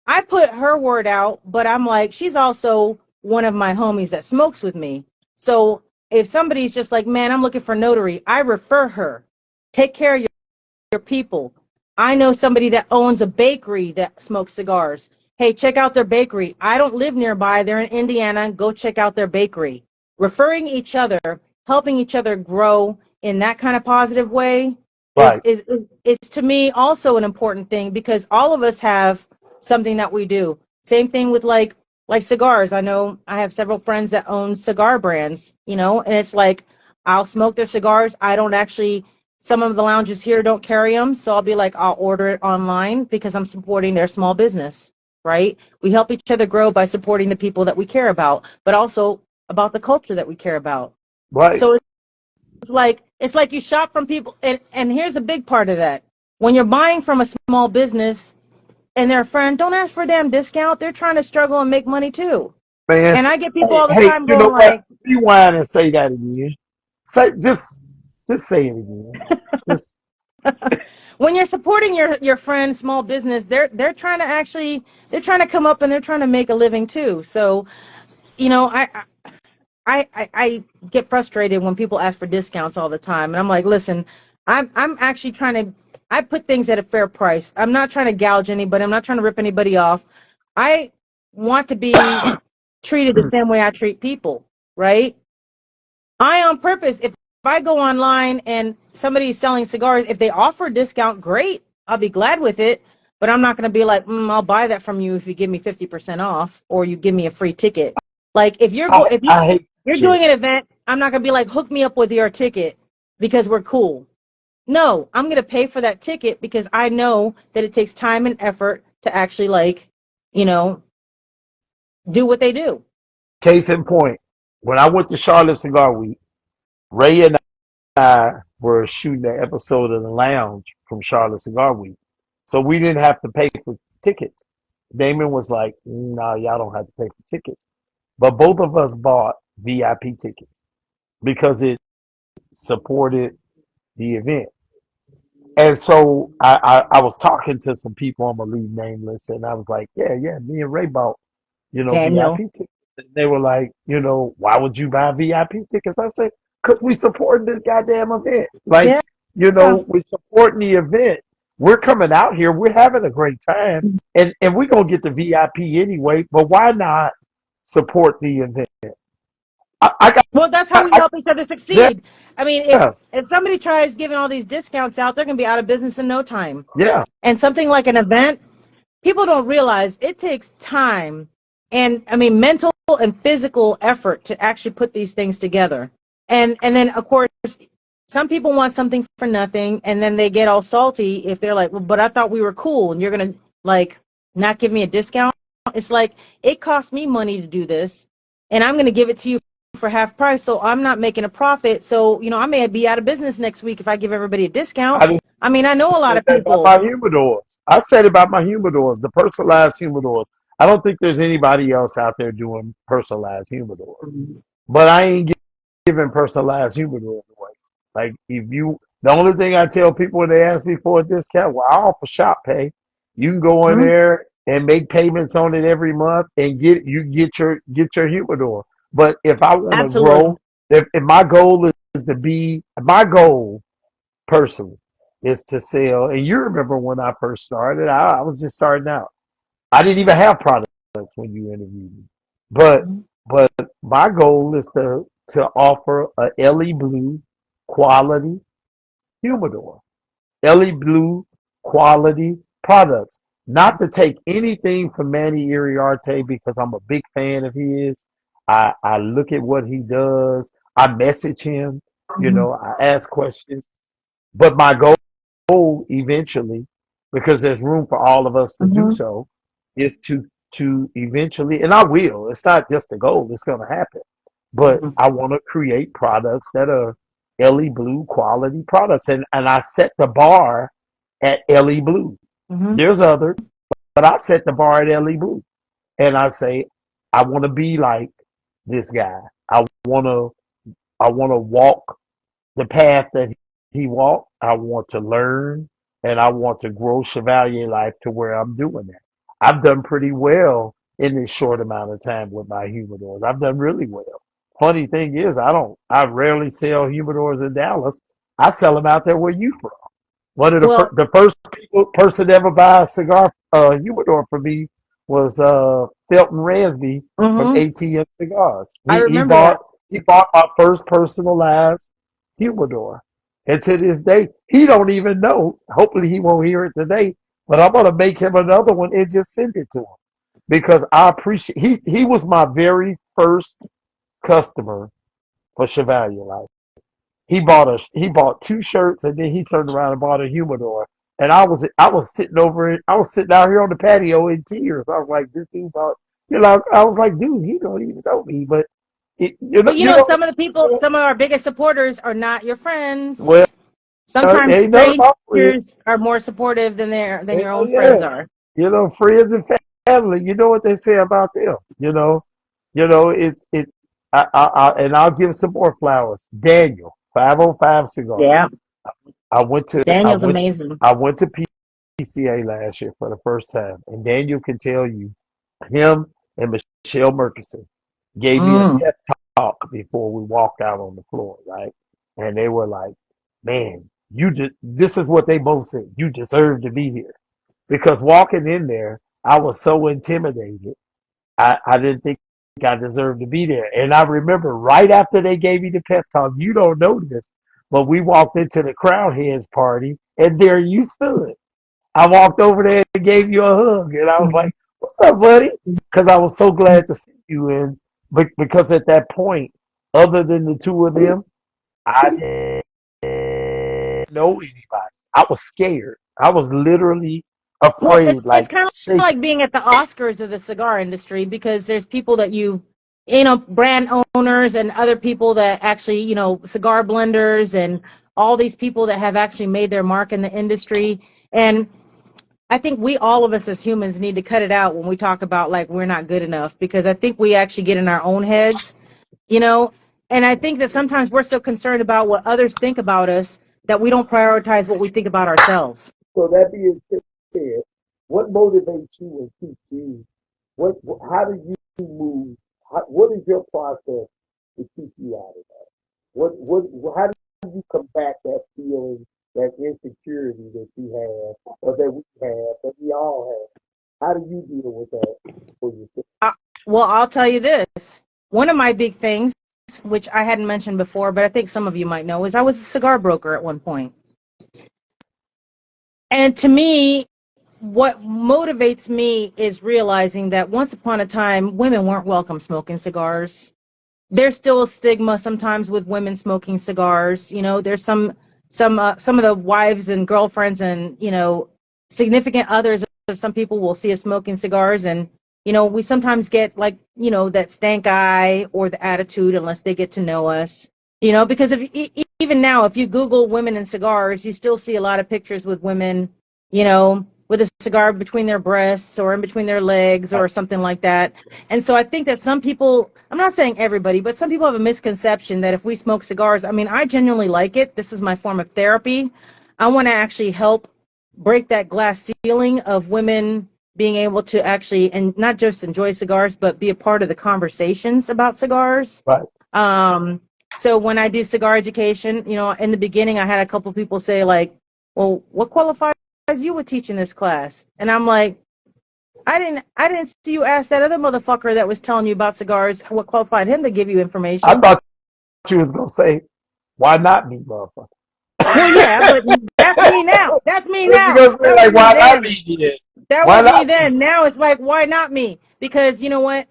Speaker 2: I put her word out, but I'm like, she's also one of my homies that smokes with me. So if somebody's just like, man, I'm looking for notary, I refer her. Take care of your people. I know somebody that owns a bakery that smokes cigars. Hey, check out their bakery. I don't live nearby. They're in Indiana. Go check out their bakery. Referring each other, helping each other grow in that kind of positive way is
Speaker 1: Right.
Speaker 2: is is, is to me also an important thing because all of us have something that we do. Same thing with like cigars. I know I have several friends that own cigar brands, and it's like I'll smoke their cigars. I don't actually some of the lounges here don't carry them, so I'll be like, I'll order it online because I'm supporting their small business, right? We help each other grow by supporting the people that we care about, but also about the culture that we care about.
Speaker 1: Right.
Speaker 2: So it's like you shop from people, and here's a big part of that. When you're buying from a small business and they're a friend, don't ask for a damn discount. They're trying to struggle and make money too.
Speaker 1: Man,
Speaker 2: And I get people
Speaker 1: hey,
Speaker 2: all the
Speaker 1: hey,
Speaker 2: time
Speaker 1: you know
Speaker 2: going
Speaker 1: what?
Speaker 2: like,
Speaker 1: Rewind and say that again. Say just say it again. Just
Speaker 2: when you're supporting your friend's small business, they're trying to come up and they're trying to make a living too. So you know, I get frustrated when people ask for discounts all the time, and I'm like, listen, I'm actually trying to. I put things at a fair price. I'm not trying to gouge anybody. I'm not trying to rip anybody off. I want to be treated the same way I treat people, right? I on purpose, if I go online and somebody's selling cigars, if they offer a discount, great. I'll be glad with it. But I'm not going to be like, I'll buy that from you if you give me 50% off or you give me a free ticket. Like if
Speaker 1: I hate
Speaker 2: you're
Speaker 1: shit.
Speaker 2: doing an event, I'm not going to be like, hook me up with your ticket because we're cool. No, I'm going to pay for that ticket because I know that it takes time and effort to actually you know, do what they do.
Speaker 1: Case in point, when I went to Charlotte Cigar Week, Ray and I were shooting an episode of The Lounge from Charlotte Cigar Week. So we didn't have to pay for tickets. Damon was like, no, y'all don't have to pay for tickets. But both of us bought VIP tickets because it supported the event. And so I was talking to some people, I'm gonna leave nameless, and I was like, yeah, me and Ray bought,
Speaker 2: Daniel.
Speaker 1: VIP tickets. They were like, why would you buy VIP tickets? I said, because we supporting this goddamn event. Like,
Speaker 2: Yeah.
Speaker 1: we're supporting the event. We're coming out here. We're having a great time. And we're going to get the VIP anyway. But why not support the event? I got,
Speaker 2: Well, that's how we
Speaker 1: I,
Speaker 2: help each other
Speaker 1: yeah,
Speaker 2: succeed. I mean,
Speaker 1: yeah,
Speaker 2: if somebody tries giving all these discounts out, they're going to be out of business in no time.
Speaker 1: yeah.
Speaker 2: And something like an event, people don't realize it takes time and, I mean, mental and physical effort to actually put these things together. And then of course some people want something for nothing, and then they get all salty if they're like, well, but I thought we were cool and you're going to like not give me a discount. It's like, it cost me money to do this, and I'm going to give it to you for half price, so I'm not making a profit. So I may be out of business next week if I give everybody a discount.
Speaker 1: I
Speaker 2: I mean, I know a lot
Speaker 1: said
Speaker 2: of
Speaker 1: that about
Speaker 2: people.
Speaker 1: my humidors. I said about my humidors, the personalized humidors. I don't think there's anybody else out there doing personalized humidors. But I ain't giving personalized humidors away. Like the only thing I tell people when they ask me for a discount, well, I offer shop pay. You can go in
Speaker 2: Mhm.
Speaker 1: there and make payments on it every month and get your humidor. But if I want to
Speaker 2: Absolutely.
Speaker 1: grow, if my goal is to be my goal personally is to sell. And you remember when I first started, I was just starting out. I didn't even have products when you interviewed me. But
Speaker 2: Mhm.
Speaker 1: but my goal is to offer a LE Blue quality humidor. LE Blue quality products. Not to take anything from Manny Iriarte because I'm a big fan of his. I look at what he does. I message him.
Speaker 2: Mhm.
Speaker 1: I ask questions. But my goal eventually, because there's room for all of us to do
Speaker 2: Mhm.
Speaker 1: so, is to eventually, and I will. It's not just a goal; it's going to happen. But
Speaker 2: Mhm.
Speaker 1: I want to create products that are LE Blue quality products, and I set the bar at LE Blue.
Speaker 2: Mhm.
Speaker 1: There's others, but I set the bar at LE Blue, and I say I want to be like this guy. Want to I want to walk the path that he walked. I want to learn and I want to grow Chevalier life to where I'm doing that. I've done pretty well in this short amount of time with my humidors. I've done really well. Funny thing is, I rarely sell humidors in Dallas. I sell them out there where you from. One of
Speaker 2: Well,
Speaker 1: the first person to ever buy a cigar humidor for me was Felton Ransby from
Speaker 2: mhm.
Speaker 1: ATM Cigars.
Speaker 2: I
Speaker 1: He he
Speaker 2: remember
Speaker 1: bought
Speaker 2: that.
Speaker 1: he bought my first personalized humidor, and to this day he don't even know. Hopefully he won't hear it today, but I'm gonna make him another one and just send it to him because I appreciate. He was my very first customer for Chevalier Life. He bought two shirts and then he turned around and bought a humidor. And I was sitting over it. I was sitting out here on the patio in tears. I was like, this dude bought. I was like, dude, he don't even know me, but it, you know,
Speaker 2: But
Speaker 1: you know,
Speaker 2: some of the people, some of our biggest supporters are not your
Speaker 1: well,
Speaker 2: friends. Sometimes
Speaker 1: ain't none of my friends.
Speaker 2: strangers are more supportive than your
Speaker 1: Hell
Speaker 2: own friends
Speaker 1: yeah,
Speaker 2: are.
Speaker 1: friends and family. You know what they say about them. It's and I'll give some more flowers. Daniel, 505 Cigar.
Speaker 2: Yeah.
Speaker 1: I went to I
Speaker 2: Daniel's
Speaker 1: went
Speaker 2: amazing.
Speaker 1: I went to PCA last year for the first time, and Daniel can tell you, him and Michelle Murkison gave me a
Speaker 2: Mm.
Speaker 1: pep talk before we walked out on the floor, right? And they were like, "Man, you just this is what they both said. You deserve to be here." Because walking in there, I was so intimidated. I didn't think I deserved to be there. And I remember right after they gave me the pep talk, you don't know this, but we walked into the Crown Heads party, and there you stood. I walked over there and gave you a hug, and I was like, "What's up, buddy?" Because I was so glad to see you. And because at that point, other than the two of them, I didn't know anybody. I was scared. I was literally
Speaker 2: Well,
Speaker 1: afraid,
Speaker 2: it's
Speaker 1: like
Speaker 2: kind of
Speaker 1: shaking.
Speaker 2: like being at the Oscars of the cigar industry, because there's people that brand owners and other people that actually, cigar blenders and all these people that have actually made their mark in the industry. And I think all of us as humans need to cut it out when we talk about like we're not good enough, because I think we actually get in our own heads, you know, and I think that sometimes we're so concerned about what others think about us that we don't prioritize what we think about ourselves.
Speaker 1: So that being said, what motivates you and keeps you? How do you move? what is your process to keep you out of that? How do you combat that feeling, that insecurity that you have, or that we have, that we all have? How do you deal with that for yourself?
Speaker 2: Well, I'll tell you this. One of my big things, which I hadn't mentioned before, but I think some of you might know, is I was a cigar broker at one point. And to me, what motivates me is realizing that once upon a time, women weren't welcome smoking cigars. There's still a stigma sometimes with women smoking cigars. You know, there's some of the wives and girlfriends and, you know, significant others of some people will see us smoking cigars, and you know, we sometimes get like, you know, that stank eye or the attitude unless they get to know us. You know, because even now, if you Google women and cigars, you still see a lot of pictures with women, you know, with a cigar between their breasts or in between their legs or something like that. And so I think that some people, I'm not saying everybody, but some people have a misconception that if we smoke cigars, I mean, I genuinely like it. This is my form of therapy. I want to actually help break that glass ceiling of women being able to actually, and not just enjoy cigars, but be a part of the conversations about cigars.
Speaker 1: Right.
Speaker 2: So when I do cigar education, you know, in the beginning, I had a couple people say like, well, what qualifies you with teaching this class? And I'm like, I didn't see you ask that other motherfucker that was telling you about cigars what qualified him to give you information.
Speaker 1: I thought you was gonna say, "Why not me, motherfucker?"
Speaker 2: Well, yeah, but that's me now. That's me now.
Speaker 1: You gonna say,
Speaker 2: That
Speaker 1: like,
Speaker 2: was me
Speaker 1: why not
Speaker 2: then.
Speaker 1: me? Then?
Speaker 2: That
Speaker 1: Why
Speaker 2: was me
Speaker 1: not
Speaker 2: then.
Speaker 1: me?
Speaker 2: Now it's like, why not me? Because you know what?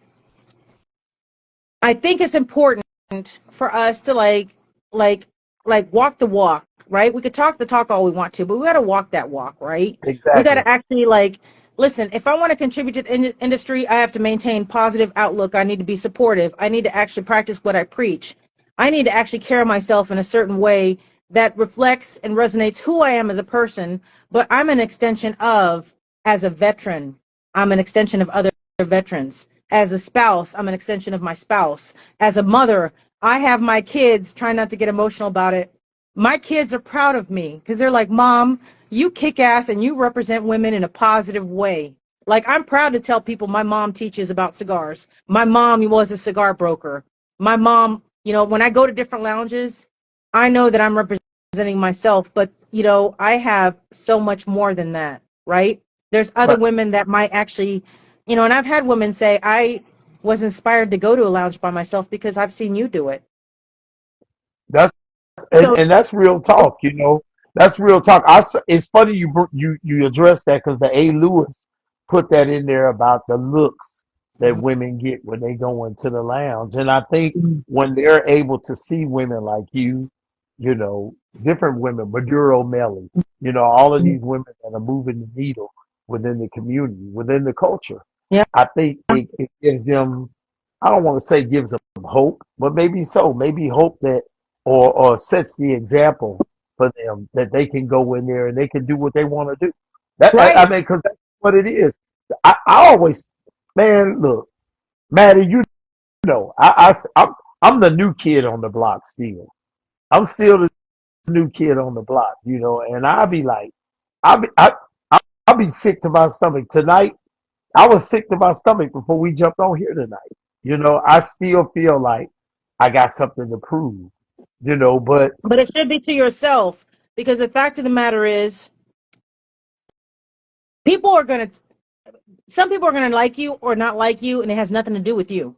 Speaker 2: I think it's important for us to like walk the walk, right? We could talk the talk all we want to, but we got to walk that walk, right? We got
Speaker 1: Exactly.
Speaker 2: to actually like listen. If I want to contribute to the industry, I have to maintain positive outlook. I need to be supportive. I need to actually practice what I preach. I need to actually carry myself in a certain way that reflects and resonates who I am as a person. But I'm an extension of, as a veteran, I'm an extension of other veterans. As a spouse, I'm an extension of my spouse. As a mother, I have my kids, trying not to get emotional about it. My kids are proud of me because they're like, Mom, you kick ass and you represent women in a positive way. Like, I'm proud to tell people my mom teaches about cigars. My mom was a cigar broker. My mom, you know, when I go to different lounges, I know that I'm representing myself, but, you know, I have so much more than that, right? There's other
Speaker 1: Right.
Speaker 2: women that might actually, you know, and I've had women say, I was inspired to go to a lounge by myself because I've seen you do it.
Speaker 1: That's
Speaker 2: So
Speaker 1: and that's real talk. You know, that's real talk. It's funny you address that because the A. Lewis put that in there about the looks that women get when they go into the lounge, and I think when they're able to see women like you know, different women, Maduro Melly, you know, all of these women that are moving the needle within the community, within the culture.
Speaker 2: yeah,
Speaker 1: I think it gives them, I don't want to say gives them hope, but maybe so, maybe hope that, or sets the example for them that they can go in there and they can do what they want to do. I
Speaker 2: right.
Speaker 1: mean, because that's what it is. I always, man, look, Maddie, you know, I'm the new kid on the block still. I'm still the new kid on the block, you know, and I'll be like, I'll be, I, I'll be sick to my stomach tonight. I was sick to my stomach before we jumped on here tonight. You know, I still feel like I got something to prove, you know, but
Speaker 2: But it should be to yourself because the fact of the matter is, people are going to, some people are going to like you or not like you, and it has nothing to do with you.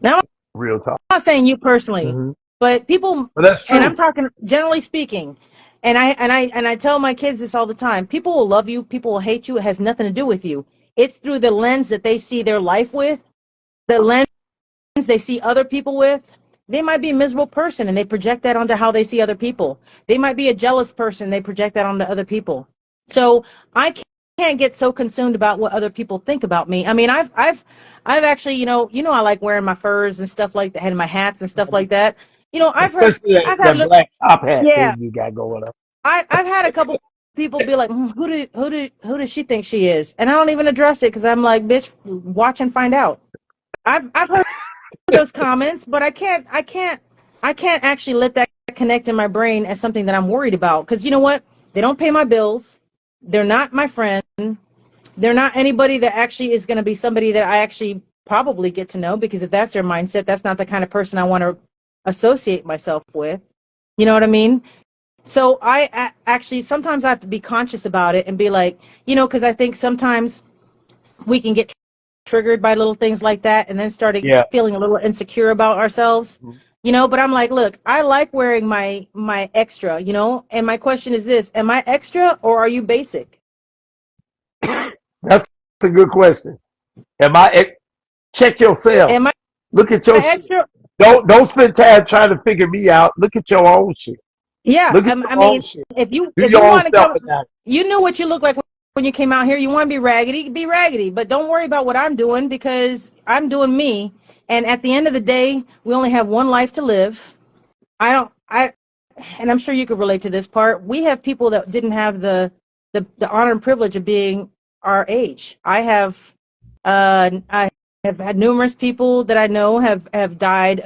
Speaker 2: Now,
Speaker 1: real talk.
Speaker 2: I'm not saying you personally,
Speaker 1: Hmm.
Speaker 2: but people,
Speaker 1: But that's
Speaker 2: and I'm
Speaker 1: true.
Speaker 2: talking generally speaking, and I tell my kids this all the time. People will love you, people will hate you. It has nothing to do with you. It's through the lens that they see their life with, the lens they see other people with. They might be a miserable person and they project that onto how they see other people. They might be a jealous person, they project that onto other people. So I can't get so consumed about what other people think about me. I mean, I've actually, I like wearing my furs and stuff like that, and my hats and stuff like that. You know,
Speaker 1: Especially
Speaker 2: I've had,
Speaker 1: that black top hat
Speaker 2: yeah,
Speaker 1: thing you got going on.
Speaker 2: I've had a couple people be like, who does she think she is? And I don't even address it because I'm like, bitch, watch and find out. I've heard those comments, but I can't actually let that connect in my brain as something that I'm worried about. Because you know what? They don't pay my bills. They're not my friend. They're not anybody that actually is going to be somebody that I actually probably get to know, because if that's their mindset, that's not the kind of person I want to associate myself with. You know what I mean? So actually sometimes I have to be conscious about it and be like, because I think sometimes we can get triggered by little things like that and then started
Speaker 1: Yeah.
Speaker 2: feeling a little insecure about ourselves. But I'm like, look, I like wearing my extra, and my question is this: am I extra or are you basic?
Speaker 1: That's a good question. Am I? Check yourself.
Speaker 2: Am I
Speaker 1: Look at your shit.
Speaker 2: extra?
Speaker 1: Don't spend time trying to figure me out. Look at your own shit.
Speaker 2: Yeah,
Speaker 1: Look at
Speaker 2: I
Speaker 1: your own
Speaker 2: mean,
Speaker 1: shit.
Speaker 2: if you
Speaker 1: Do
Speaker 2: if
Speaker 1: your
Speaker 2: you
Speaker 1: own
Speaker 2: want to
Speaker 1: self
Speaker 2: come,
Speaker 1: analysis.
Speaker 2: you knew what you look like when you came out here. You want to be raggedy, but don't worry about what I'm doing, because I'm doing me. And at the end of the day, we only have one life to live. I don't I and I'm sure you could relate to this part. We have people that didn't have the honor and privilege of being our age. I have had numerous people that I know have died,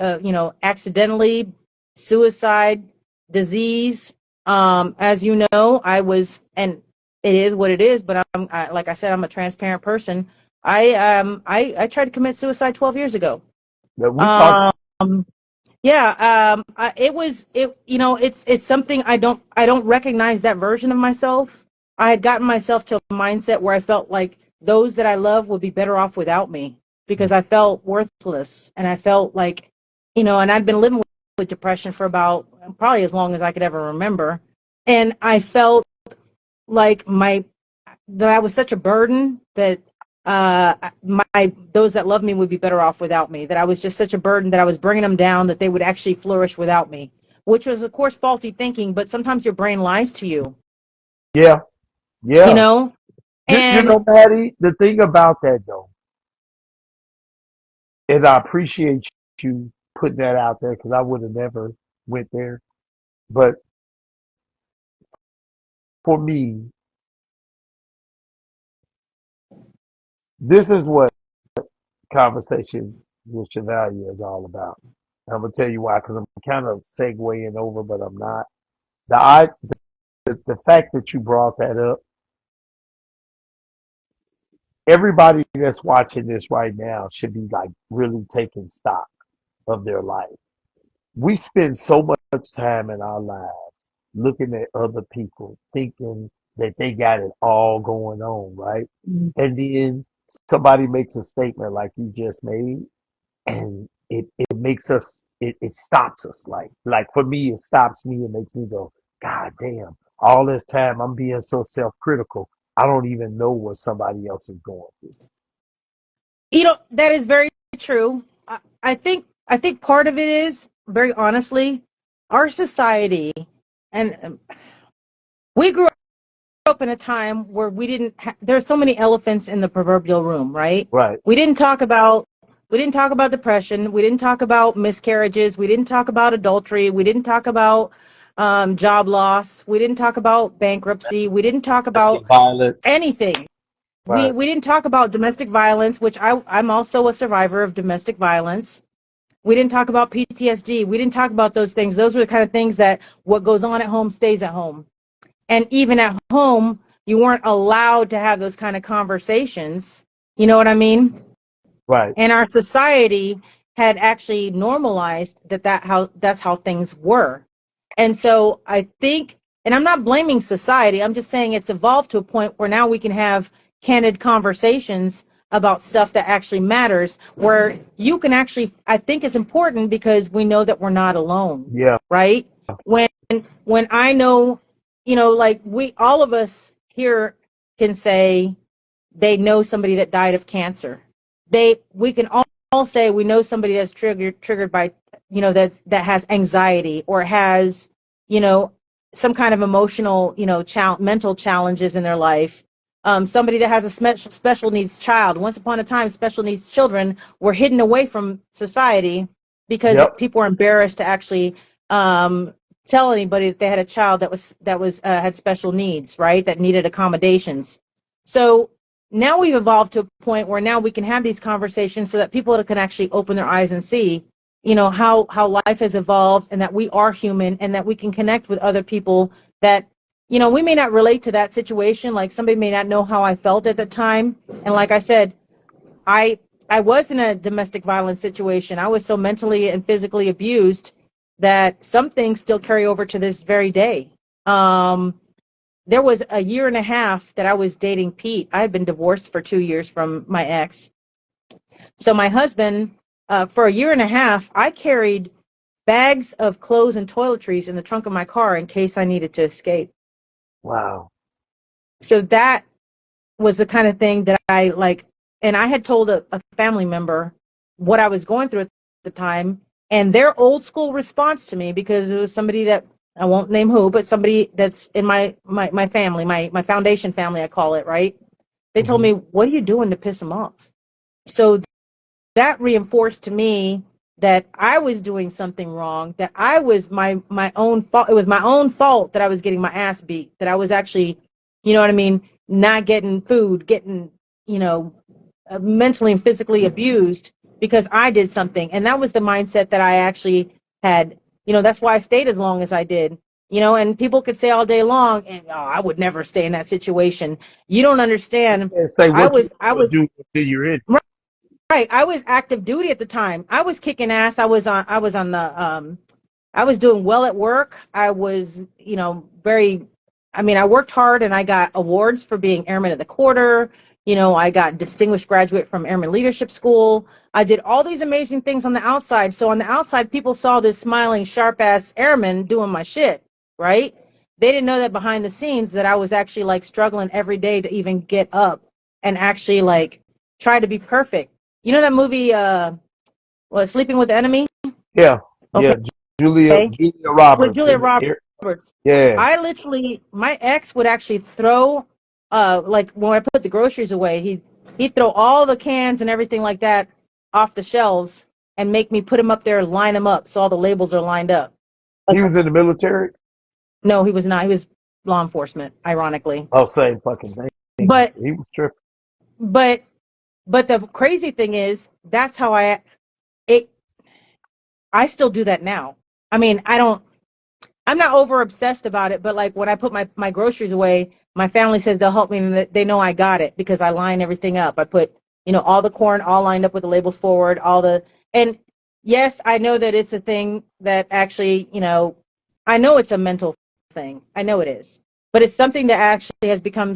Speaker 2: accidentally, suicide, disease. As you know, and it is what it is. But like I said, I'm a transparent person. I tried to commit suicide 12 years ago.
Speaker 1: That we talk.
Speaker 2: Um, yeah, it's something I don't recognize that version of myself. I had gotten myself to a mindset where I felt like those that I love would be better off without me, because I felt worthless, and I felt like, and I'd been living with depression for about probably as long as I could ever remember. And I felt like that I was such a burden that my those that love me would be better off without me. That I was just such a burden that I was bringing them down, that they would actually flourish without me, which was of course faulty thinking. But sometimes your brain lies to you,
Speaker 1: Yeah.
Speaker 2: you
Speaker 1: Yeah.
Speaker 2: know.
Speaker 1: You
Speaker 2: And
Speaker 1: know, Maddie, the thing about that though, and I appreciate you putting that out there because I would have never went there. But for me, this is what conversation with Chevalier is all about. I'm gonna tell you why, because I'm kind of segueing over, but I'm not. The I the fact that you brought that up, everybody that's watching this right now should be like really taking stock of their life. We spend so much time in our lives looking at other people, thinking that they got it all going on, right? And then somebody makes a statement like you just made, and it makes us, it stops us. Like for me, it stops me and makes me go, God damn, all this time I'm being so self-critical. I don't even know what somebody else is going through.
Speaker 2: that is very true. I think part of it is, very honestly, our society, and we grew up in a time where there's so many elephants in the proverbial room, right?
Speaker 1: Right,
Speaker 2: We didn't talk about depression. We didn't talk about miscarriages. We didn't talk about adultery. We didn't talk about job loss. We didn't talk about bankruptcy. We didn't talk
Speaker 1: domestic
Speaker 2: about
Speaker 1: violence.
Speaker 2: anything. We
Speaker 1: Right,
Speaker 2: we didn't talk about domestic violence, which I'm also a survivor of domestic violence. We didn't talk about PTSD. We didn't talk about those things. Those were the kind of things that what goes on at home stays at home. And even at home, you weren't allowed to have those kind of conversations. You know what I mean?
Speaker 1: right,
Speaker 2: And our society had actually normalized that's how things were. And so I think, and I'm not blaming society, I'm just saying it's evolved to a point where now we can have candid conversations about stuff that actually matters, where you can actually, I think it's important because we know that we're not alone,
Speaker 1: yeah,
Speaker 2: right? when when I know, like, we all of us here can say they know somebody that died of cancer. We can all say we know somebody that's triggered by, that has anxiety, or has, you know some kind of emotional, mental challenges in their life. Somebody that has a special needs child. Once upon a time, special needs children were hidden away from society because
Speaker 1: yep,
Speaker 2: people were embarrassed to actually um, tell anybody that they had a child that was had special needs, right? That needed accommodations. So now we've evolved to a point where now we can have these conversations so that people can actually open their eyes and see, how life has evolved, and that we are human, and that we can connect with other people that, we may not relate to that situation. Like, somebody may not know how I felt at the time. And like I said, I I was in a domestic violence situation. I was so mentally and physically abused that some things still carry over to this very day. Um, there was a year and a half that I was dating Pete. I had been divorced for 2 years from my ex. So my husband, for a year and a half, I carried bags of clothes and toiletries in the trunk of my car in case I needed to escape.
Speaker 1: Wow.
Speaker 2: So that was the kind of thing that I like. And I had told a family member what I was going through at the time, and their old school response to me, because it was somebody that I won't name who, but somebody that's in my family, my foundation family, I call it, right? They told me, what are you doing to piss them off? So that reinforced to me that I was doing something wrong, that I was my own fault. It was my own fault that I was getting my ass beat, that I was actually, you know what I mean, not getting food, getting, you know, mentally and physically abused because I did something. And that was the mindset that I actually had. You know, that's why I stayed as long as I did. You know, and people could say all day long, and oh, I would never stay in that situation. You don't understand.
Speaker 1: And say
Speaker 2: I
Speaker 1: what you
Speaker 2: was, I
Speaker 1: will
Speaker 2: was
Speaker 1: do until you're in.
Speaker 2: right. I was active duty at the time. I was kicking ass. I was on the I was doing well at work. I was, you know, very I mean, I worked hard and I got awards for being Airman of the Quarter. You know, I got distinguished graduate from Airman Leadership School. I did all these amazing things on the outside. So on the outside, people saw this smiling, sharp ass airman doing my shit, right? They didn't know that behind the scenes that I was actually like struggling every day to even get up and actually like try to be perfect. You know that movie, Sleeping with the Enemy?
Speaker 1: Yeah, yeah.
Speaker 2: Okay.
Speaker 1: Julia
Speaker 2: With
Speaker 1: Roberts
Speaker 2: Julia
Speaker 1: and here.
Speaker 2: Roberts.
Speaker 1: Yeah,
Speaker 2: I literally, my ex would actually throw, like when I put the groceries away, he'd throw all the cans and everything like that off the shelves and make me put them up there, line them up so all the labels are lined up.
Speaker 1: he was in the military.
Speaker 2: No, he was not. He was law enforcement, ironically.
Speaker 1: Oh, same fucking thing.
Speaker 2: But
Speaker 1: He was tripping.
Speaker 2: but but the crazy thing is that's how it I still do that now. I mean, I'm not over obsessed about it, but like when I put my groceries away, my family says they'll help me and that they know I got it because I line everything up. I put, you know, all the corn all lined up with the labels forward, and yes, I know that it's a thing that actually, you know, I know it's a mental thing. I know it is, but it's something that actually has become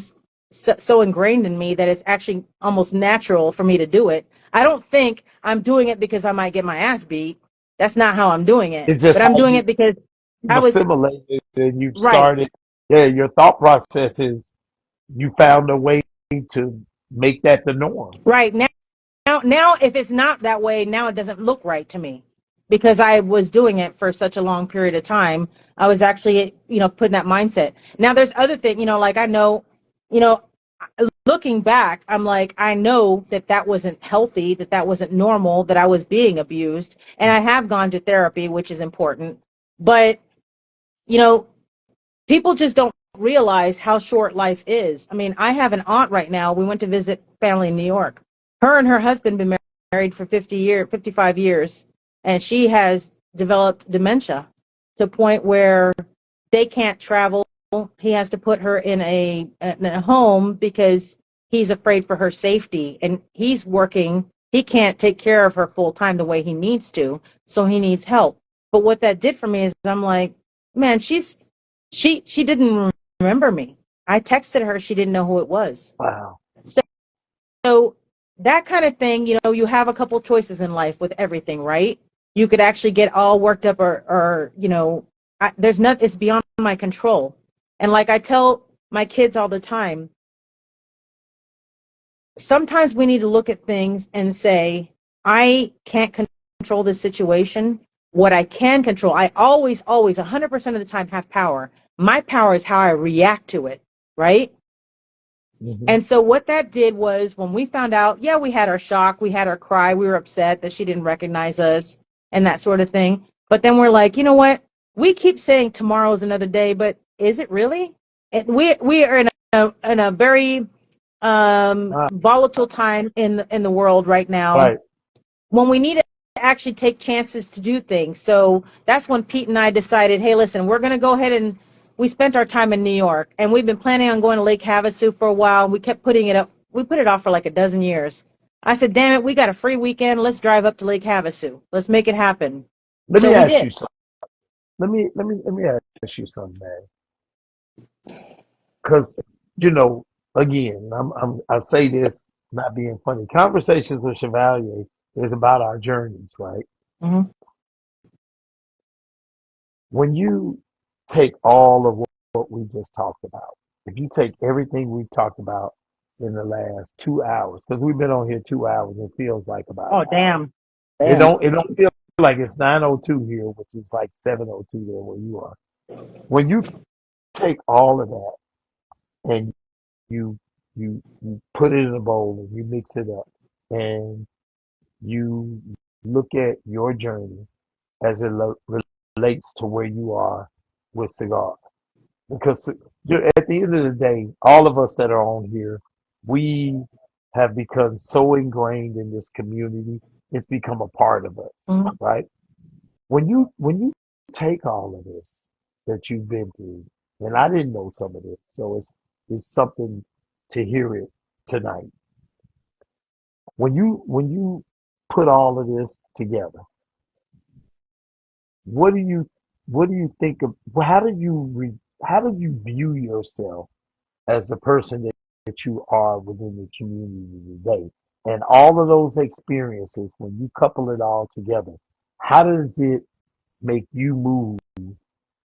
Speaker 2: so ingrained in me that it's actually almost natural for me to do it. I don't think I'm doing it because I might get my ass beat. That's not how I'm doing it,
Speaker 1: It's just
Speaker 2: but
Speaker 1: how
Speaker 2: I'm doing it because
Speaker 1: you've
Speaker 2: I was
Speaker 1: assimilated and you've
Speaker 2: right,
Speaker 1: started. Yeah, your thought process is you found a way to make that the norm.
Speaker 2: right. Now, if it's not that way, now it doesn't look right to me because I was doing it for such a long period of time. I was actually, you know, putting that mindset. Now, there's other things, you know, like I know, you know, looking back, I'm like, I know that that wasn't healthy, that that wasn't normal, that I was being abused. And I have gone to therapy, which is important. But, you know, people just don't realize how short life is. I mean, I have an aunt right now. We went to visit family in New York. Her and her husband been married for 55 years, and she has developed dementia to a point where they can't travel. He has to put her in a home because he's afraid for her safety, and he's working. He can't take care of her full time the way he needs to, so he needs help. But what that did for me is I'm like, man, she didn't remember me. I texted her, she didn't know who it was.
Speaker 1: Wow.
Speaker 2: So, so that kind of thing, you know, you have a couple choices in life with everything, right? You could actually get all worked up or you know, there's not, it's beyond my control. And like I tell my kids all the time, sometimes we need to look at things and say, I can't control this situation. What I can control, I always, 100% of the time have power. My power is how I react to it, right?
Speaker 1: Hmm.
Speaker 2: And so what that did was when we found out, yeah, we had our shock, we had our cry, we were upset that she didn't recognize us and that sort of thing. But then we're like, you know what? We keep saying tomorrow's another day, but is it really? We are in a very volatile time in the world right now
Speaker 1: Right.
Speaker 2: when we need to actually take chances to do things. So that's when Pete and I decided, hey, listen, we're going to go ahead and we spent our time in New York and we've been planning on going to Lake Havasu for a while. We kept putting it up. We put it off for like a dozen years. I said, damn it, we got a free weekend. Let's drive up to Lake Havasu. Let's make it happen.
Speaker 1: Let
Speaker 2: So
Speaker 1: me
Speaker 2: we
Speaker 1: ask you
Speaker 2: did.
Speaker 1: something. Let me ask you something, man. Because again, I say this not being funny. Conversations with Chevalier is about our journeys, right?
Speaker 2: Hmm.
Speaker 1: When you take all of what we just talked about, if you take everything we've talked about in the last 2 hours, because we've been on here 2 hours, it feels like about
Speaker 2: Oh,
Speaker 1: an hour.
Speaker 2: damn.
Speaker 1: It
Speaker 2: Damn.
Speaker 1: don't it don't feel like it's 9:02 here, which is like 7:02 there where you are. When you take all of that and you put it in a bowl and you mix it up and you look at your journey as it relates to where you are with cigar. Because at the end of the day, all of us that are on here, we have become so ingrained in this community, it's become a part of us,
Speaker 2: Mhm.
Speaker 1: right? When you take all of this that you've been through, and I didn't know some of this, so it's something to hear it tonight. When you put all of this together, what do you what do you think of how do you view yourself as the person that you are within the community today? And all of those experiences, when you couple it all together, how does it make you move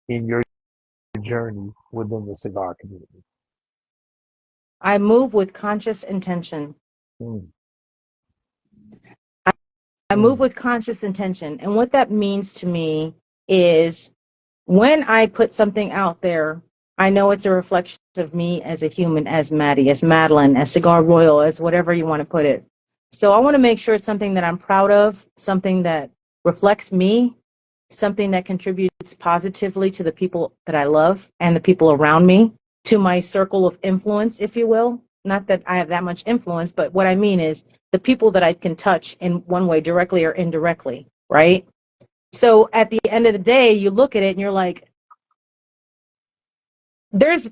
Speaker 1: in your journey within the cigar community?
Speaker 2: I move with conscious intention.
Speaker 1: Mm,
Speaker 2: I move
Speaker 1: mm,
Speaker 2: with conscious intention. And what that means to me is when I put something out there, I know it's a reflection of me as a human, as Maddie, as Madeline, as Cigar Royal, as whatever you want to put it. So I want to make sure it's something that I'm proud of, something that reflects me, something that contributes positively to the people that I love and the people around me, to my circle of influence, if you will. Not that I have that much influence, but what I mean is the people that I can touch in one way, directly or indirectly, right? So at the end of the day, you look at it and you're like, there's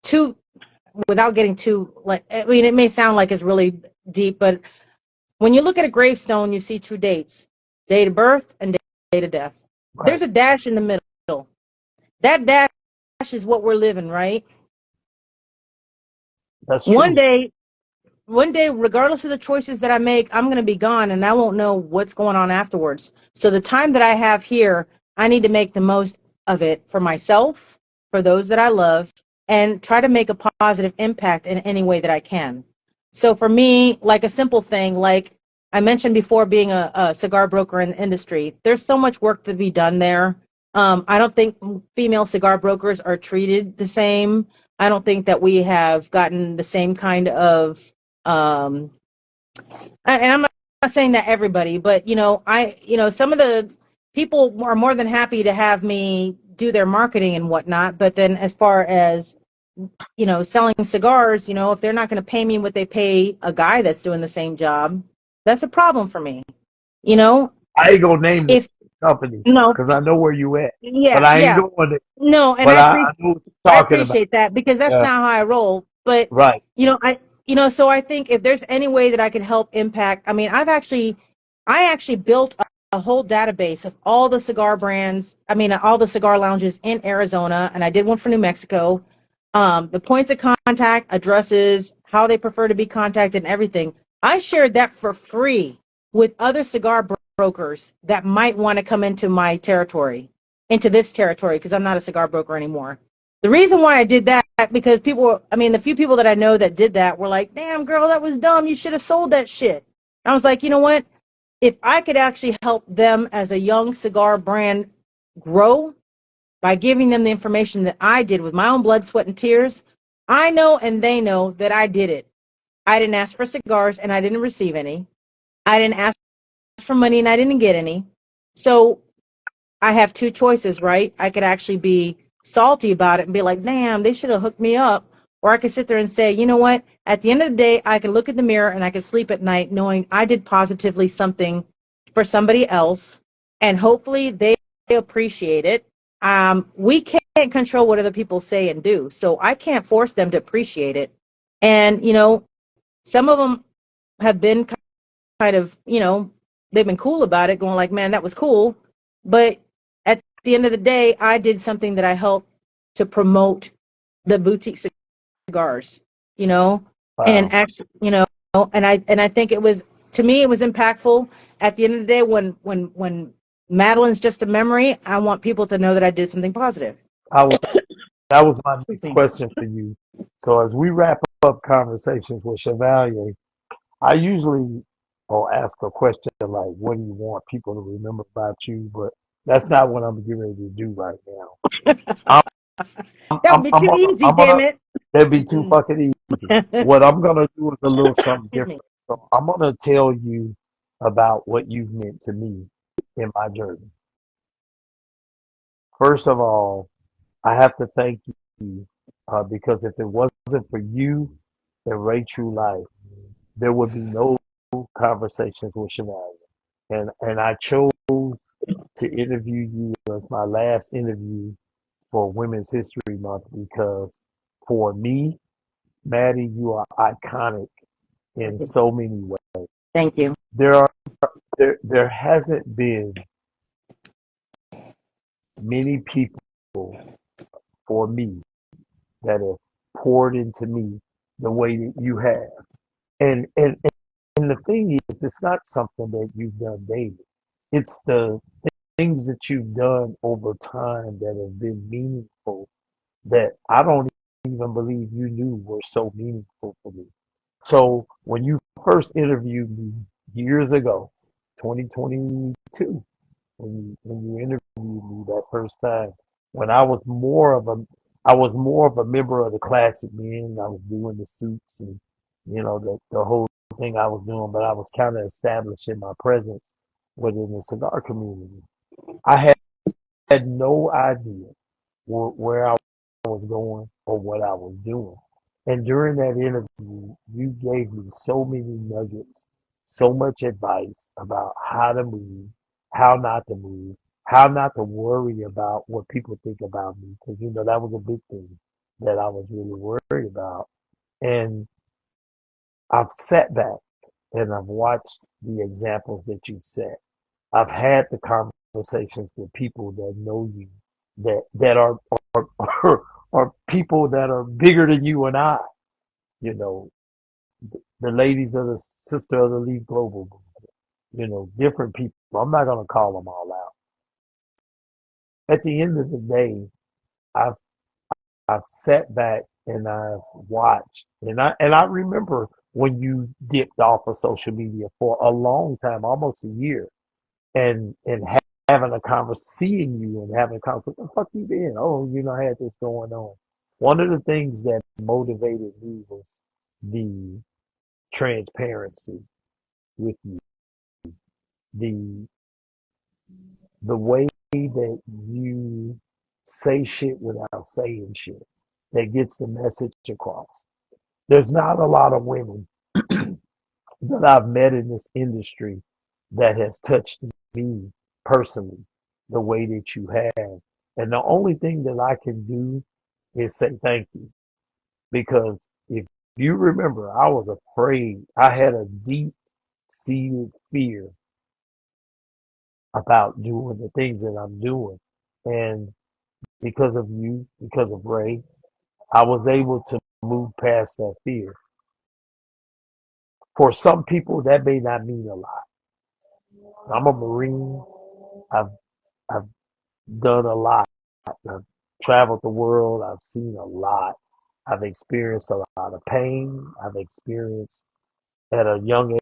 Speaker 2: two, without getting too, like, I mean, it may sound like it's really deep, but when you look at a gravestone, you see two dates: date of birth and date of death.
Speaker 1: right.
Speaker 2: There's a dash in the middle. That dash is what we're living, right?
Speaker 1: That's
Speaker 2: One
Speaker 1: true.
Speaker 2: day, one day, regardless of the choices that I make, I'm going to be gone and I won't know what's going on afterwards. So the time that I have here, I need to make the most of it for myself, for those that I love, and try to make a positive impact in any way that I can. So for me, like a simple thing, like I mentioned before, being a cigar broker in the industry, there's so much work to be done there. I don't think female cigar brokers are treated the same. I don't think that we have gotten the same kind of um, and I'm not saying that everybody, but some of the people are more than happy to have me do their marketing and whatnot. But then as far as, selling cigars, if they're not going to pay me what they pay a guy that's doing the same job, that's a problem for me. You know,
Speaker 1: I ain't gonna name the
Speaker 2: if
Speaker 1: company
Speaker 2: no,
Speaker 1: because I know where you at, but
Speaker 2: yeah,
Speaker 1: I ain't
Speaker 2: yeah,
Speaker 1: doing it.
Speaker 2: no, and
Speaker 1: But I know what you're
Speaker 2: I
Speaker 1: talking about.
Speaker 2: appreciate that because that's
Speaker 1: Yeah,
Speaker 2: not how I roll. But
Speaker 1: right.
Speaker 2: so I think if there's any way that I could help impact, I mean, I actually built a whole database of all the cigar brands. I mean, all the cigar lounges in Arizona, and I did one for New Mexico. The points of contact, addresses, how they prefer to be contacted, and everything. I shared that for free with other cigar brokers that might want to come into my territory, into this territory, because I'm not a cigar broker anymore. The reason why I did that, because the few people that I know that did that were like, damn, girl, that was dumb. You should have sold that shit. And I was like, you know what? If I could actually help them as a young cigar brand grow by giving them the information that I did with my own blood, sweat, and tears, I know and they know that I did it. I didn't ask for cigars and I didn't receive any. I didn't ask for money and I didn't get any. So I have two choices, right? I could actually be salty about it and be like, damn, they should have hooked me up. Or I could sit there and say, you know what? At the end of the day, I can look in the mirror and I can sleep at night knowing I did positively something for somebody else. And hopefully they appreciate it. We can't control what other people say and do. So I can't force them to appreciate it. And, some of them have been kind of, they've been cool about it, going like, man, that was cool. But at the end of the day, I did something that I helped to promote the boutique cigars, you know, and
Speaker 1: Wow.
Speaker 2: actually, and I think it was, to me, it was impactful. At the end of the day, when Madeline's just a memory, I want people to know that I did something positive.
Speaker 1: I was, that was my
Speaker 2: Excuse
Speaker 1: next
Speaker 2: me.
Speaker 1: question for you. So as we wrap up conversations with Chevalier, I usually will ask a question like, "What do you want people to remember about you?" But that's not what I'm getting ready to do right now. I'm,
Speaker 2: That would be too easy,
Speaker 1: I'm
Speaker 2: damn
Speaker 1: gonna,
Speaker 2: it.
Speaker 1: that'd be too fucking easy. What I'm gonna do is a little something
Speaker 2: Excuse me.
Speaker 1: different. So I'm gonna tell you about what you've meant to me in my journey. First of all, I have to thank you because if it wasn't for you and Ray True Life, there would be no conversations with Chevalier. And I chose to interview you as my last interview for Women's History Month because for me, Maddie, you are iconic in so many ways.
Speaker 2: Thank you.
Speaker 1: There are there hasn't been many people for me that have poured into me the way that you have. And the thing is, it's not something that you've done daily. It's the things that you've done over time that have been meaningful that I don't even believe you knew were so meaningful for me. So when you first interviewed me years ago, 2022, when you interviewed me that first time, when I was more of a member of the classic men. I was doing the suits and the whole thing I was doing, but I was kind of establishing my presence within the cigar community. I had no idea where I was going or what I was doing. And during that interview, you gave me so many nuggets, so much advice about how to move, how not to worry about what people think about me. Because, that was a big thing that I was really worried about. And I've sat back and I've watched the examples that you've set. I've had the conversations with people that know you, that are people that are bigger than you and I. You know, the ladies of the Sister of the League Global, different people. I'm not gonna call them all out. At the end of the day, I've I've sat back and I've watched, and I remember when you dipped off of social media for a long time, almost a year, and having a conversation, seeing you and having a conversation. What the fuck you been? Oh, I had this going on. One of the things that motivated me was the transparency with you, the the way that you say shit without saying shit that gets the message across. There's not a lot of women that I've met in this industry that has touched me personally the way that you have. And the only thing that I can do is say thank you. Because if you remember, I was afraid. I had a deep seated fear about doing the things that I'm doing. And because of you, because of Ray, I was able to move past that fear. For some people, that may not mean a lot. I'm a Marine. I've I've done a lot. I've traveled the world. I've seen a lot. I've experienced a lot of pain. I've experienced at a young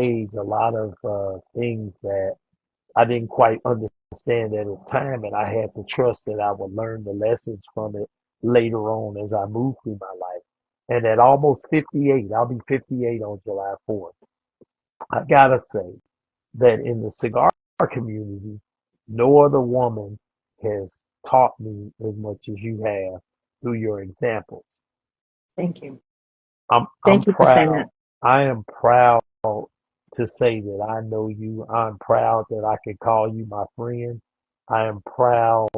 Speaker 1: age a lot of things that I didn't quite understand at the time, and I had to trust that I would learn the lessons from it later on as I moved through my life. And at almost 58, I'll be 58 on July 4th. I gotta say that in the cigar community, no other woman has taught me as much as you have through your examples.
Speaker 2: Thank you.
Speaker 1: I'm
Speaker 2: Thank you for saying
Speaker 1: proud.
Speaker 2: that.
Speaker 1: I am proud to say that I know you. I'm proud that I can call you my friend. I am proud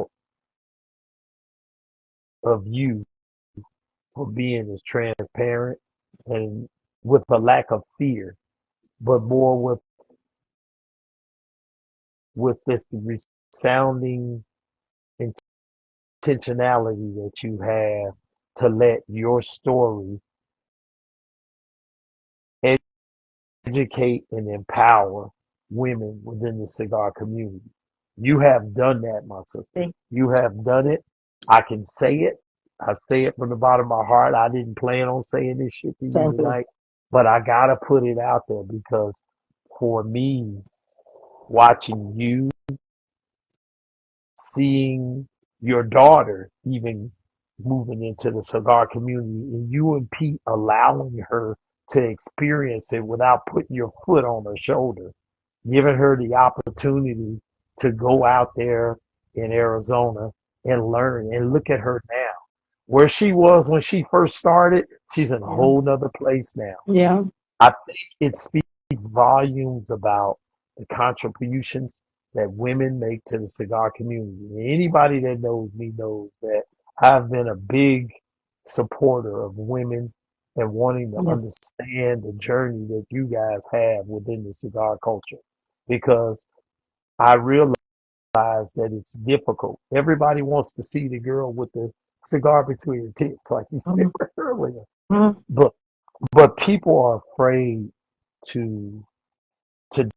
Speaker 1: of you for being as transparent and with a lack of fear. but more with this resounding intentionality that you have to let your story educate and empower women within the cigar community. You have done that, my sister.
Speaker 2: Thank,
Speaker 1: You have done it. I can say it. I say it from the bottom of my heart. I didn't plan on saying this shit to you
Speaker 2: thank you.
Speaker 1: tonight, but I gotta put it out there because for me, watching you, seeing your daughter even moving into the cigar community and you and Pete allowing her to experience it without putting your foot on her shoulder, giving her the opportunity to go out there in Arizona and learn and look at her now. Where she was when she first started, she's in a
Speaker 2: Yeah.
Speaker 1: whole nother place now.
Speaker 2: Yeah.
Speaker 1: I think it speaks volumes about the contributions that women make to the cigar community. And anybody that knows me knows that I've been a big supporter of women and wanting to
Speaker 2: Yes.
Speaker 1: understand the journey that you guys have within the cigar culture because I realize that it's difficult. Everybody wants to see the girl with the cigar between her tits, like you said
Speaker 2: Mhm.
Speaker 1: earlier.
Speaker 2: Mhm.
Speaker 1: But but people are afraid to to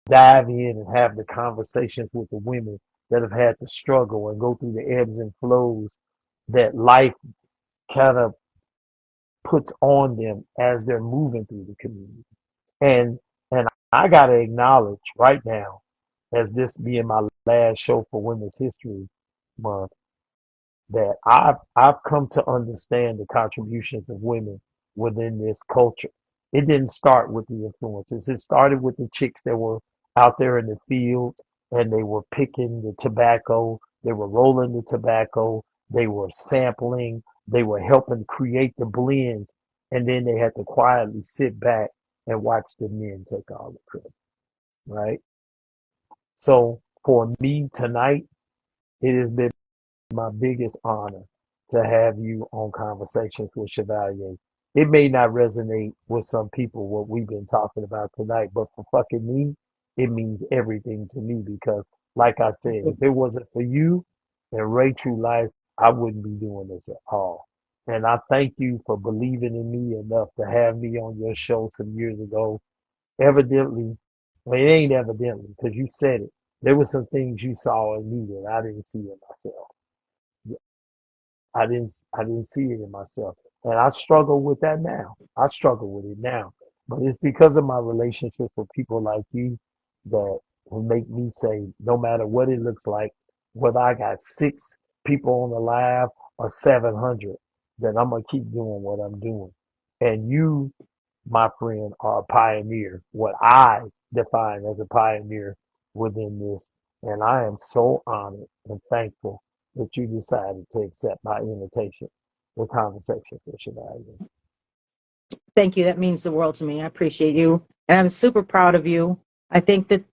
Speaker 1: dive in and have the conversations with the women that have had to struggle and go through the ebbs and flows that life kind of puts on them as they're moving through the community. And I gotta acknowledge right now, as this being my last show for Women's History Month, that I've come to understand the contributions of women within this culture. It didn't start with the influences. It started with the chicks that were out there in the fields and they were picking the tobacco, they were rolling the tobacco, they were sampling, they were helping create the blends, and then they had to quietly sit back and watch the men take all the credit, right? So for me tonight, it has been my biggest honor to have you on Conversations with Chevalier. It may not resonate with some people what we've been talking about tonight, but for fucking me, it means everything to me because, like I said, if it wasn't for you and Ray True Life, I wouldn't be doing this at all. And I thank you for believing in me enough to have me on your show some years ago. Evidently, well, it ain't evidently because you said it. There were some things you saw in me that I didn't see in myself. I didn't see it in myself. And I struggle with that now. I struggle with it now. But it's because of my relationships with people like you that will make me say, no matter what it looks like, whether I got 6 people on the live or 700, then I'm gonna keep doing what I'm doing. And you, my friend, are a pioneer, what I define as a pioneer within this. And I am so honored and thankful that you decided to accept my invitation for Conversations with Chevalier.
Speaker 2: Thank you. That means the world to me. I appreciate you. And I'm super proud of you. I think that,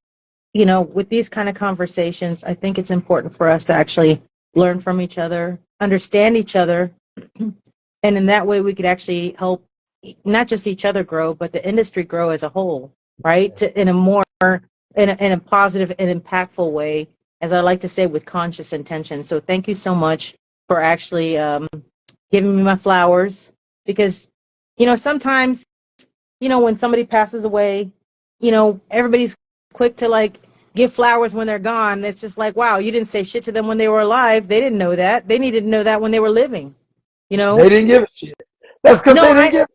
Speaker 2: you know, with these kind of conversations, I think it's important for us to actually learn from each other, understand each other. And in that way, we could actually help not just each other grow, but the industry grow as a whole, right? In a more, in a positive and impactful way, as I like to say, with conscious intention. So thank you so much for actually giving me my flowers because, you know, sometimes, you know, when somebody passes away, you know, everybody's quick to like give flowers when they're gone. It's just like, wow, you didn't say shit to them when they were alive. They didn't know that. They needed to know that when they were living, you
Speaker 1: They
Speaker 2: know?
Speaker 1: didn't give a shit. That's because
Speaker 2: No,
Speaker 1: they didn't give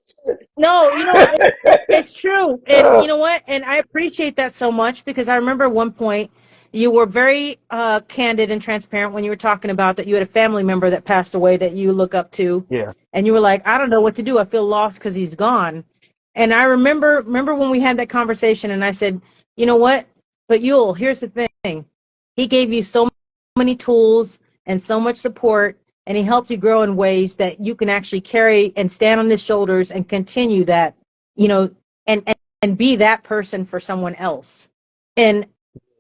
Speaker 2: no, you know,
Speaker 1: a
Speaker 2: it's true. And
Speaker 1: shit.
Speaker 2: you know what? And I appreciate that so much because I remember at one point you were very candid and transparent when you were talking about that you had a family member that passed away that you look up to.
Speaker 1: Yeah,
Speaker 2: And you were like, I don't know what to do. I feel lost because he's gone. And I remember when we had that conversation and I said, you know what? But Yuel, here's the thing. He gave you so many tools and so much support and he helped you grow in ways that you can actually carry and stand on his shoulders and continue that, you know, and be that person for someone else. And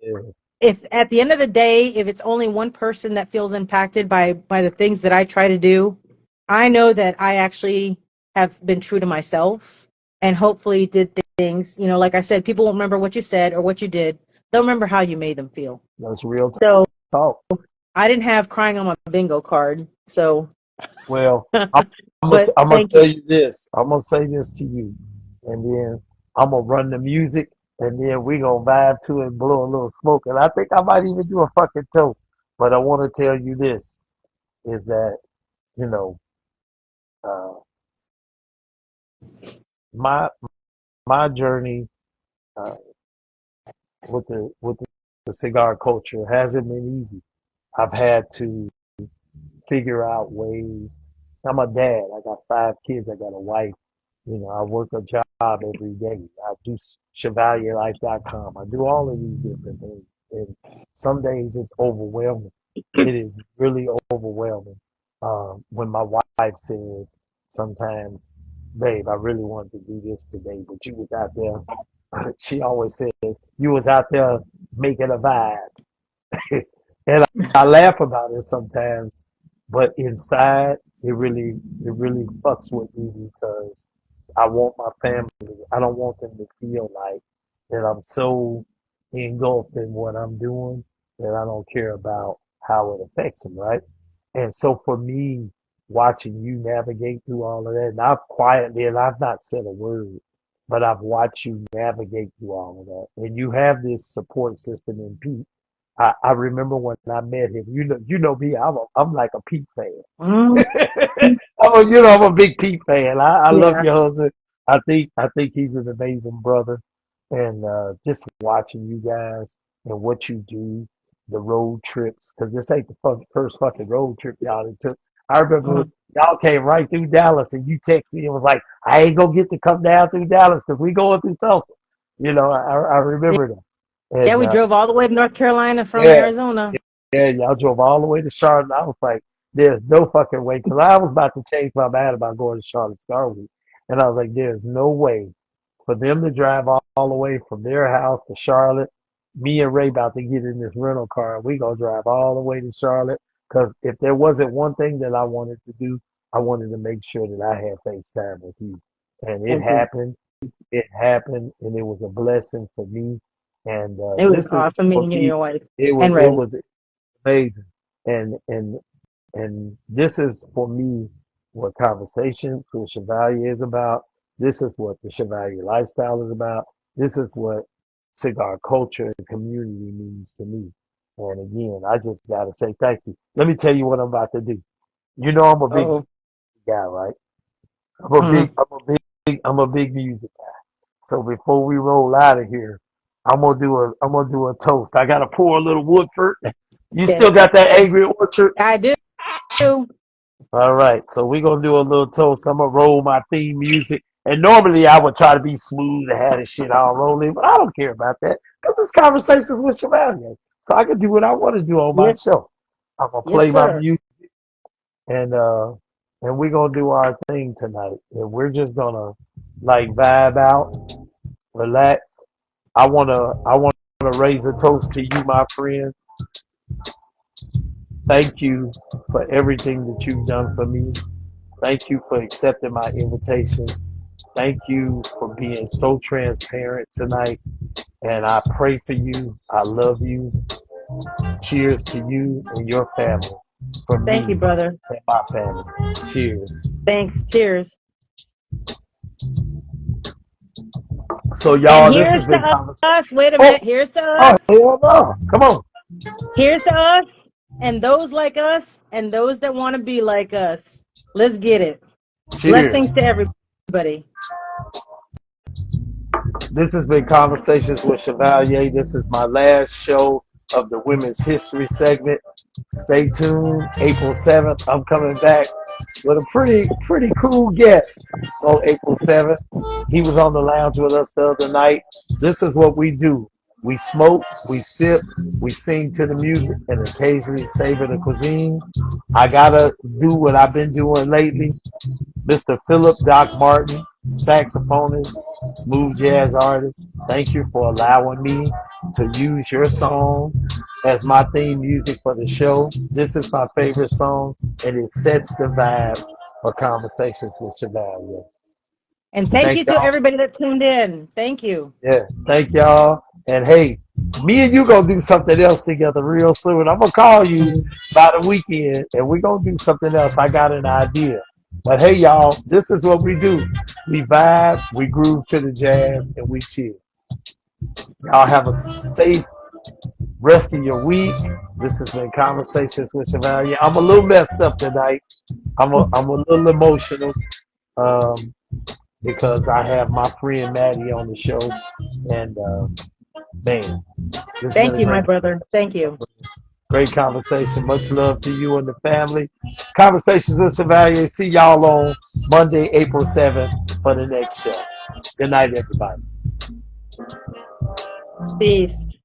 Speaker 1: yeah,
Speaker 2: if at the end of the day, if it's only one person that feels impacted by the things that I try to do, I know that I actually have been true to myself and hopefully did things, like I said, people won't remember what you said or what you did. They'll remember how you made them feel.
Speaker 1: That's real
Speaker 2: So
Speaker 1: talk.
Speaker 2: I didn't have crying on my bingo card. So,
Speaker 1: Well,
Speaker 2: but
Speaker 1: I'm gonna
Speaker 2: thank
Speaker 1: tell
Speaker 2: you.
Speaker 1: you this. I'm gonna say this to you, and then I'm gonna run the music, and then we gonna vibe to it and blow a little smoke. And I think I might even do a fucking toast. But I want to tell you this: is that you know, uh, my my journey uh, with the cigar culture hasn't been easy. I've had to figure out ways. I'm a dad. I got 5 kids. I got a wife. I work a job every day. I do chevalierlife.com. I do all of these different things. And some days it's overwhelming. It is really overwhelming. When my wife says sometimes, babe, I really wanted to do this today, but you was out there. She always says, you was out there making a vibe. And I laugh about it sometimes, but inside it really fucks with me because I want my family. I don't want them to feel like that I'm so engulfed in what I'm doing that I don't care about how it affects them, right? And so for me, watching you navigate through all of that, and I've quietly, and I've not said a word, but I've watched you navigate through all of that. And you have this support system in Pete. I remember when I met him. You know me. I'm like a Pete fan.
Speaker 2: Mm,
Speaker 1: I'm a big Pete fan. I love
Speaker 2: yeah.
Speaker 1: your husband. I think he's an amazing brother, and just watching you guys and what you do, the road trips, because this ain't the first fucking road trip y'all done took. I remember
Speaker 2: Mm,
Speaker 1: y'all came right through Dallas, and you text me and was like, "I ain't gonna get to come down through Dallas because we going through Tulsa." I
Speaker 2: yeah,
Speaker 1: remember that,
Speaker 2: yeah,
Speaker 1: and
Speaker 2: we drove all the way to North Carolina from
Speaker 1: yeah.
Speaker 2: Arizona.
Speaker 1: Yeah, y'all drove all the way to Charlotte. I was like, there's no fucking way. Because I was about to change my mind about going to Charlotte Scar Week. And I was like, there's no way for them to drive all the way from their house to Charlotte. Me and Ray about to get in this rental car and we going to drive all the way to Charlotte. Because if there wasn't one thing that I wanted to do, I wanted to make sure that I had FaceTime with you. And it
Speaker 2: Thank you.
Speaker 1: happened. It happened. And it was a blessing for me. And
Speaker 2: It was
Speaker 1: this is,
Speaker 2: awesome
Speaker 1: for
Speaker 2: meeting you and
Speaker 1: me,
Speaker 2: your wife
Speaker 1: it was,
Speaker 2: and
Speaker 1: it
Speaker 2: Ray.
Speaker 1: was amazing. And this is for me what Conversations with Chevalier is about. This is what the Chevalier lifestyle is about. This is what cigar culture and community means to me. And again, I just gotta say thank you. Let me tell you what I'm about to do. I'm a big
Speaker 2: Oh,
Speaker 1: guy, right?
Speaker 2: mhm.
Speaker 1: I'm a big music guy. So before we roll out of here, I'm gonna do a toast. I gotta pour a little Woodford. You
Speaker 2: Yeah,
Speaker 1: still got that Angry Orchard?
Speaker 2: I do.
Speaker 1: All right, so we're gonna do a little toast. I'm gonna roll my theme music, and normally I would try to be smooth and have this shit all rolling, but I don't care about that because it's conversations with Chevalier, so I can do what I want to do on my
Speaker 2: Yes,
Speaker 1: show. I'm gonna
Speaker 2: yes,
Speaker 1: play my
Speaker 2: sir.
Speaker 1: music, and uh, and we're gonna do our thing tonight, and we're just gonna like vibe out, relax. I wanna raise a toast to you, my friend. Thank you for everything that you've done for me. Thank you for accepting my invitation. Thank you for being so transparent tonight. And I pray for you. I love you. Cheers to you and your family. From me
Speaker 2: Thank you, brother.
Speaker 1: and my family. Cheers.
Speaker 2: Thanks. Cheers.
Speaker 1: So
Speaker 2: And
Speaker 1: y'all, this has
Speaker 2: here's
Speaker 1: been
Speaker 2: to
Speaker 1: conversation.
Speaker 2: us. Wait a
Speaker 1: Oh,
Speaker 2: minute. Here's to
Speaker 1: oh,
Speaker 2: us.
Speaker 1: hell no. Come on.
Speaker 2: Here's to us and those like us and those that want to be like us. Let's get it.
Speaker 1: Cheers.
Speaker 2: Blessings to everybody.
Speaker 1: This has been Conversations with Chevalier. This is my last show of the Women's History segment. Stay tuned. April 7th, I'm coming back with a pretty cool guest on April 7th. He was on the lounge with us the other night. This is what we do. We smoke, we sip, we sing to the music, and occasionally savor the cuisine. I gotta do what I've been doing lately. Mr. Philip Doc Martin, saxophonist, smooth jazz artist. Thank you for allowing me to use your song as my theme music for the show. This is my favorite song, and it sets the vibe for Conversations with Chevalier.
Speaker 2: And thank you
Speaker 1: Thank
Speaker 2: to
Speaker 1: y'all.
Speaker 2: everybody that tuned in. Thank you.
Speaker 1: Yeah, thank y'all. And hey, me and you gonna do something else together real soon. I'm gonna call you by the weekend, and we're gonna do something else. I got an idea. But hey, y'all, this is what we do. We vibe, we groove to the jazz, and we chill. Y'all have a safe rest of your week. This has been Conversations with Chevalier. I'm a little messed up tonight. I'm a little emotional um, because I have my friend Maddie on the show, and man, this has been
Speaker 2: Thank
Speaker 1: a
Speaker 2: you, my
Speaker 1: great
Speaker 2: brother. Thank you.
Speaker 1: great conversation. Much love to you and the family. Conversations with Chevalier. See y'all on Monday, April 7th for the next show. Good night, everybody.
Speaker 2: Peace.